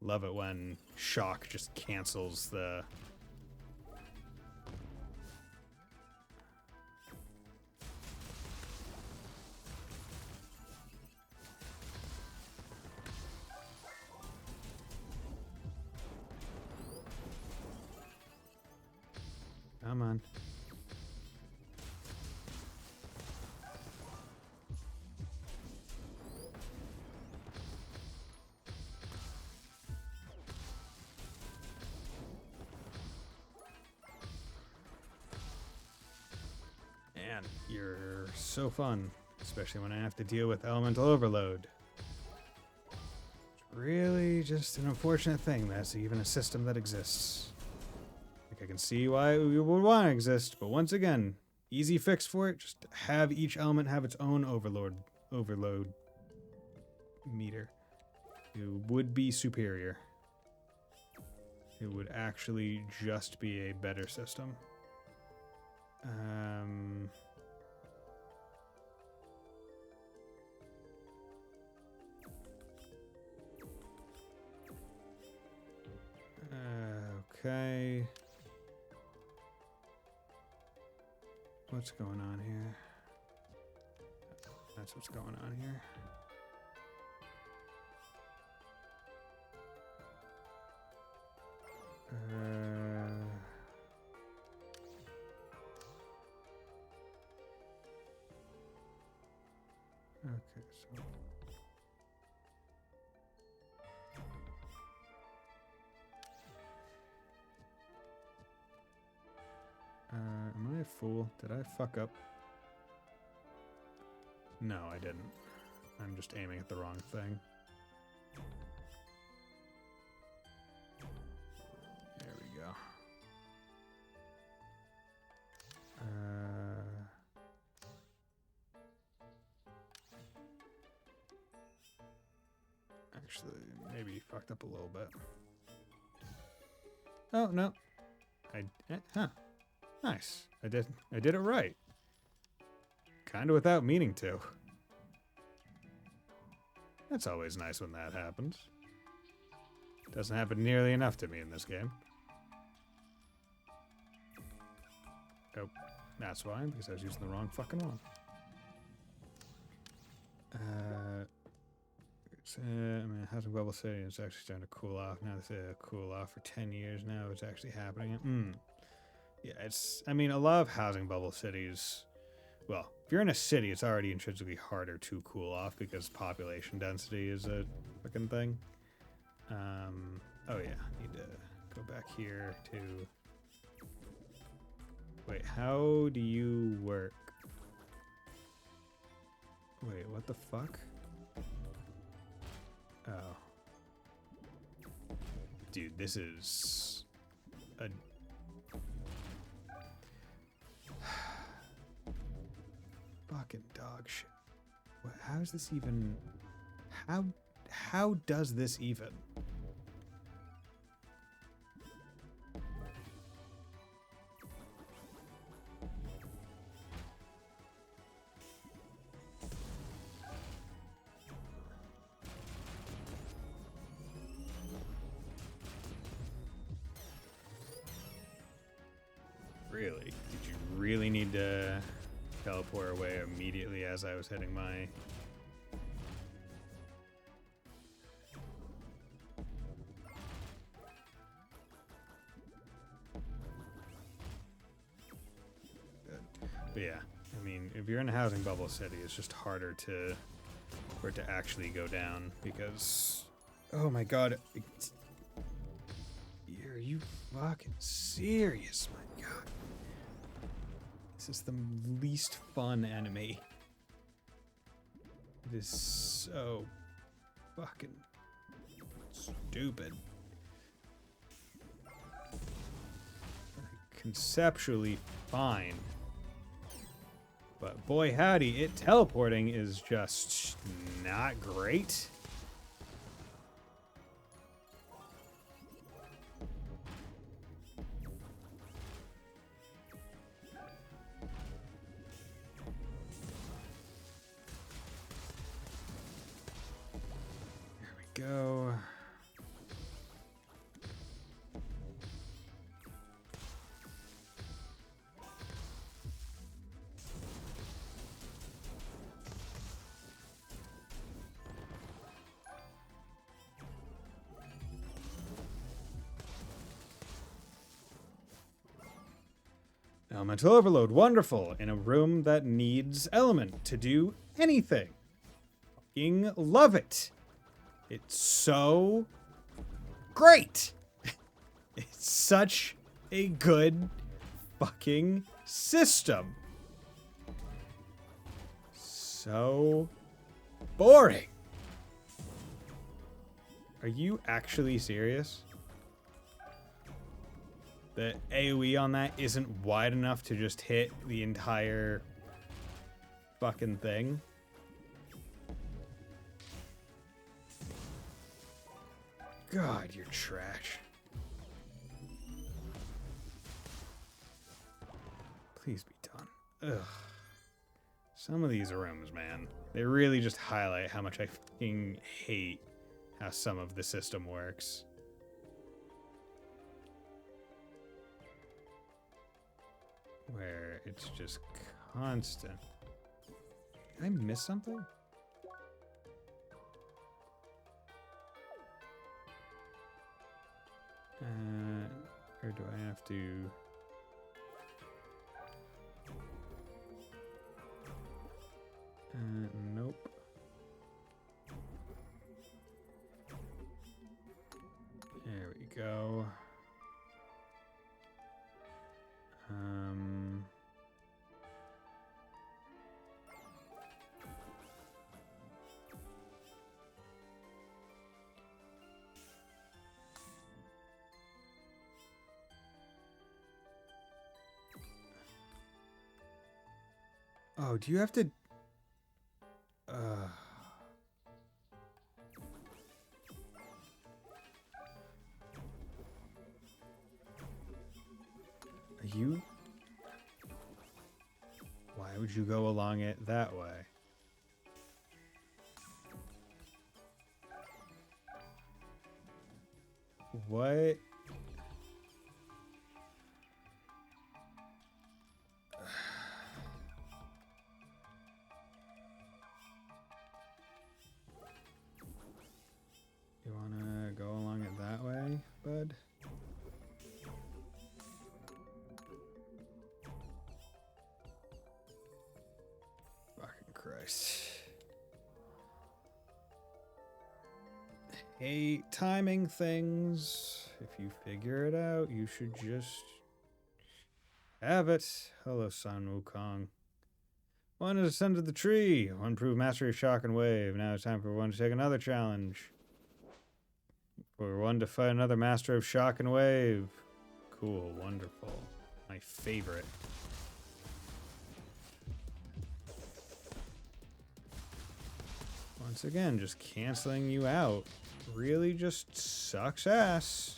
Love it when shock just cancels the. Come on. Man, you're so fun, especially when I have to deal with elemental overload. It's really just an unfortunate thing that's even a system that exists. Like, I can see why we would want to exist, but once again, easy fix for it, just have each element have its own overload meter. It would be superior. It would actually just be a better system. Okay. What's going on here? That's what's going on here. Okay, so am I a fool? Did I fuck up? No, I didn't. I'm just aiming at the wrong thing. There we go. Actually, maybe fucked up a little bit. Oh, no. Huh. Nice. I did it right. Kind of without meaning to. That's always nice when that happens. Doesn't happen nearly enough to me in this game. Oh, that's why, because I was using the wrong fucking one. I mean, Housing Bubble City is actually starting to cool off. Now it's cool off for 10 years now. It's actually happening. Yeah, I mean, a lot of housing bubble cities, well, if you're in a city, it's already intrinsically harder to cool off because population density is a fucking thing. Oh yeah, need to go back here to... Wait, how do you work? Wait, what the fuck? Oh. Dude, this is a... fucking dog shit. What, how is this even... How does this even? Really? Did you really need to teleport away immediately as I was hitting my... But yeah, I mean, if you're in a housing bubble city, it's just harder for it to actually go down because... Oh my god. Are you fucking serious? My god. This is the least fun enemy. It is so fucking stupid. Conceptually fine. But boy howdy, it teleporting is just not great. There we go. Elemental overload, wonderful. In a room that needs element to do anything. Fucking love it. It's so great. It's such a good fucking system. So boring. Are you actually serious? The AoE on that isn't wide enough to just hit the entire fucking thing? God, you're trash. Please be done. Ugh. Some of these rooms, man, they really just highlight how much I fucking hate how some of the system works. Where it's just constant. Did I miss something? Or do I have to... nope. There we go. Oh, do you have to... Are you... Why would you go along it that way? What? You wanna go along it that way, bud? Fucking Christ. Hate timing things. If you figure it out, you should just have it. Hello, Sun Wukong. One has ascended the tree. One proved mastery of shock and wave. Now it's time for one to take another challenge. For one to fight another master of shock and wave. Cool, wonderful. My favorite. Once again, just canceling you out really just sucks ass.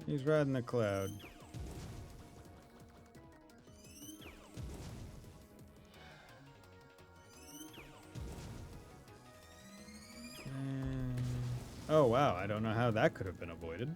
He's riding the cloud. Oh wow, I don't know how that could have been avoided.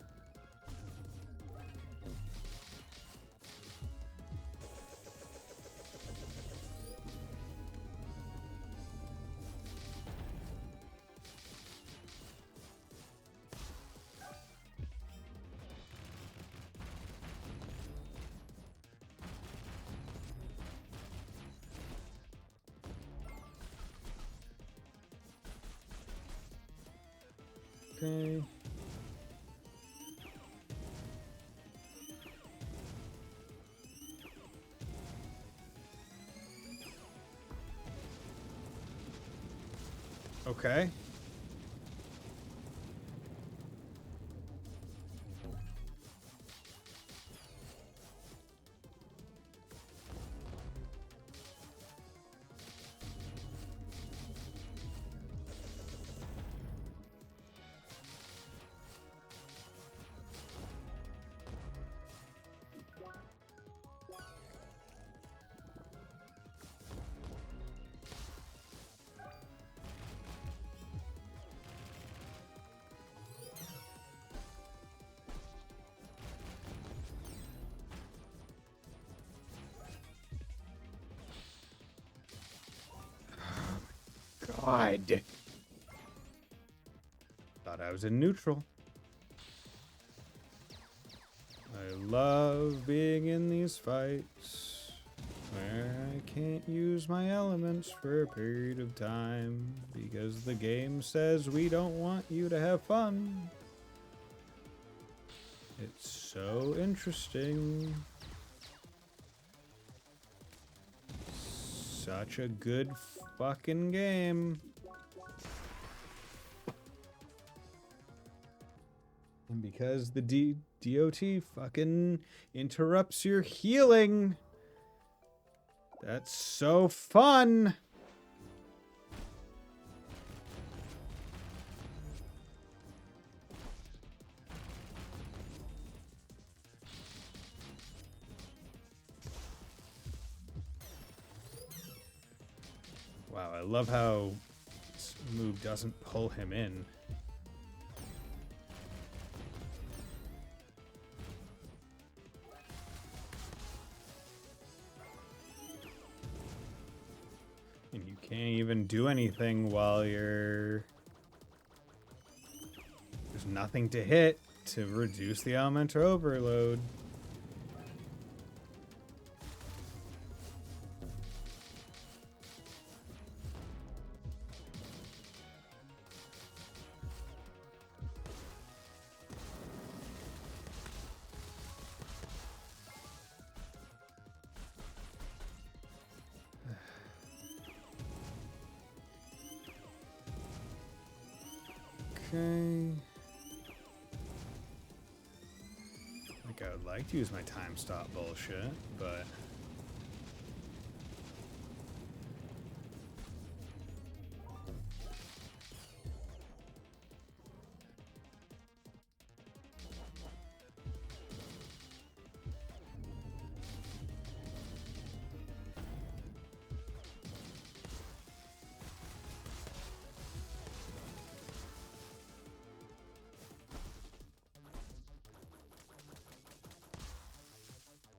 Okay. Okay. God. Thought I was in neutral. I love being in these fights where I can't use my elements for a period of time because the game says we don't want you to have fun. It's so interesting. Such a good fucking game. And because the DOT fucking interrupts your healing. That's so fun. Wow, I love how this move doesn't pull him in. And you can't even do anything while you're... There's nothing to hit to reduce the elemental overload. Okay. Like, I would like to use my time stop bullshit, but...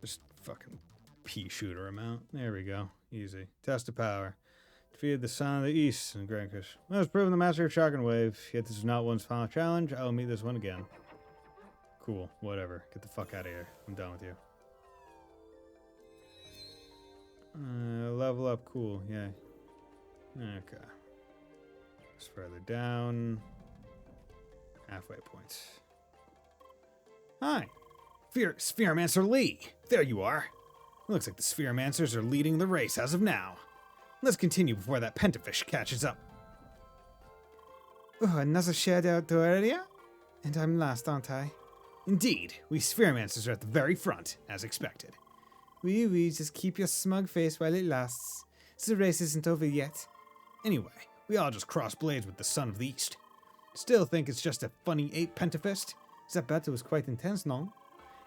Just fucking pea shooter him out. There we go. Easy. Test of power. Defeated the Son of the East in Grankish. Well, it's proven the master of Shock and Wave. Yet this is not one's final challenge. I will meet this one again. Cool. Whatever. Get the fuck out of here. I'm done with you. Level up. Cool. Yay. Okay. Just further down. Halfway point. Hi. Spheromancer Lee. There you are. Looks like the Spheromancers are leading the race as of now. Let's continue before that Pentafish catches up. Oh, another shared outdoor area? And I'm last, aren't I? Indeed, we Spheromancers are at the very front, as expected. Oui, just keep your smug face while it lasts. The race isn't over yet. Anyway, we all just crossed blades with the Son of the East. Still think it's just a funny ape Pentafist? That battle was quite intense, no?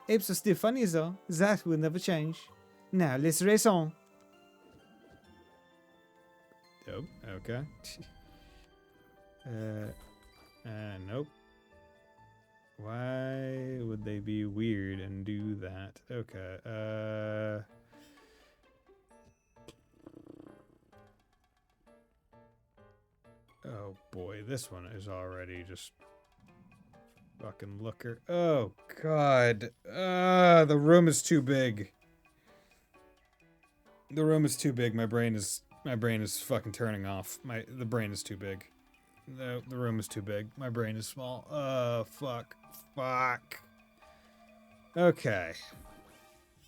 Apes are still funny though. That will never change. Now let's race on. Oh, okay. Nope. Why would they be weird and do that? Okay, oh boy, this one is already just fucking looker. Oh god. The room is too big. The room is too big. My brain is fucking turning off. The brain is too big. The room is too big. My brain is small. Fuck. Okay.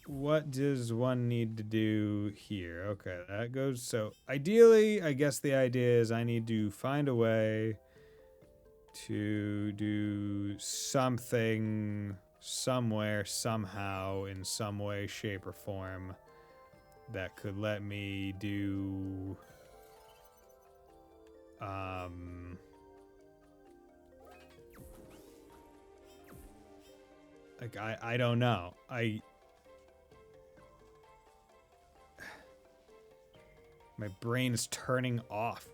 What does one need to do here? Okay, that goes. So ideally, I guess the idea is I need to find a way to do something somewhere, somehow, in some way, shape, or form that could let me do like I don't know. My brain is turning off.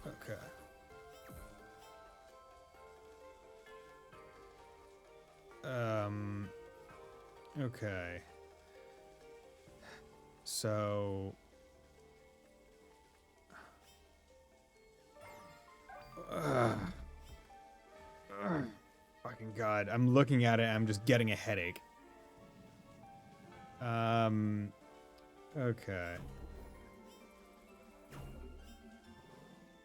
Okay. Okay. So... Fucking God. I'm looking at it, I'm just getting a headache. Okay.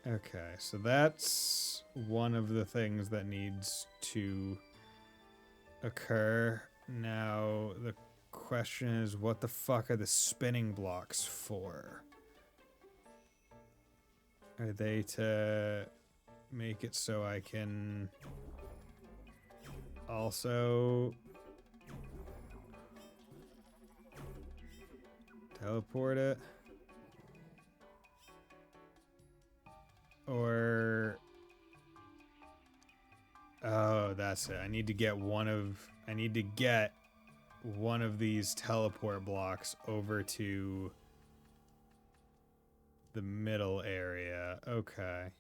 Okay, so that's one of the things that needs to occur. Now, the question is, what the fuck are the spinning blocks for? Are they to make it so I can also teleport it? Or... Oh, that's it. I need to get one of these teleport blocks over to the middle area. Okay.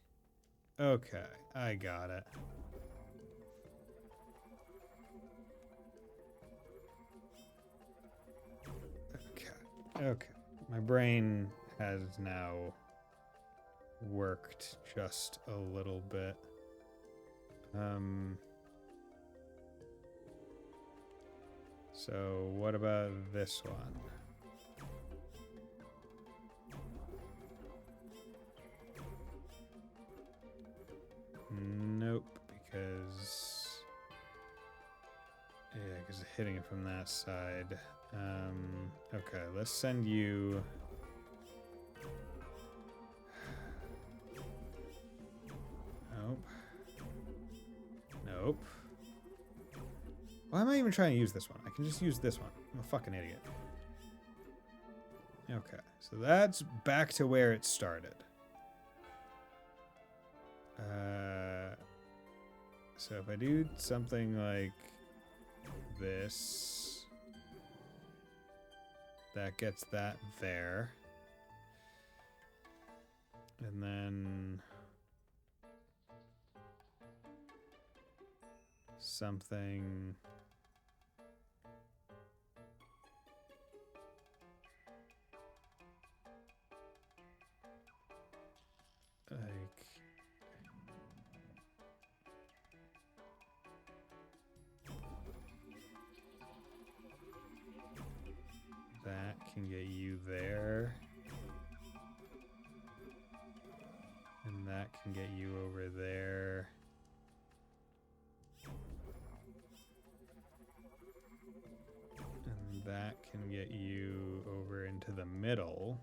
Okay, I got it. Okay. Okay. My brain has now worked just a little bit. So what about this one? Nope, because hitting it from that side. Okay, let's send you. Nope. Nope. Why am I even trying to use this one? I can just use this one. I'm a fucking idiot. Okay, so that's back to where it started. So if I do something like this, that gets that there. And then something like that can get you there. And that can get you over there. And that can get you over into the middle.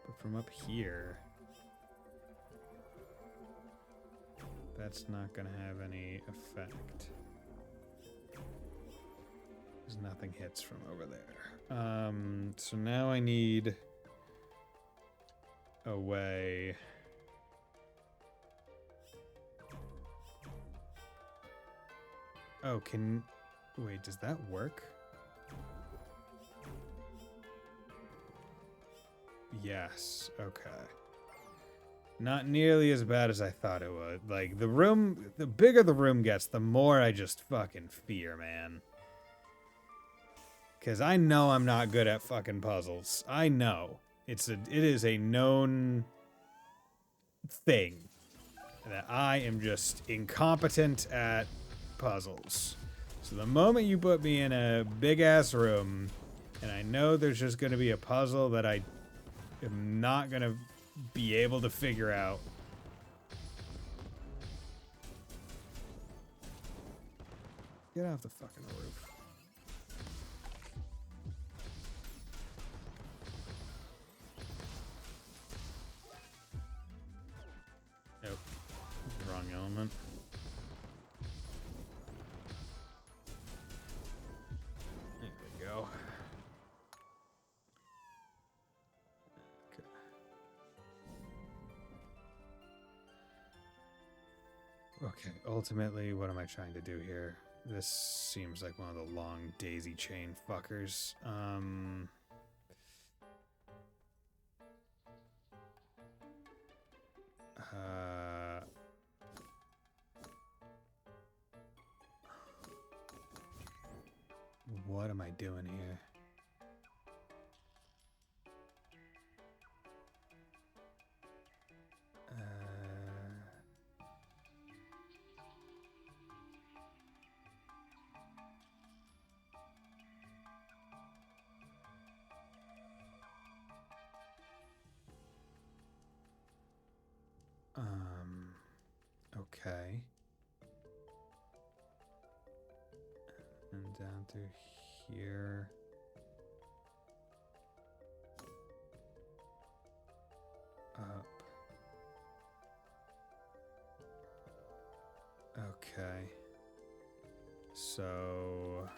But from up here, that's not going to have any effect. Because nothing hits from over there. So now I need a way. Oh, wait, does that work? Yes, okay. Not nearly as bad as I thought it would. Like, the bigger the room gets, the more I just fucking fear, man. Because I know I'm not good at fucking puzzles. I know. It is a known thing that I am just incompetent at puzzles. So the moment you put me in a big-ass room, and I know there's just going to be a puzzle that I am not going to be able to figure out. Get off the fucking roof. Nope. Wrong element. There we go. Okay. Okay, ultimately, what am I trying to do here? This seems like one of the long daisy chain fuckers. What am I doing here? Okay. And down through here. Up. Okay. So...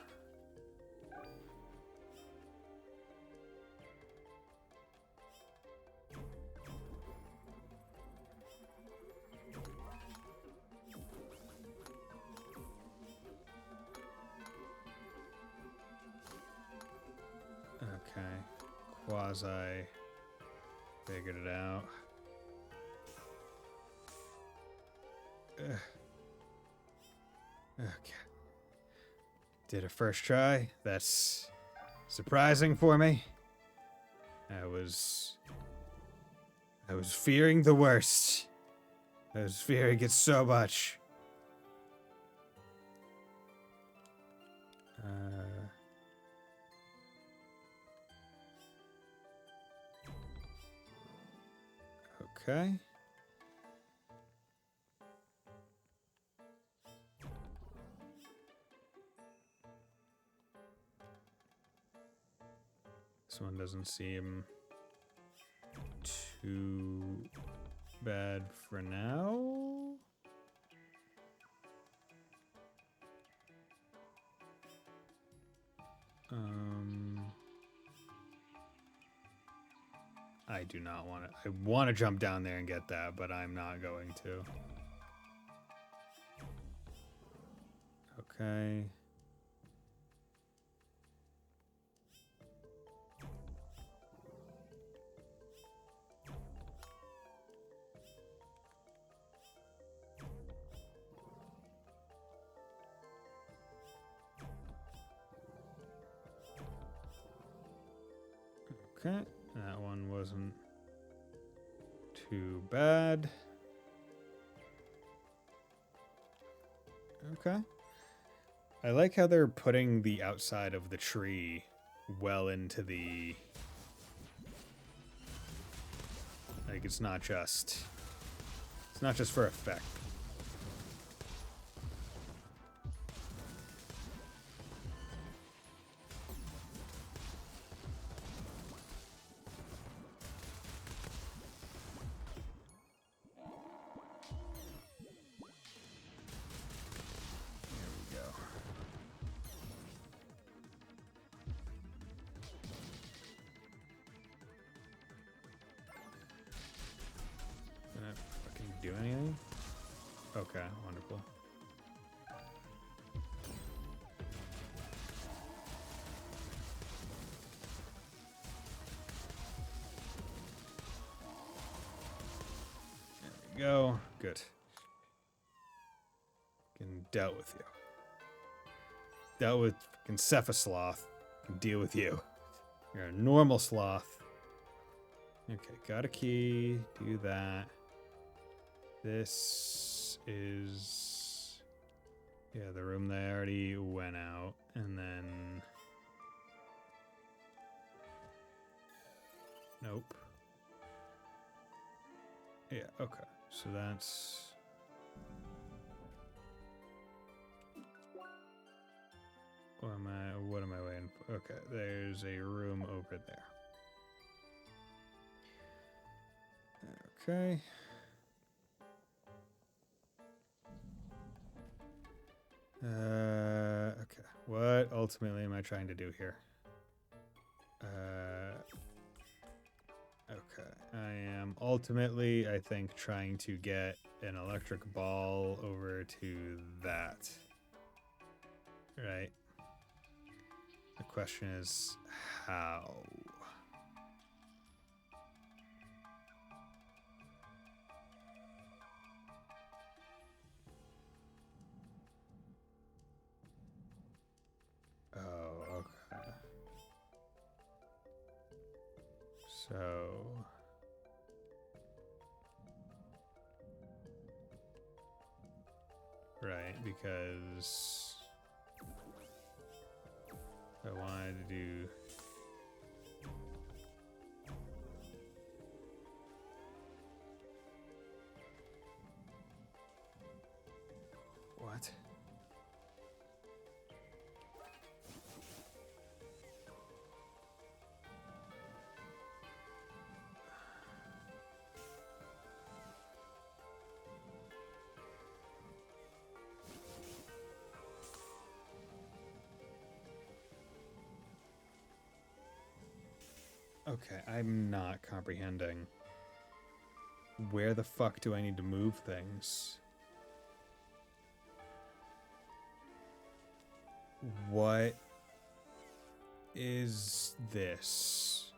Okay. Quasi figured it out. Ugh. Okay. Did a first try. That's surprising for me. I was fearing the worst. I was fearing it so much. Okay. This one doesn't seem too bad for now. I do not want to. I want to jump down there and get that, but I'm not going to. Okay. Okay, that one wasn't too bad. Okay. I like how they're putting the outside of the tree well into the... Like, it's not just for effect. Do anything? Okay, wonderful. There we go. Good. Can dealt with you. Dealt with fucking Cephasloth. Can deal with you. You're a normal sloth. Okay, got a key. Do that. This is... Yeah, the room they already went out. And then... Nope. Yeah, okay. So that's... What am I waiting for? Okay, there's a room over there. Okay. Okay. What ultimately am I trying to do here? Okay. I am ultimately, I think, trying to get an electric ball over to that. Right. The question is, how? Oh, So... Right, because... I wanted to do... What? Okay, I'm not comprehending. Where the fuck do I need to move things? What is this?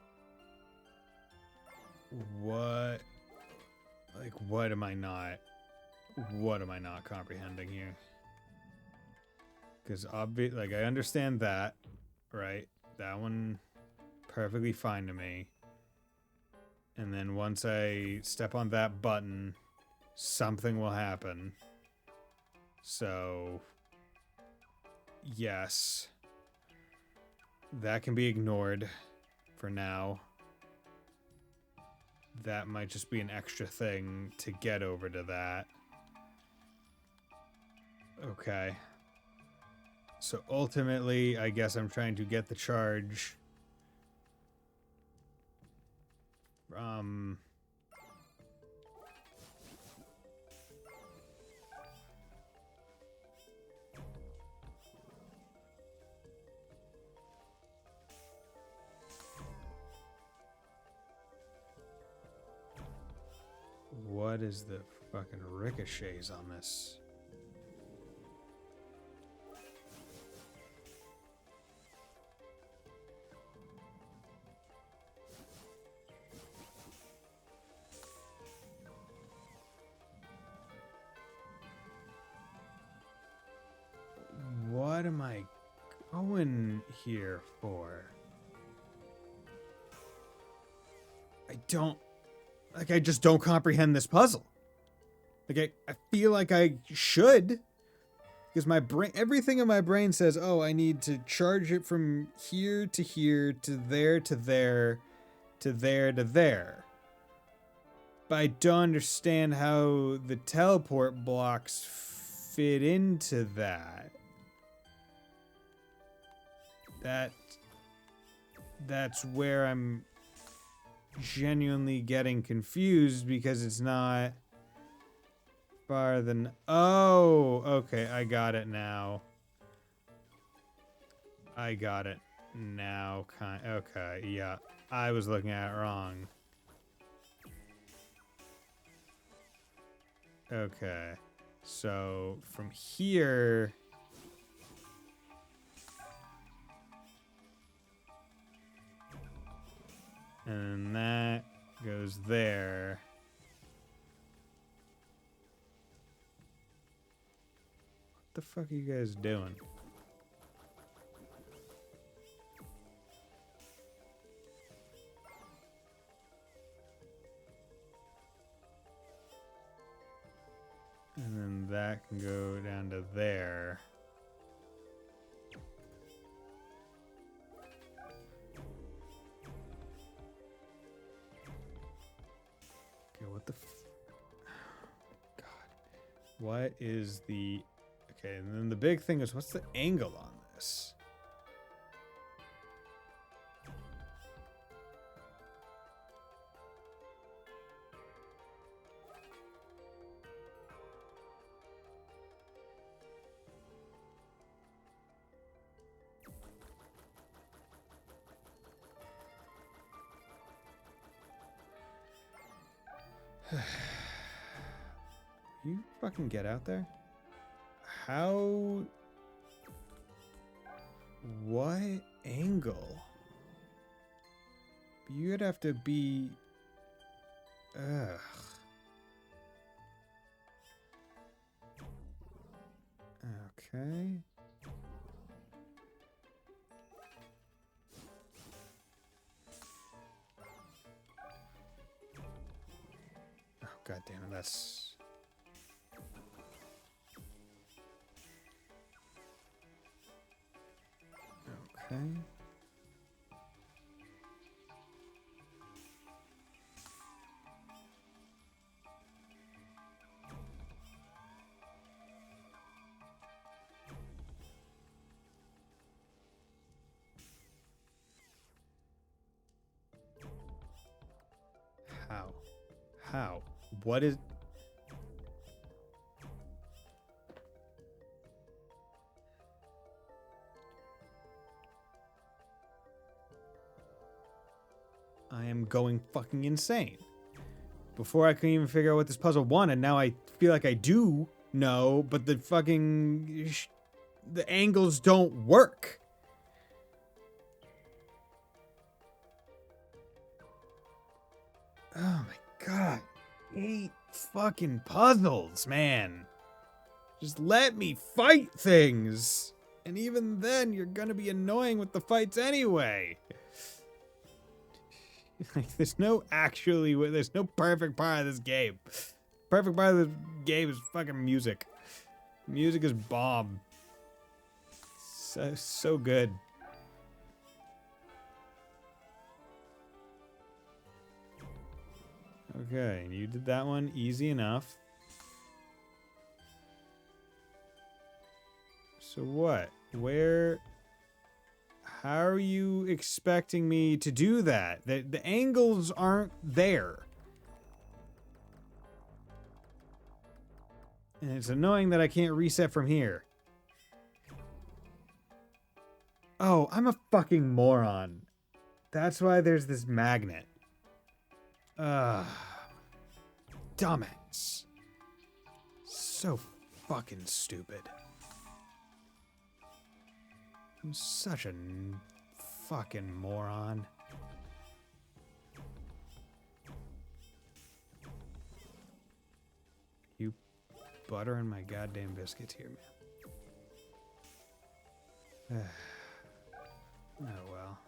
What? Like, what am I not comprehending here? Because like, I understand that, right? That one, perfectly fine to me. And then once I step on that button, something will happen. So, yes. That can be ignored for now. That might just be an extra thing to get over to that. Okay. So ultimately, I guess I'm trying to get the charge. What is the fucking ricochets on this? What am I going here for? I just don't comprehend this puzzle. Like, I feel like I should. Because my brain, everything in my brain says, oh, I need to charge it from here to here to there to there to there to there. But I don't understand how the teleport blocks fit into that. That's where I'm genuinely getting confused, because it's not far than... Oh, okay, I got it now. Okay, yeah. I was looking at it wrong. Okay. So, from here... And that goes there. What the fuck are you guys doing? And then that can go down to there. Okay, what the God. What is the... Okay, and then the big thing is, what's the angle on this? You fucking get out there? How... What angle? You'd have to be... Ugh. Okay. That's... Okay. How? How? What is... I am going fucking insane. Before I couldn't even figure out what this puzzle wanted, now I feel like I do know, but the fucking... the angles don't work. Oh my god. 8 fucking puzzles, man. Just let me fight things. And even then, you're gonna be annoying with the fights anyway. Like, there's no perfect part of this game. Perfect part of this game is fucking music. Music is bomb. So good. Okay, you did that one easy enough. So what? Where... How are you expecting me to do that? The angles aren't there. And it's annoying that I can't reset from here. Oh, I'm a fucking moron. That's why there's this magnet. Dumbass. So fucking stupid. I'm such a fucking moron. You buttering my goddamn biscuits here, man. Oh well.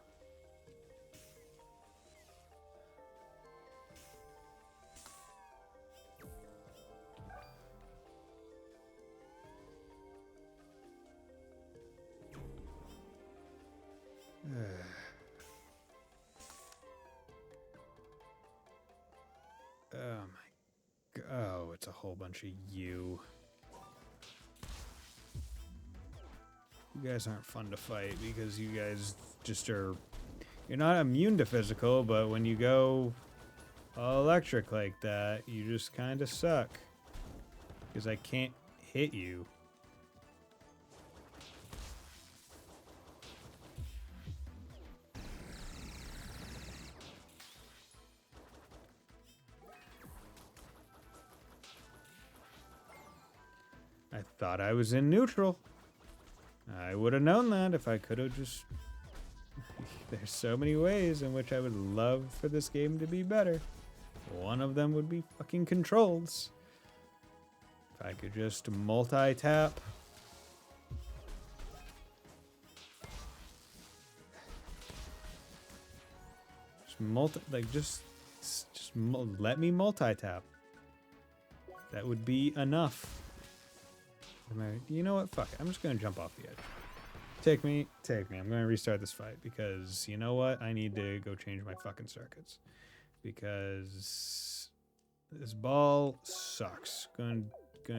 Oh my god. Oh, it's a whole bunch of you. You guys aren't fun to fight because you guys just are... You're not immune to physical, but when you go electric like that, you just kind of suck. Because I can't hit you. I thought I was in neutral. I would have known that if I could have just... There's so many ways in which I would love for this game to be better. One of them would be fucking controls. If I could just multi-tap. Just let me multi-tap. That would be enough. You know what? Fuck it. I'm just gonna jump off the edge. Take me. I'm gonna restart this fight because you know what? I need to go change my fucking circuits because this ball sucks. Gonna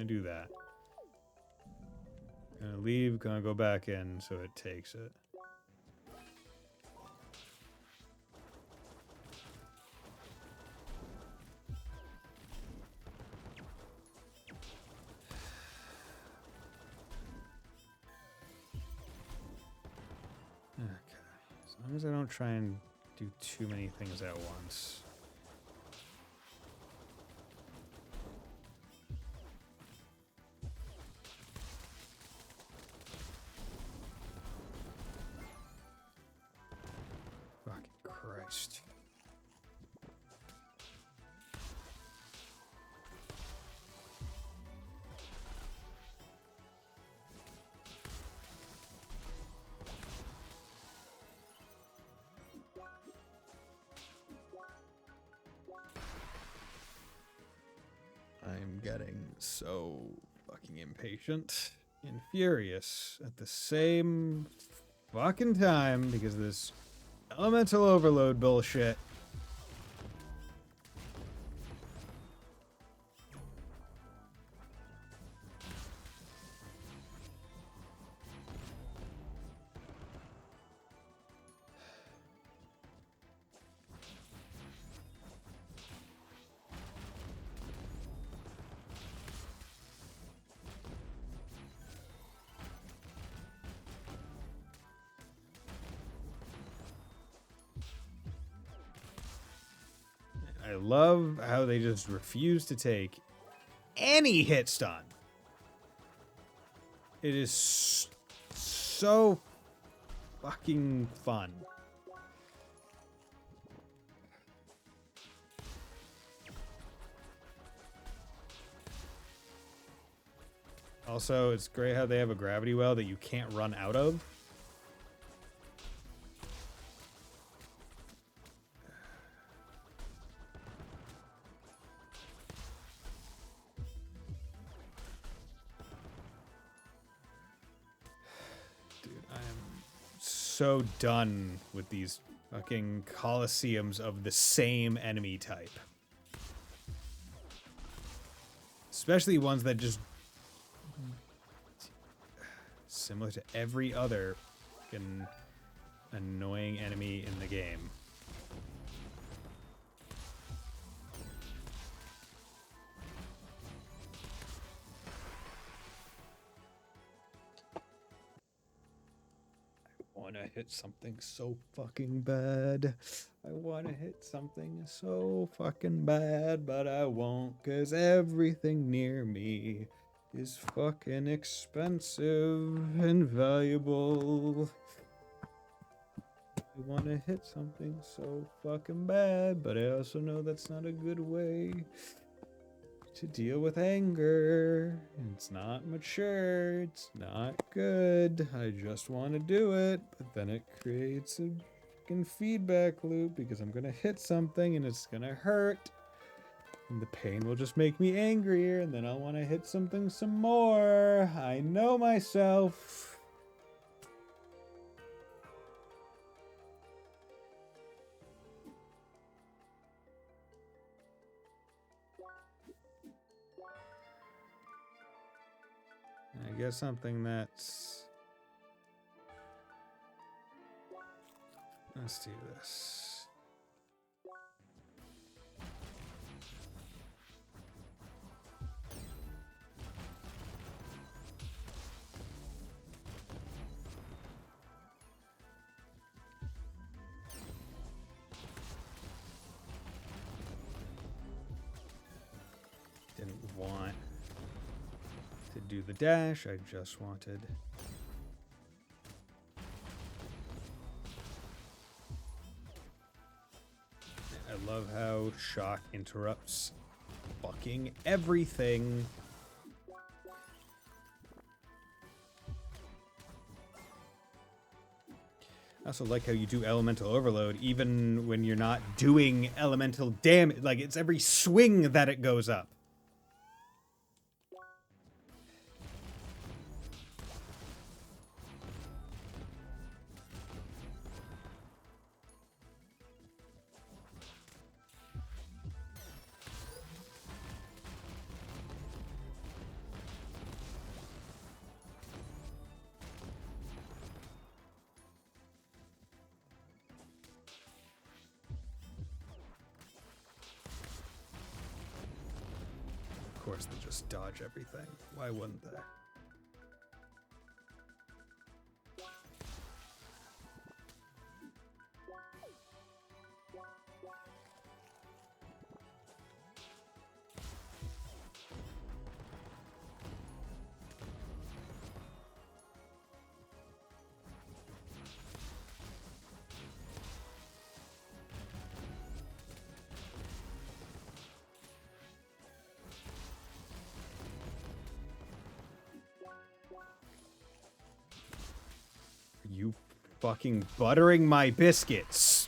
do that. Gonna leave. Gonna go back in so it takes it. As long as I don't try and do too many things at once. Fucking Christ. so fucking impatient and furious at the same fucking time because of this elemental overload bullshit. I love how they just refuse to take any hit stun. It is so fucking fun. Also, it's great how they have a gravity well that you can't run out of. So done with these fucking coliseums of the same enemy type. Especially ones that just similar to every other fucking annoying enemy in the game. I want to hit something so fucking bad. I want to hit something so fucking bad, but I won't, cause everything near me is fucking expensive and valuable. I want to hit something so fucking bad, but I also know that's not a good way to deal with anger. It's not mature. It's not good. I just want to do it, but then it creates a fucking feedback loop because I'm gonna hit something and it's gonna hurt. And the pain will just make me angrier, and then I'll want to hit something some more. I know myself. I guess something that's... Let's do this. Didn't want to do the dash, I just wanted... I love how shock interrupts fucking everything. I also like how you do elemental overload even when you're not doing elemental damage. Like, it's every swing that it goes up. Of course, they just dodge everything. Why wouldn't they? You fucking buttering my biscuits.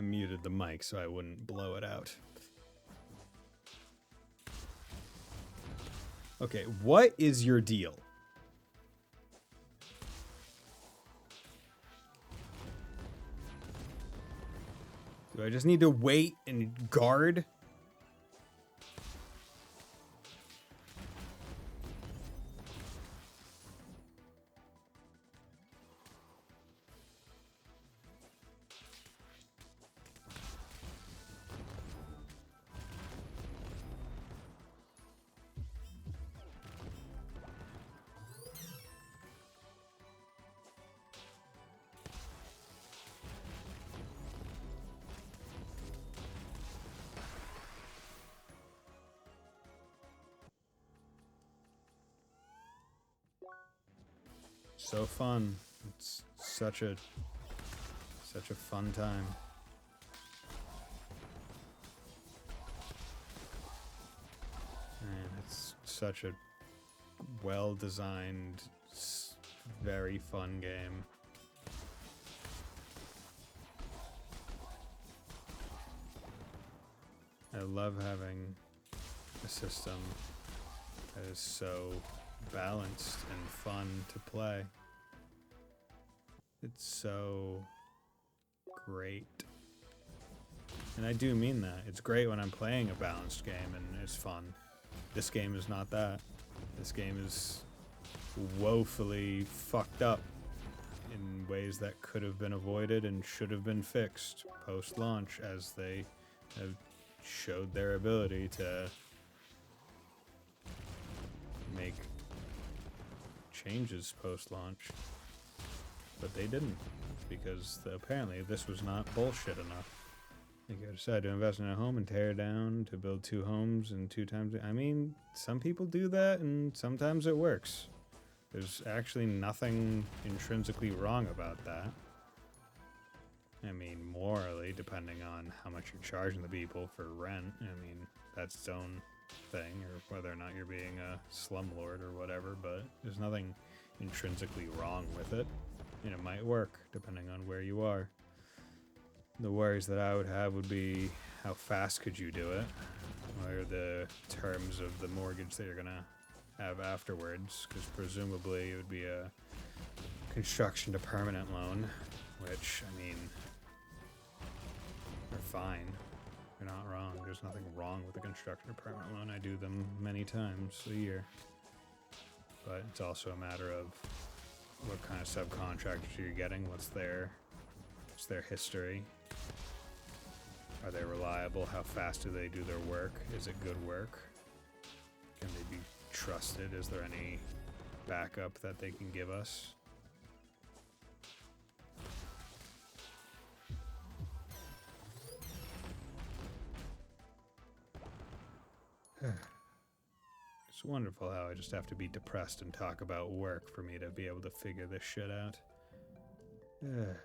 muted the mic so I wouldn't blow it out. Okay, what is your deal? Do I just need to wait and guard? So fun. It's such a fun time. And it's such a well-designed, very fun game. I love having a system that is so balanced and fun to play. It's so great. And I do mean that. It's great when I'm playing a balanced game and it's fun. This game is not that. This game is woefully fucked up in ways that could have been avoided and should have been fixed post-launch, as they have showed their ability to make changes post-launch. But they didn't, because apparently this was not bullshit enough. Like, I decided to invest in a home and tear it down to build 2 homes and 2 times. I mean, some people do that and sometimes it works. There's actually nothing intrinsically wrong about that. I mean, morally, depending on how much you're charging the people for rent, I mean, that's its own thing, or whether or not you're being a slumlord or whatever, but there's nothing intrinsically wrong with it. And it might work, depending on where you are. The worries that I would have would be, how fast could you do it? What are the terms of the mortgage that you're gonna have afterwards? Because presumably it would be a construction to permanent loan, which, I mean, they're fine. You're not wrong. There's nothing wrong with a construction to permanent loan. I do them many times a year. But it's also a matter of what kind of subcontractors you're getting, what's their history. Are they reliable? How fast do they do their work? Is it good work? Can they be trusted? Is there any backup that they can give us? It's wonderful how I just have to be depressed and talk about work for me to be able to figure this shit out. Okay.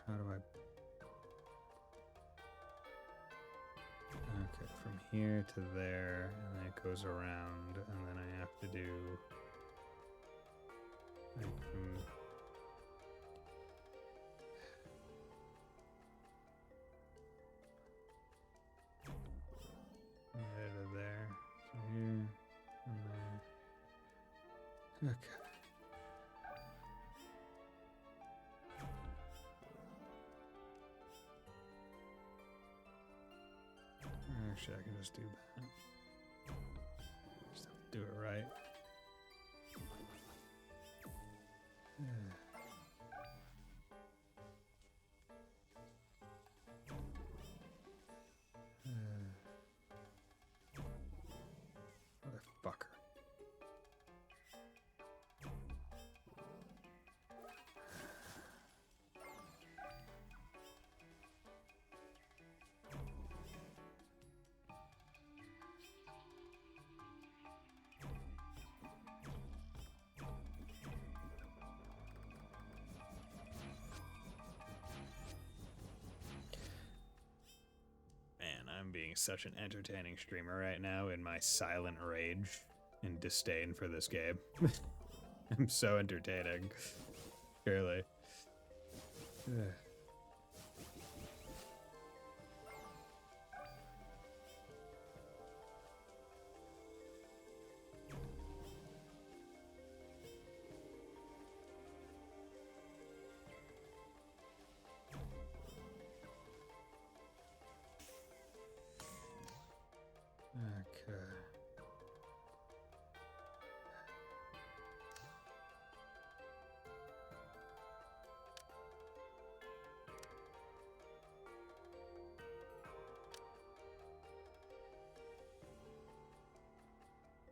How do I... Okay, from here to there, and then it goes around, and then I have to do... like from... there to there, so here, and there. Okay. Actually, I can just do that. Just have to do it right. Motherfucker. being such an entertaining streamer right now in my silent rage and disdain for this game. I'm so entertaining. Clearly. Okay.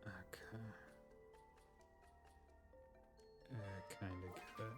Okay. Kind of get it.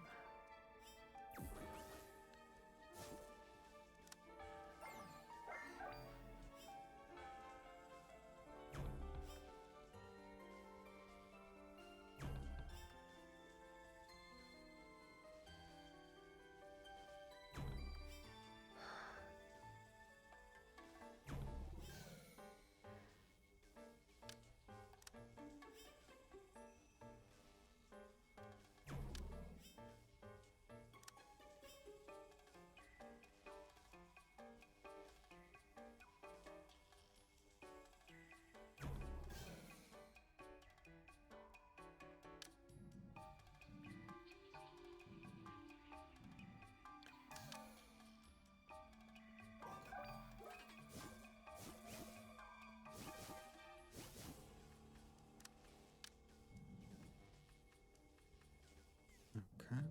Okay.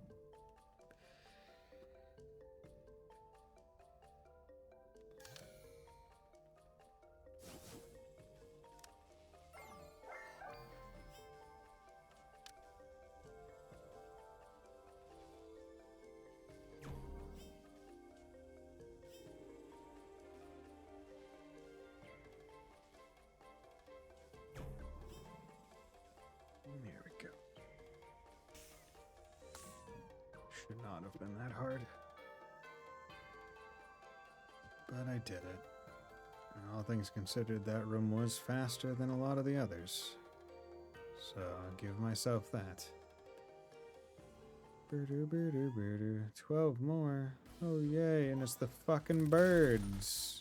There we go. Should not have been that hard. But I did it. And all things considered, that room was faster than a lot of the others. So I'll give myself that. 12 more. Oh yay, and it's the fucking birds.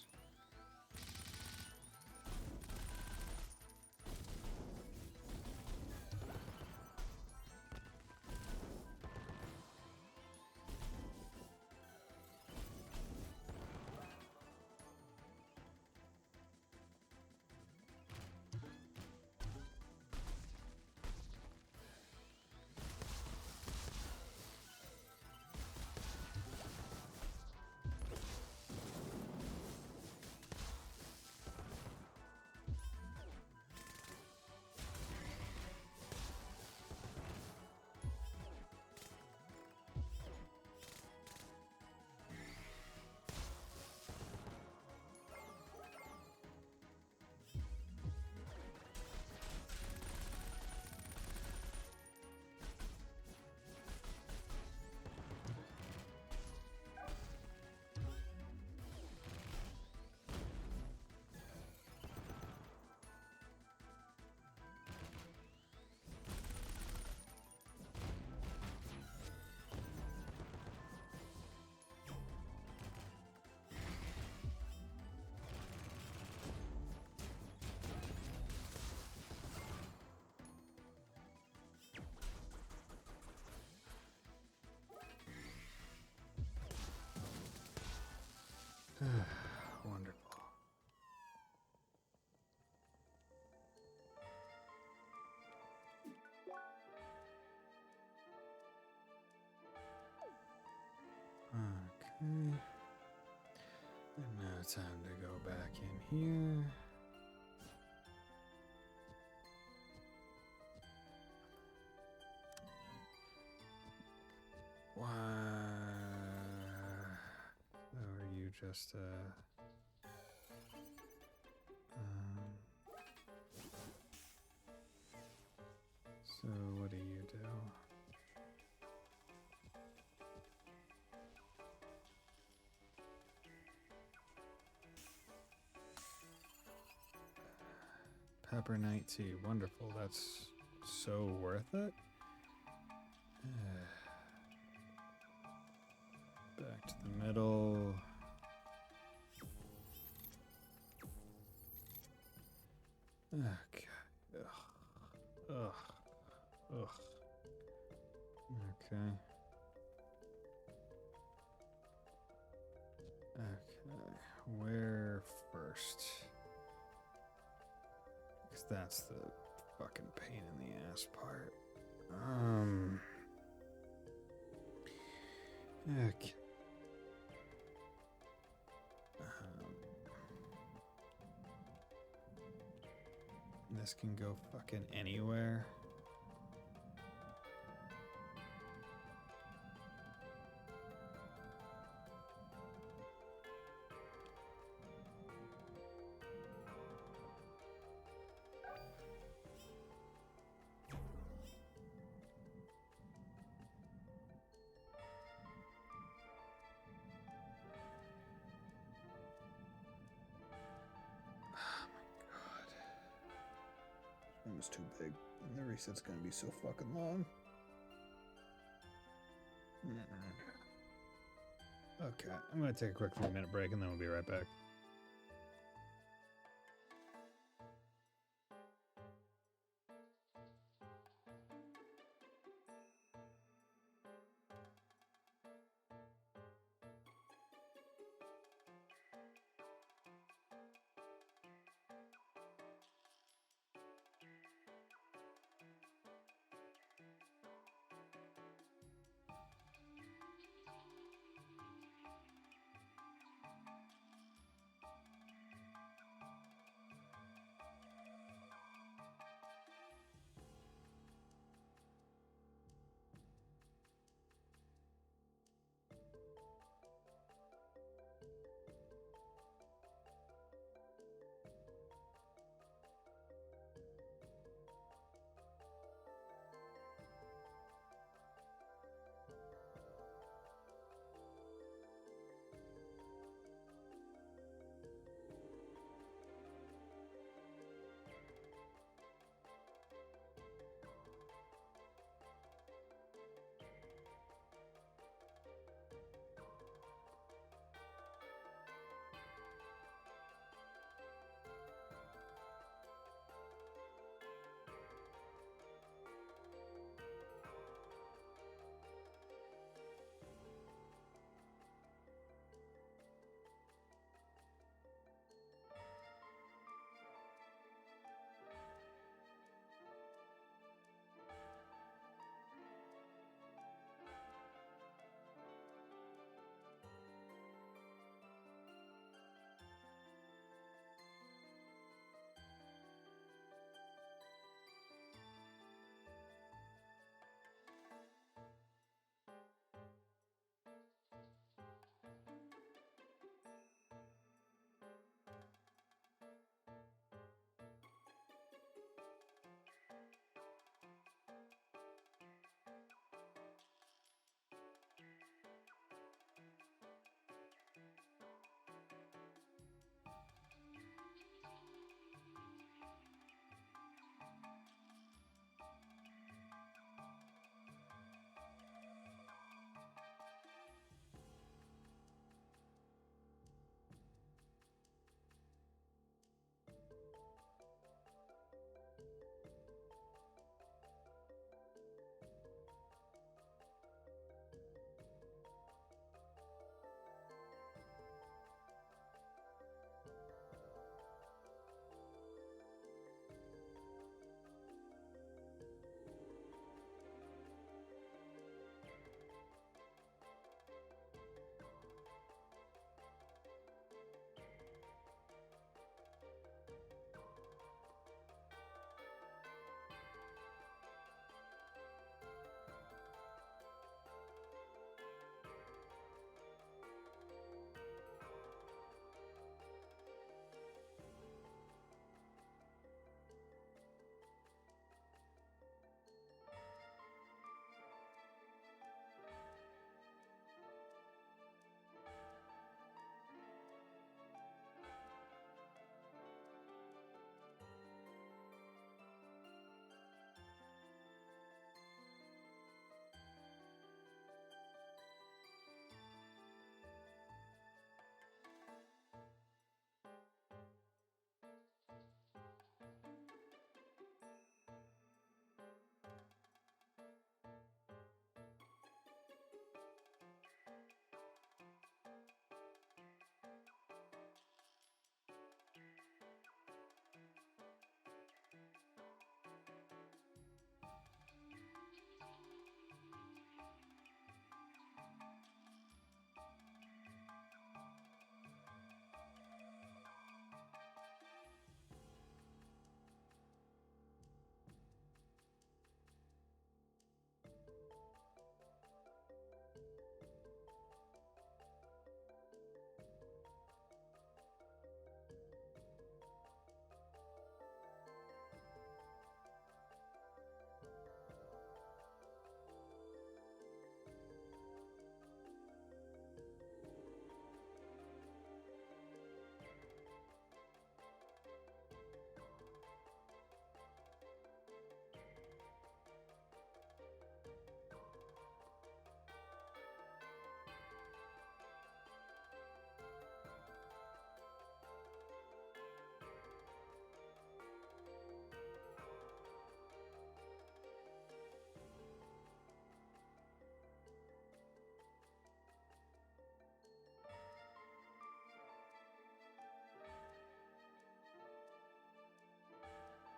Wonderful. Okay. And now time to go back in here. Why? Or are you just so what do you do? Pepper night tea. Wonderful. That's so worth it. Back to the middle. Okay. Ugh. Ugh. Ugh. Okay. Okay. Where first? Because that's the fucking pain in the ass part. Okay. This can go fucking anywhere. Room is too big, and the reset's gonna be so fucking long. Okay, I'm gonna take a quick 3-minute break and then we'll be right back.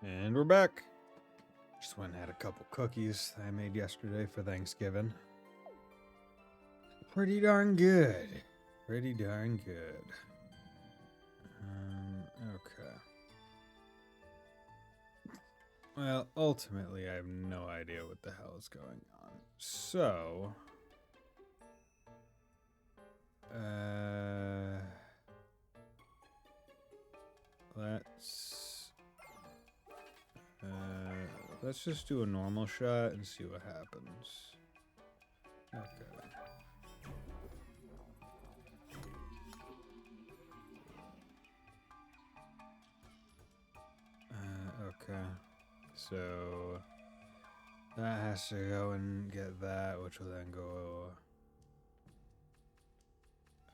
And we're back. Just went and had a couple cookies I made yesterday for Thanksgiving. Pretty darn good. Pretty darn good. Okay. Well, ultimately, I have no idea what the hell is going on. So, let's just do a normal shot and see what happens. Okay. Okay. So that has to go and get that, which will then go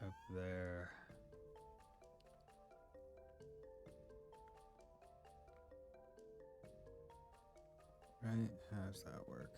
up there. Right? How does that work?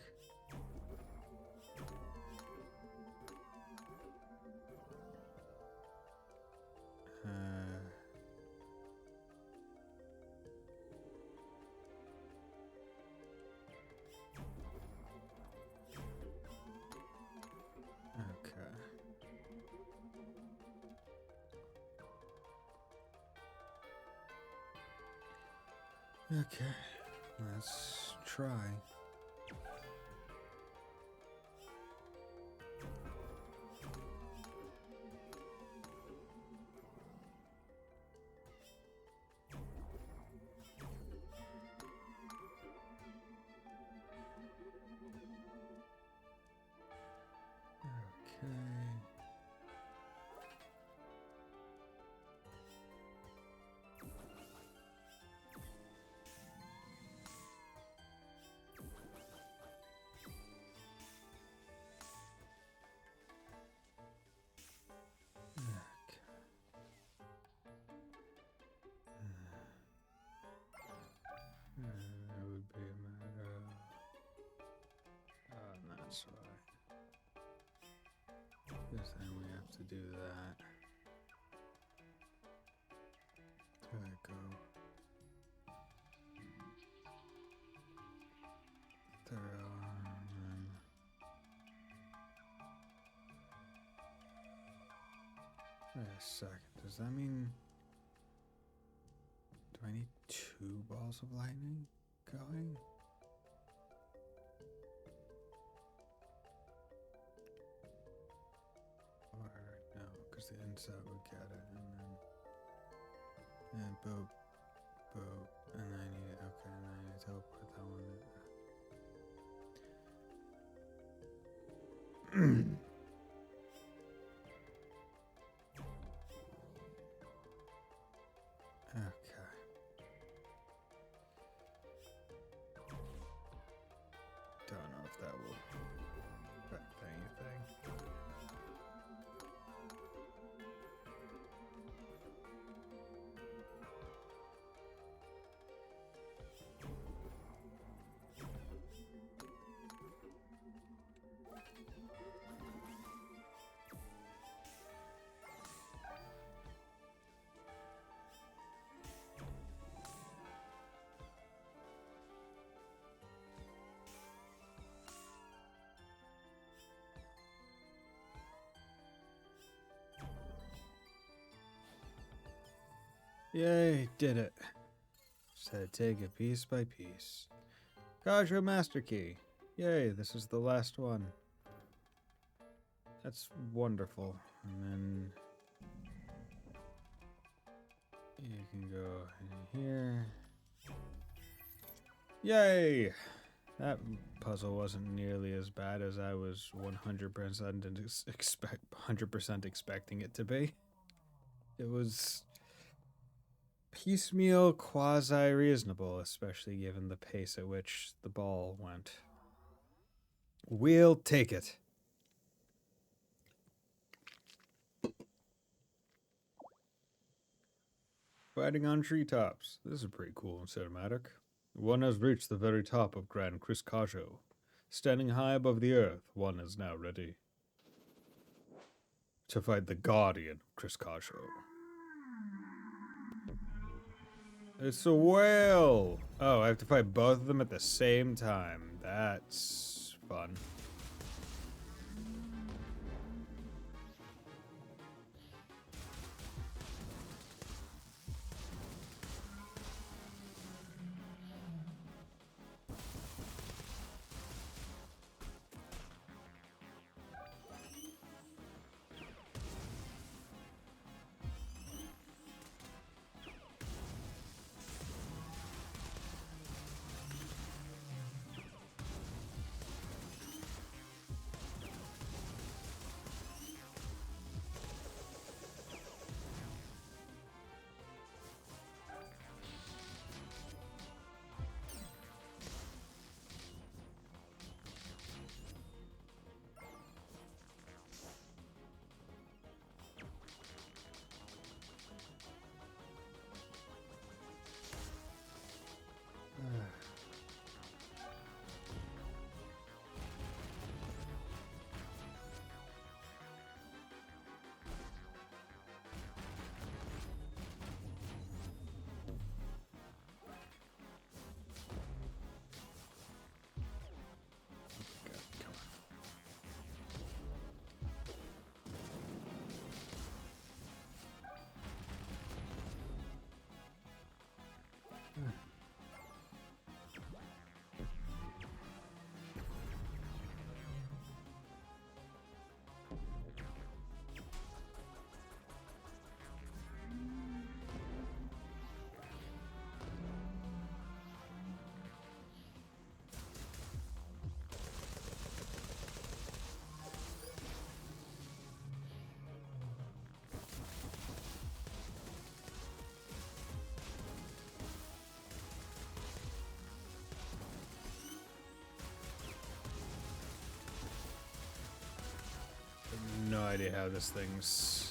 Okay, let's try. Okay. It would be a matter of... that's right. Because then we have to do that. There I go. Wait a second. Does that mean... Do I need 2 balls of lightning going? Or no, because the inside would get it, and then boop, boop, and then I need it. Okay, and then I need to put that one in. Okay. Don't know if that will affect anything. Yay, did it. Just had to take it piece by piece. Kajo Master Key. Yay, this is the last one. That's wonderful. And then you can go in here. Yay! That puzzle wasn't nearly as bad as I was 100% expecting it to be. It was piecemeal, quasi-reasonable, especially given the pace at which the ball went. We'll take it. Fighting on treetops. This is pretty cool and cinematic. One has reached the very top of Grand CrossCode. Standing high above the earth, one is now ready to fight the guardian of CrossCode. It's a whale! Oh, I have to fight both of them at the same time. That's fun. No idea how this thing's...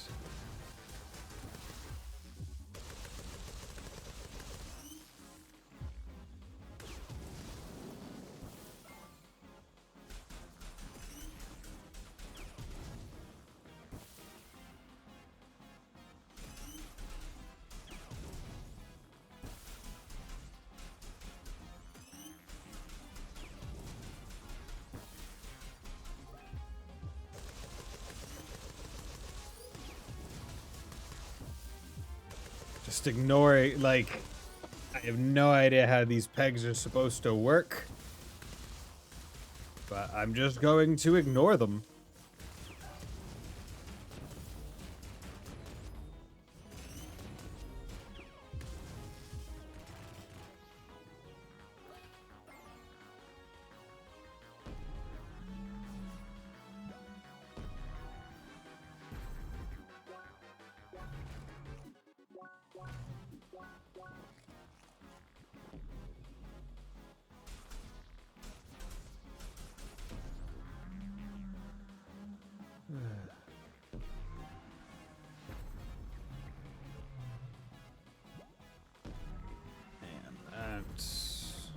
Just ignore it, like... I have no idea how these pegs are supposed to work. But I'm just going to ignore them. And that's...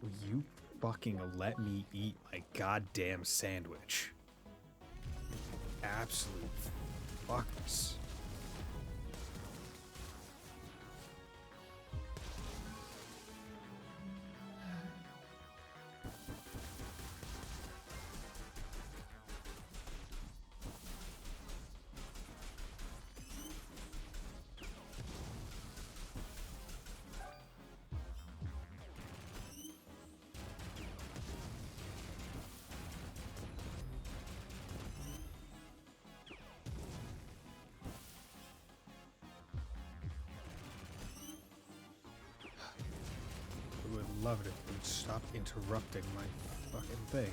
Will you fucking let me eat my goddamn sandwich? Absolute fuckers. I would love it if you would stop interrupting my fucking thing.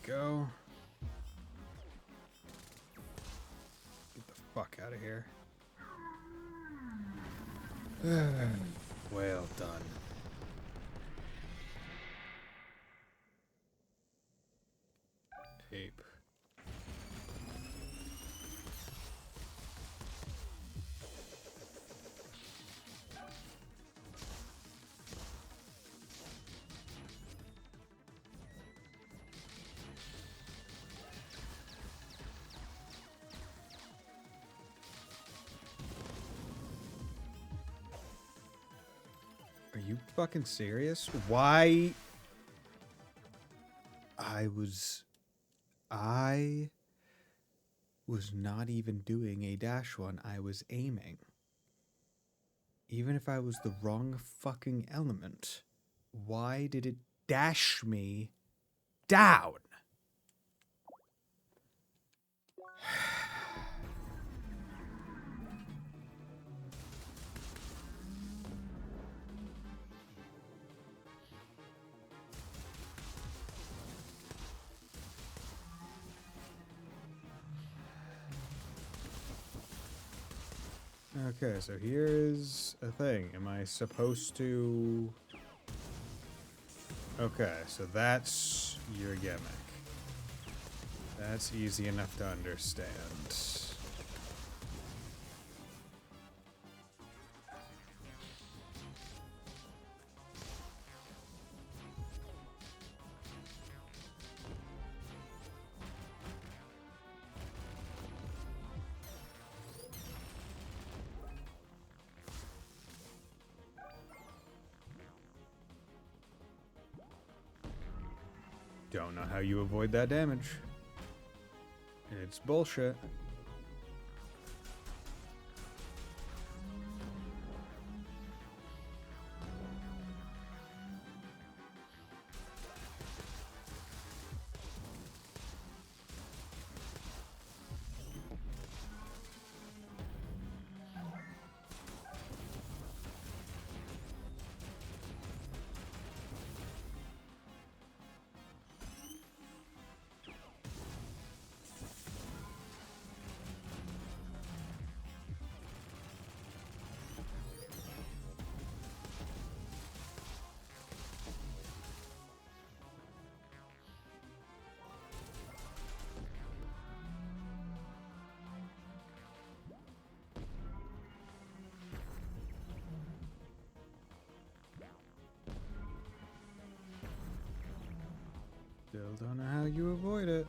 go. Get the fuck out of here. Well done. Tape. Are you fucking serious? Why? I was not even doing a dash one. I was aiming. Even if I was the wrong fucking element, why did it dash me down? Okay, so here's a thing. Am I supposed to... Okay, so that's your gimmick. That's easy enough to understand. Don't know how you avoid that damage. It's bullshit. Still don't know how you avoid it.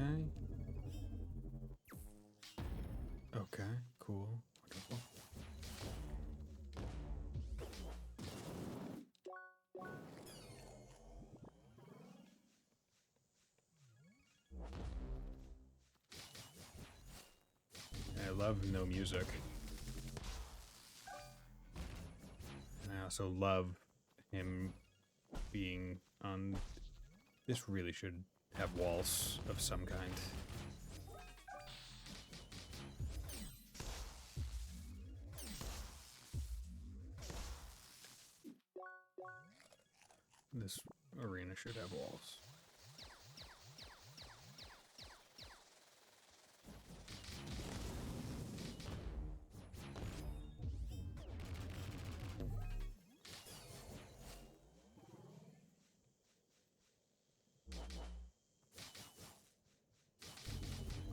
Okay. Okay, cool. Wonderful. I love no music. also love him being on... This really should have walls of some kind. This arena should have walls.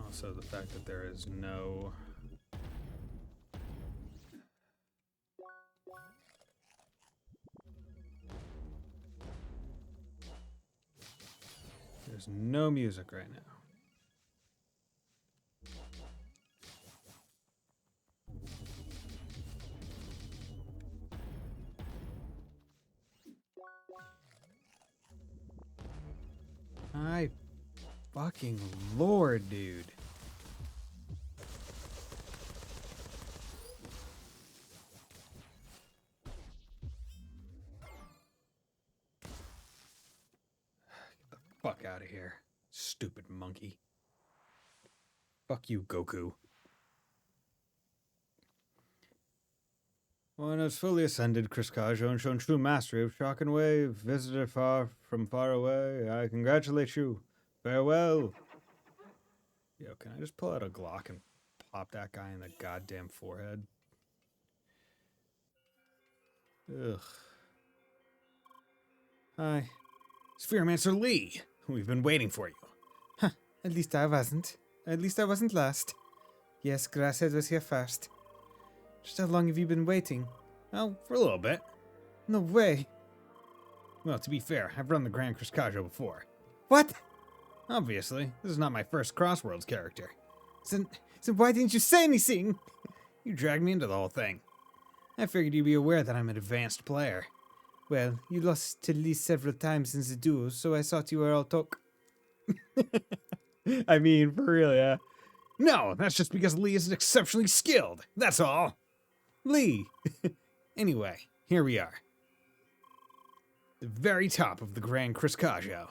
Also, the fact that there is no... There's no music right now. My fucking lord, dude. Fuck out of here, stupid monkey. Fuck you, Goku. One has fully ascended CrossCode and shown true mastery of shock and wave. Visitor far away, I congratulate you. Farewell. Yo, can I just pull out a Glock and pop that guy in the goddamn forehead? Ugh. Hi. Spheromancer Lee. We've been waiting for you. Huh, at least I wasn't. At least I wasn't last. Yes, Grasshead was here first. Just how long have you been waiting? Oh, for a little bit. No way. Well, to be fair, I've run the Grand Cruscajo before. What? Obviously, this is not my first Crossworlds character. So why didn't you say anything? You dragged me into the whole thing. I figured you'd be aware that I'm an advanced player. Well, you lost to Lee several times in the duel, so I thought you were all talk. I mean, for real, yeah. No, that's just because Lee is exceptionally skilled. That's all. Lee. Anyway, here we are. The very top of the Grand Cruscajo.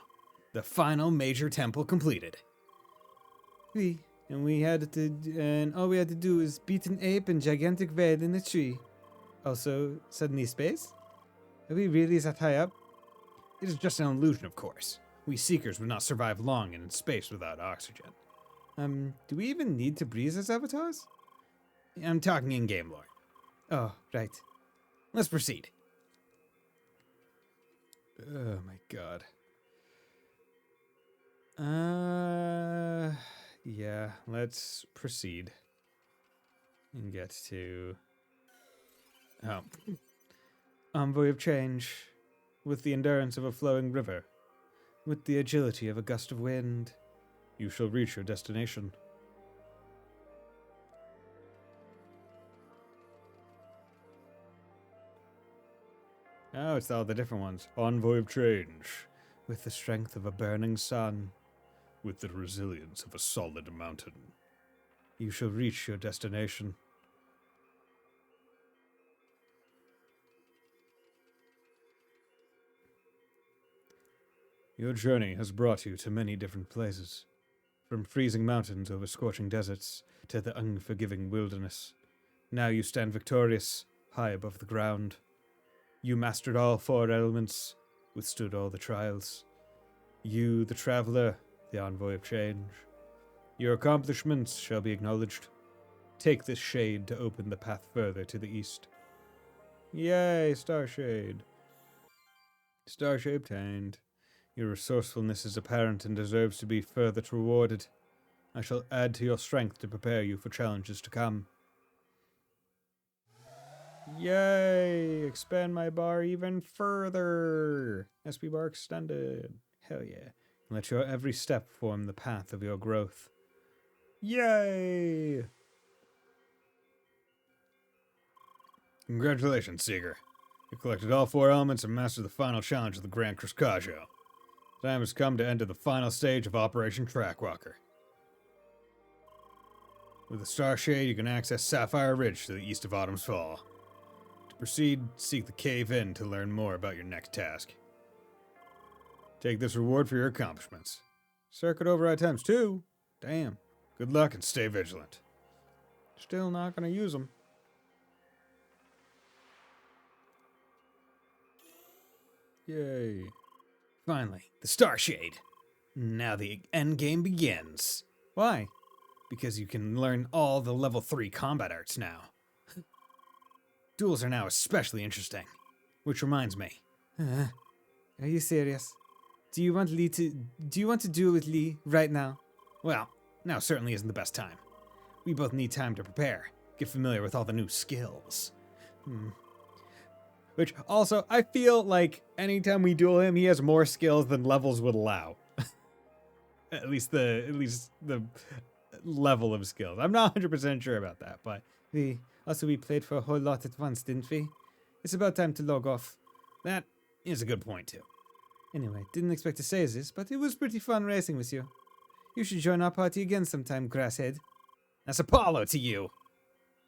The final major temple completed. And all we had to do was beat an ape and gigantic veil in a tree. Also, suddenly space? Are we really that high up? It is just an illusion, of course. We Seekers would not survive long in space without oxygen. Do we even need to breathe as avatars? I'm talking in-game lore. Oh, right. Let's proceed. Oh my god. Yeah, let's proceed. And get to... Oh. Envoy of change, with the endurance of a flowing river, with the agility of a gust of wind. You shall reach your destination. Oh, it's all the different ones. Envoy of change, with the strength of a burning sun, with the resilience of a solid mountain. You shall reach your destination. Your journey has brought you to many different places, from freezing mountains over scorching deserts to the unforgiving wilderness. Now you stand victorious, high above the ground. You mastered all 4 elements, withstood all the trials. You, the traveler, the envoy of change. Your accomplishments shall be acknowledged. Take this shade to open the path further to the east. Yay, Starshade. Starshade obtained. Your resourcefulness is apparent and deserves to be further rewarded. I shall add to your strength to prepare you for challenges to come. Yay! Expand my bar even further! SP bar extended. Hell yeah. Let your every step form the path of your growth. Yay! Congratulations, Seeker. You collected all 4 elements and mastered the final challenge of the Grand Cruscajo. Time has come to enter the final stage of Operation Trackwalker. With the Star Shade, you can access Sapphire Ridge to the east of Autumn's Fall. To proceed, seek the cave in to learn more about your next task. Take this reward for your accomplishments. Circuit override times 2? Damn. Good luck and stay vigilant. Still not gonna use them. Yay. Finally, the Star Shade. Now the end game begins. Why? Because you can learn all the level 3 combat arts now. Duels are now especially interesting. Which reminds me. Are you serious? Do you want to duel with Lee right now? Well, now certainly isn't the best time. We both need time to prepare, get familiar with all the new skills. Which also, I feel like anytime we duel him, he has more skills than levels would allow. at least the level of skills. I'm not 100% sure about that, but We played for a whole lot at once, didn't we? It's about time to log off. that is a good point too. Anyway, didn't expect to say this, but it was pretty fun racing with you. You should join our party again sometime, Grasshead. That's Apollo to you.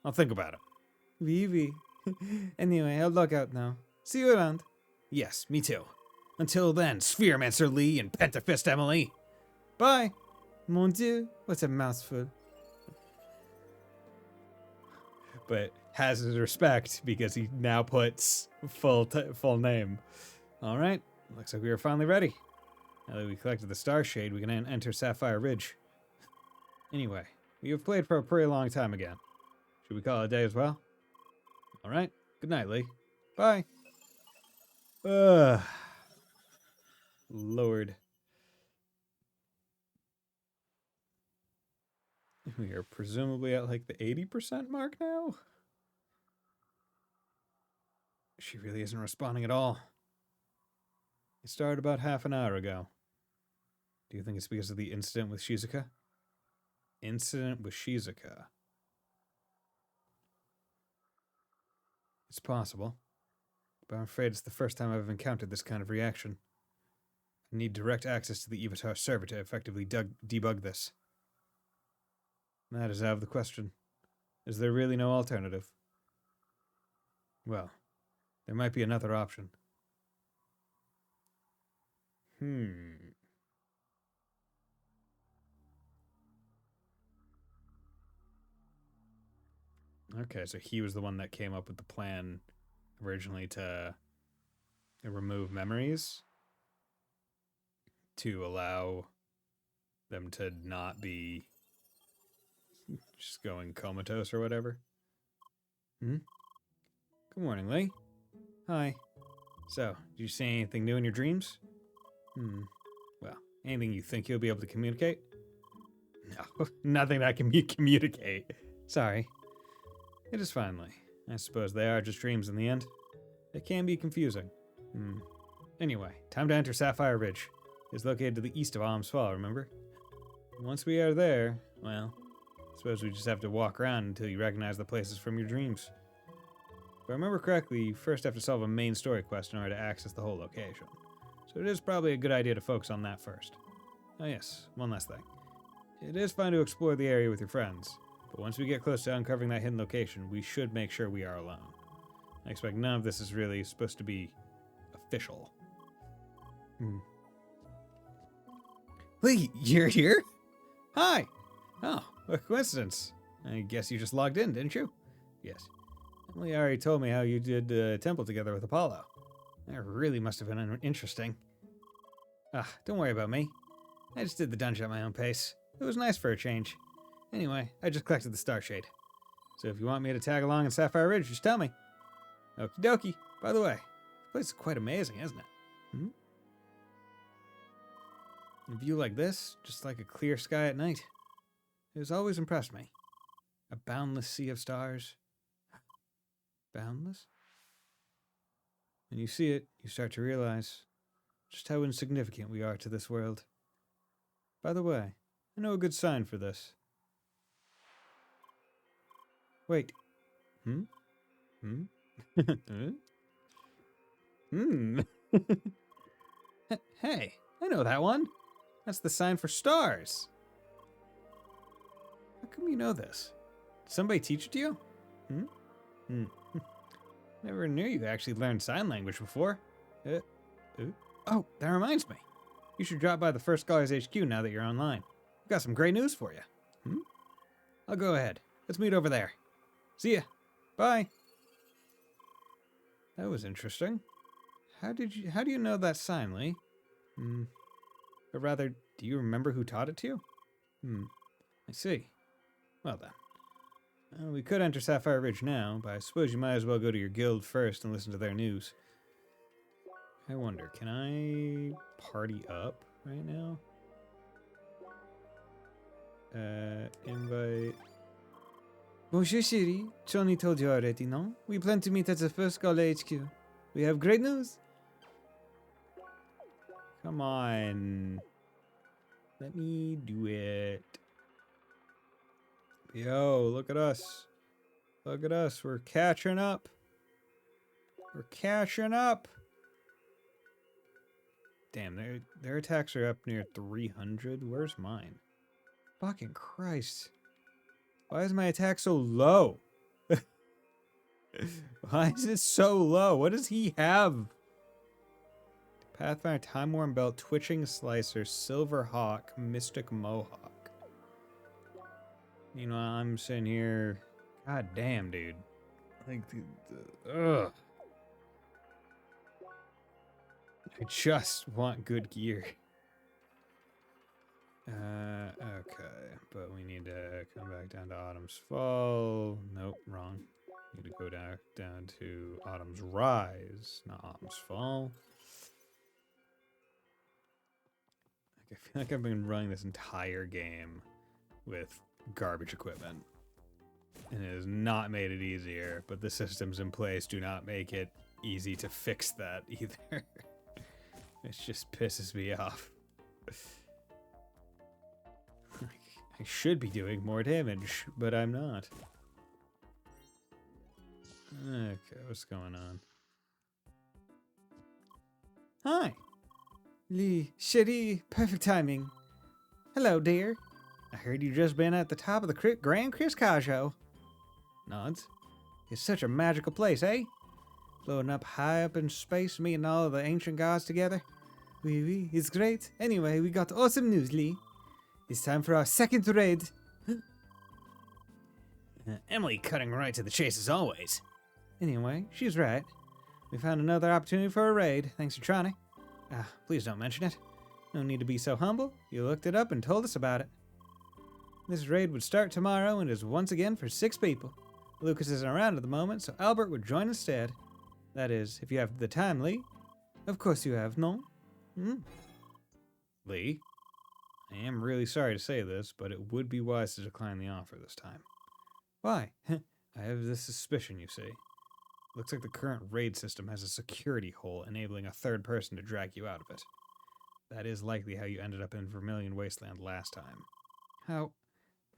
I'll think about it. Oui. Anyway, I'll log out now. See you around. Yes, me too. Until then, Spheremancer Lee and Pentafist Emily. Bye. Mon Dieu, what a mouthful. But has his respect because he now puts full name. All right, looks like we are finally ready. Now that we collected the Star Shade, we can enter Sapphire Ridge. Anyway, we have played for a pretty long time again. Should we call it a day as well? All right, good night, Lee. Bye. Lord. We are presumably at like the 80% mark now. She really isn't responding at all. It started about half an hour ago. Do you think it's because of the incident with Shizuka? Incident with Shizuka. It's possible, but I'm afraid it's the first time I've encountered this kind of reaction. I need direct access to the Evatar server to effectively debug this. That is out of the question. Is there really no alternative? Well, there might be another option. Okay, so he was the one that came up with the plan originally to remove memories to allow them to not be just going comatose or whatever. Good morning, Lee. Hi. So, did you see anything new in your dreams? Well, anything you think you'll be able to communicate? No, nothing that can communicate. Sorry. It is fine, Lee. I suppose they are just dreams in the end. It can be confusing. Anyway, time to enter Sapphire Ridge. It's located to the east of Alms Fall, remember? Once we are there, well, I suppose we just have to walk around until you recognize the places from your dreams. If I remember correctly, you first have to solve a main story quest in order to access the whole location. So it is probably a good idea to focus on that first. Oh yes, one last thing. It is fun to explore the area with your friends, but once we get close to uncovering that hidden location, we should make sure we are alone. I expect none of this is really supposed to be official. Lee, you're here? Hi! Oh, what a coincidence. I guess you just logged in, didn't you? Yes. Emily already told me how you did the temple together with Apollo. That really must have been interesting. Don't worry about me. I just did the dungeon at my own pace. It was nice for a change. Anyway, I just collected the Star Shade. So if you want me to tag along in Sapphire Ridge, just tell me. Okie dokie. By the way, this place is quite amazing, isn't it? A view like this, just like a clear sky at night. It has always impressed me. A boundless sea of stars. Boundless? When you see it, you start to realize just how insignificant we are to this world. By the way, I know a good sign for this. Wait. Hey, I know that one. That's the sign for stars. How come you know this? Did somebody teach it to you? Never knew you actually learned sign language before. Oh, that reminds me. You should drop by the First Scholars HQ now that you're online. I've got some great news for you. I'll go ahead. Let's meet over there. See ya. Bye. That was interesting. How do you know that sign, Lee? Or rather, do you remember who taught it to you? I see. Well then. We could enter Sapphire Ridge now, but I suppose you might as well go to your guild first and listen to their news. I wonder, can I party up right now? Invite... Bonjour, chérie. Johnny told you already, no? We plan to meet at the First Scholar HQ. We have great news. Come on. Let me do it. Yo, look at us. Look at us. We're catching up. We're catching up. Damn, their attacks are up near 300. Where's mine? Fucking Christ. Why is my attack so low? Why is it so low? What does he have? Pathfinder, Time Worn Belt, Twitching Slicer, Silver Hawk, Mystic Mohawk. You know, I'm sitting here. God damn, dude. Like, ugh. I just want good gear. Okay, but we need to come back down to Autumn's Fall. Nope, wrong. Need to go down to Autumn's Rise, not Autumn's Fall. Like, I feel like I've been running this entire game with garbage equipment, and it has not made it easier, but the systems in place do not make it easy to fix that either. It just pisses me off. I should be doing more damage, but I'm not. Okay, what's going on? Hi. Lee, chérie, perfect timing. Hello, dear. I heard you just been at the top of the Grand Criscajo. Nods. It's such a magical place, eh? Floating up high up in space, meeting all of the ancient gods together. Oui, oui, it's great. Anyway, we got awesome news, Lee. It's time for our second raid. Emily cutting right to the chase as always. Anyway, she's right. We found another opportunity for a raid, thanks to Trani. Please don't mention it. No need to be so humble. You looked it up and told us about it. This raid would start tomorrow and is once again for 6 people. Lucas isn't around at the moment, so Albert would join instead. That is, if you have the time, Lee. Of course you have, no? Lee, I am really sorry to say this, but it would be wise to decline the offer this time. Why? I have this suspicion, you see. Looks like the current raid system has a security hole enabling a third person to drag you out of it. That is likely how you ended up in Vermilion Wasteland last time. How?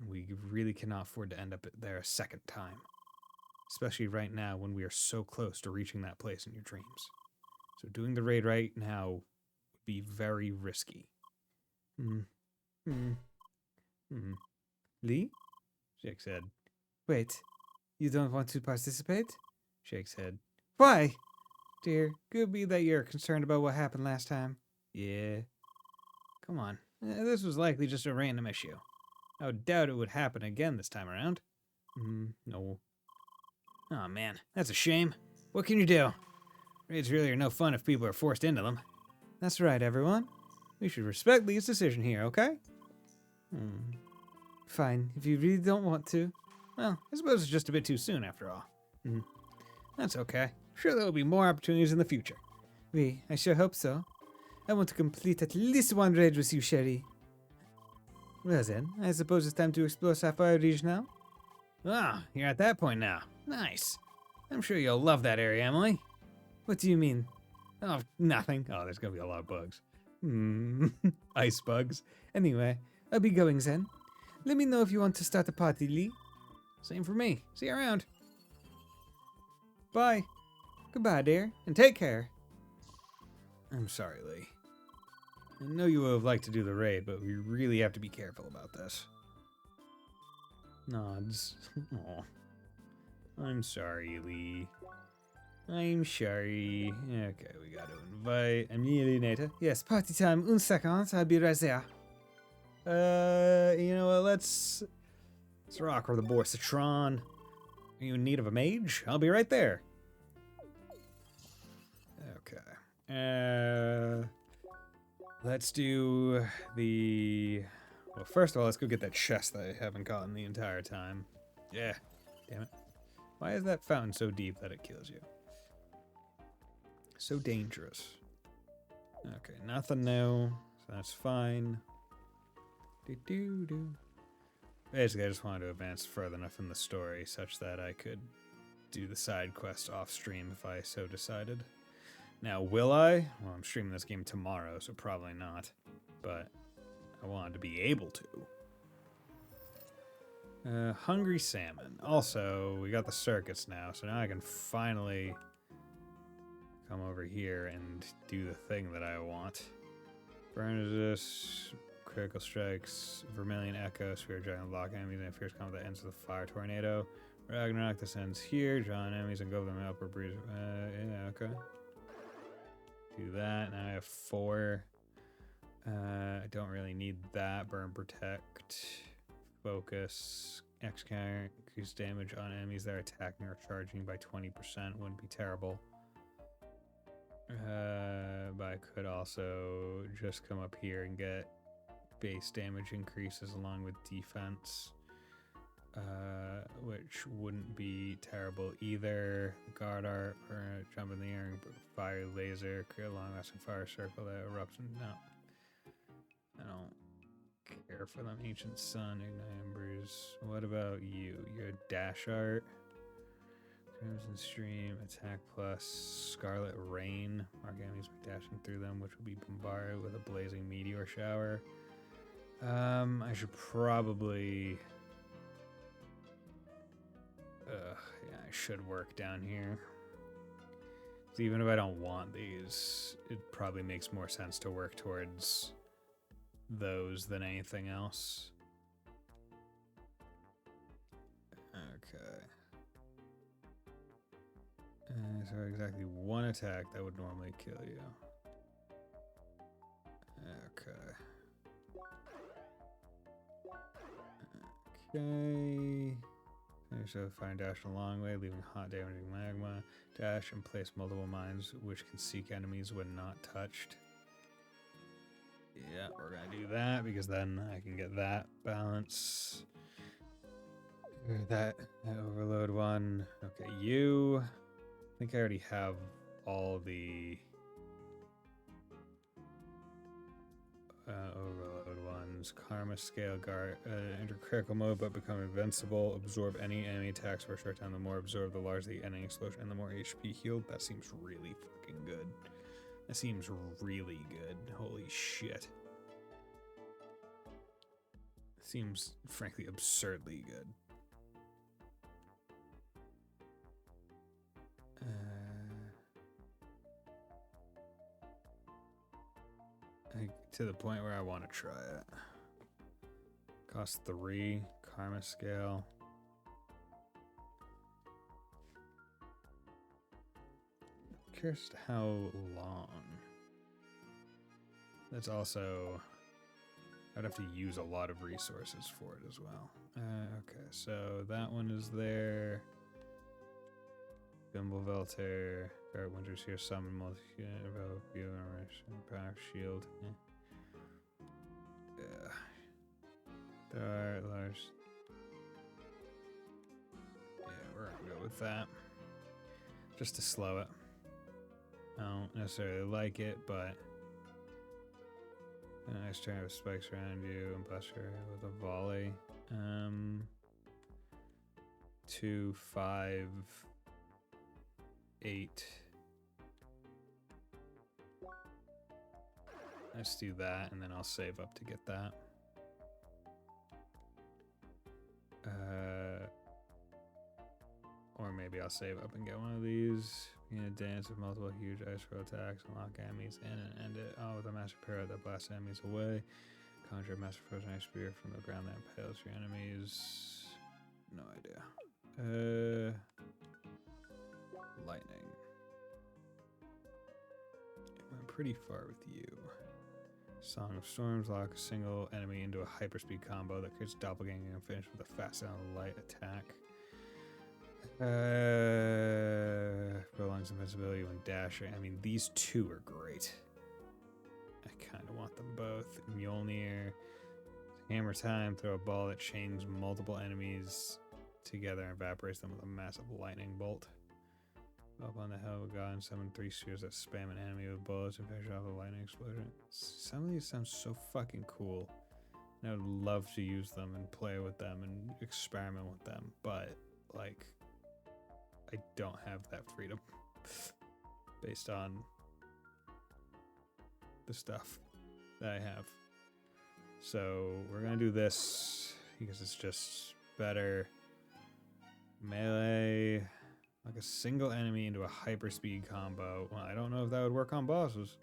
We really cannot afford to end up there a second time. Especially right now when we are so close to reaching that place in your dreams. So doing the raid right now would be very risky. Lee? Shakes head. Wait, you don't want to participate? Shakes head. Why? Dear, could be that you're concerned about what happened last time. Yeah. Come on. This was likely just a random issue. I would doubt it would happen again this time around. No. Oh man, that's a shame. What can you do? Raids really are no fun if people are forced into them. That's right, everyone. We should respect Lee's decision here, okay? Fine, if you really don't want to. Well, I suppose it's just a bit too soon after all. That's okay. Sure there will be more opportunities in the future. Oui, I sure hope so. I want to complete at least one raid with you, Sherry. Well then, I suppose it's time to explore Sapphire Ridge now? Ah, you're at that point now. Nice. I'm sure you'll love that area, Emily. What do you mean? Oh, nothing. Oh, there's gonna be a lot of bugs. Ice bugs. Anyway, I'll be going then. Let me know if you want to start a party, Lee. Same for me. See you around. Bye. Goodbye, dear, and take care. I'm sorry, Lee. I know you would have liked to do the raid, but we really have to be careful about this. Nods. Aw. I'm sorry, Lee. I'm sorry. Okay, we gotta invite Emilionator. Yes, party time. Un second, I'll be right there. You know what? Let's rock with the boy Citron. Are you in need of a mage? I'll be right there. Okay. Let's do the... Well, first of all, let's go get that chest that I haven't gotten the entire time. Yeah. Damn it. Why is that fountain so deep that it kills you? So dangerous. Okay, nothing new. So that's fine. Do-do-do. Basically, I just wanted to advance further enough in the story such that I could do the side quest off stream if I so decided. Now, will I? Well, I'm streaming this game tomorrow, so probably not. But I wanted to be able to. Hungry salmon. Also, we got the circuits now, so now I can finally come over here and do the thing that I want. Burns, critical strikes, Vermilion Echo, Spirit Dragon, lock enemies, and fierce combat that ends with a fire tornado. Ragnarok, this ends here. Draw enemies and go them up or breeze. Yeah, okay. Do that. Now I have 4. I don't really need that. Burn, protect, focus, X counter, increase damage on enemies that are attacking or charging by 20%. Wouldn't be terrible. But I could also just come up here and get base damage increases along with defense, which wouldn't be terrible either. Guard art, or jump in the air and fire laser, create a long lasting fire circle that erupts. No, I don't care for them. Ancient Sun, Ignite Embers. What about you? Your dash art. Crimson Stream, Attack Plus, Scarlet Rain. Mark enemies by dashing through them, which will be bombarded with a blazing meteor shower. I should probably... yeah, I should work down here. So even if I don't want these, it probably makes more sense to work towards those than anything else. Okay. So exactly 1 attack that would normally kill you. Okay. Okay. So find dash a long way, leaving hot damaging magma. Dash and place multiple mines which can seek enemies when not touched. Yeah, we're gonna do that because then I can get that balance. That overload one. Okay, you. I think I already have all the overload ones. Karma scale guard. Enter critical mode but become invincible. Absorb any enemy attacks for a short time. The more absorb, the larger the enemy explosion and the more HP healed. That seems really fucking good. That seems really good. Holy shit. Seems frankly absurdly good. To the point where I want to try it. Cost 3, karma scale. Curious how long. That's also, I'd have to use a lot of resources for it as well. Okay, so that one is there. Gimblevelter, Guard Winters here, summon multi-unit, develop view and power shield. Yeah. There are large. Yeah, we're gonna go with that. Just to slow it. I don't necessarily like it, but a nice turn of spikes around you and blast her with a volley. 2, 5, 8. Let's do that, and then I'll save up to get that. Or maybe I'll save up and get one of these. Begin a dance with multiple huge ice roll attacks, unlock enemies in and end it all with a master parrot that blasts enemies away. Conjure a master frozen ice spear from the ground that impales your enemies. No idea. Lightning. pretty far with you. Song of Storms, lock a single enemy into a hyperspeed combo that creates doppelganger and finish with a fast and light attack. Prolongs invincibility when dashing. I mean, these two are great. I kind of want them both. Mjolnir, hammer time, throw a ball that chains multiple enemies together and evaporates them with a massive lightning bolt. Up on the hell of God and summon 3 spheres that spam an enemy with bullets and finish off a lightning explosion. Some of these sound so fucking cool. And I would love to use them and play with them and experiment with them, but like I don't have that freedom based on the stuff that I have. So we're gonna do this because it's just better. Melee, like a single enemy into a hyperspeed combo. Well, I don't know if that would work on bosses.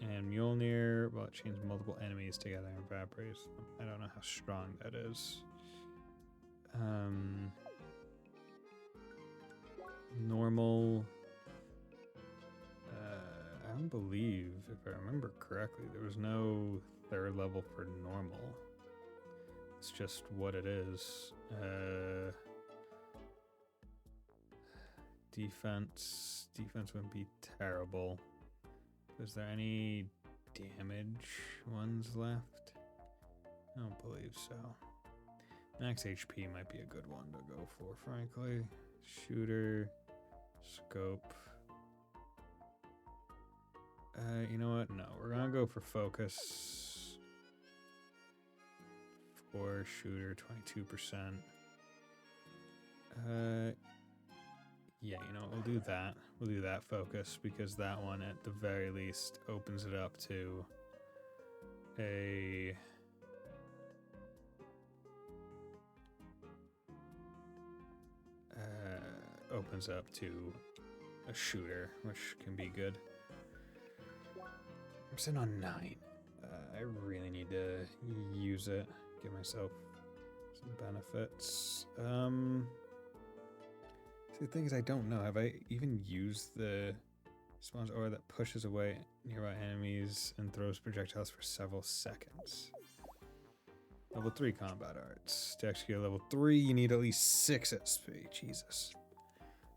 And Mjolnir, well, it chains multiple enemies together and evaporates them. I don't know how strong that is. Normal. I don't believe, if I remember correctly, there was no third level for normal. It's just what it is. Defense wouldn't be terrible. Is there any damage ones left? I don't believe so. Max HP might be a good one to go for, frankly. Shooter, scope. You know what? No, we're gonna go for focus. For shooter, 22%. Yeah, you know, we'll do that. We'll do that focus because that one, at the very least, opens it up to a opens up to a shooter, which can be good. I'm sitting on 9. I really need to use it, give myself some benefits. The thing is, I don't know. Have I even used the spawns aura that pushes away nearby enemies and throws projectiles for several seconds? Level 3 combat arts. To execute level 3, you need at least 6 SP. Jesus.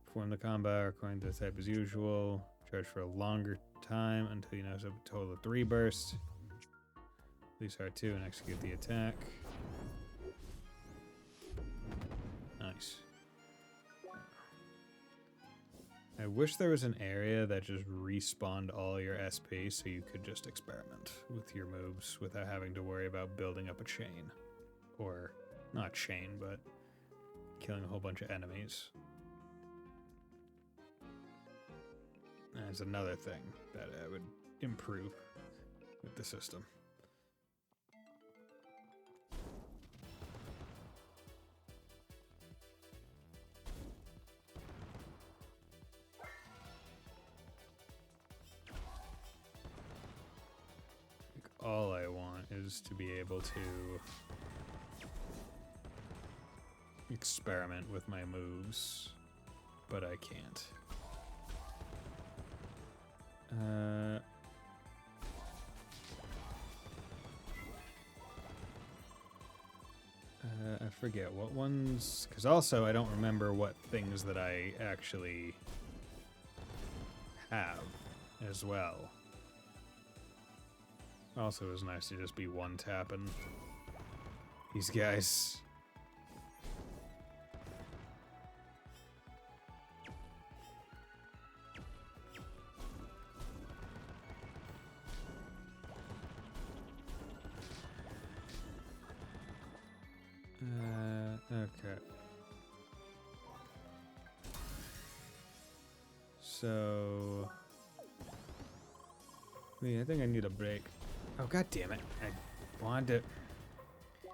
Perform the combat according to the type as usual. Charge for a longer time until you notice a total of 3 bursts. Release R2 and execute the attack. Nice. I wish there was an area that just respawned all your SP so you could just experiment with your moves without having to worry about building up a chain. Or, not chain, but killing a whole bunch of enemies. That's another thing that I would improve with the system. All I want is to be able to experiment with my moves, but I can't. I forget what ones, because also I don't remember what things that I actually have as well. Also, it was nice to just be one-tapping these guys. Okay. So, I think I need a break. Oh, god damn it. I wanted to...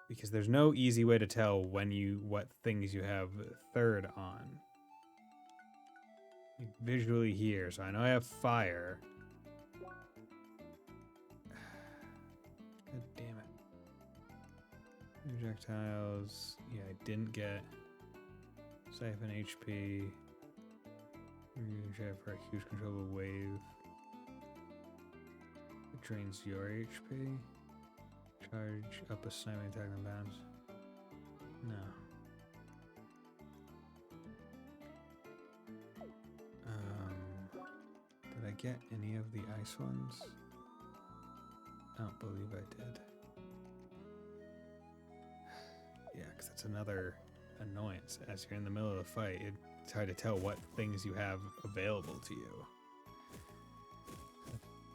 Because there's no easy way to tell what things you have third on. Visually here, so I know I have fire. God damn it. Projectiles. Yeah, I didn't get Siphon HP. You have for a huge controllable wave. It drains your HP. Charge up a sniping attack on bounce. No. Did I get any of the ice ones? I don't believe I did. Yeah, because that's another annoyance. As you're in the middle of the fight, it's hard to tell what things you have available to you.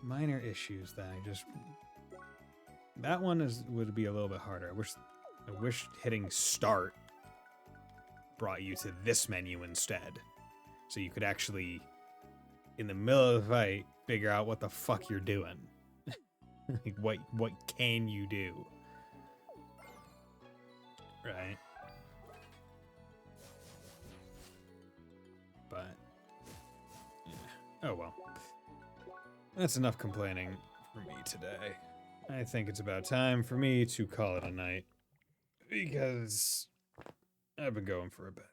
Minor issues that I just... That one would be a little bit harder. I wish hitting start brought you to this menu instead. So you could actually, in the middle of the fight, figure out what the fuck you're doing. Like, what can you do? Right? But, yeah. Oh well. That's enough complaining for me today. I think it's about time for me to call it a night. Because I've been going for a bit.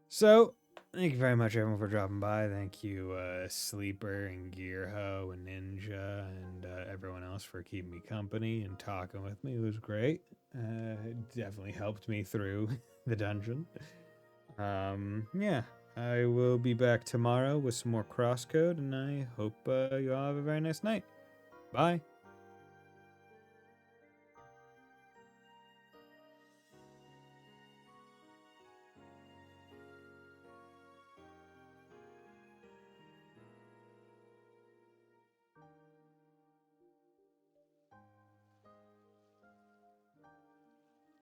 So, thank you very much, everyone, for dropping by. Thank you, Sleeper and Gearho and Ninja and everyone else for keeping me company and talking with me. It was great. It definitely helped me through the dungeon. Yeah, I will be back tomorrow with some more CrossCode, and I hope you all have a very nice night. Bye.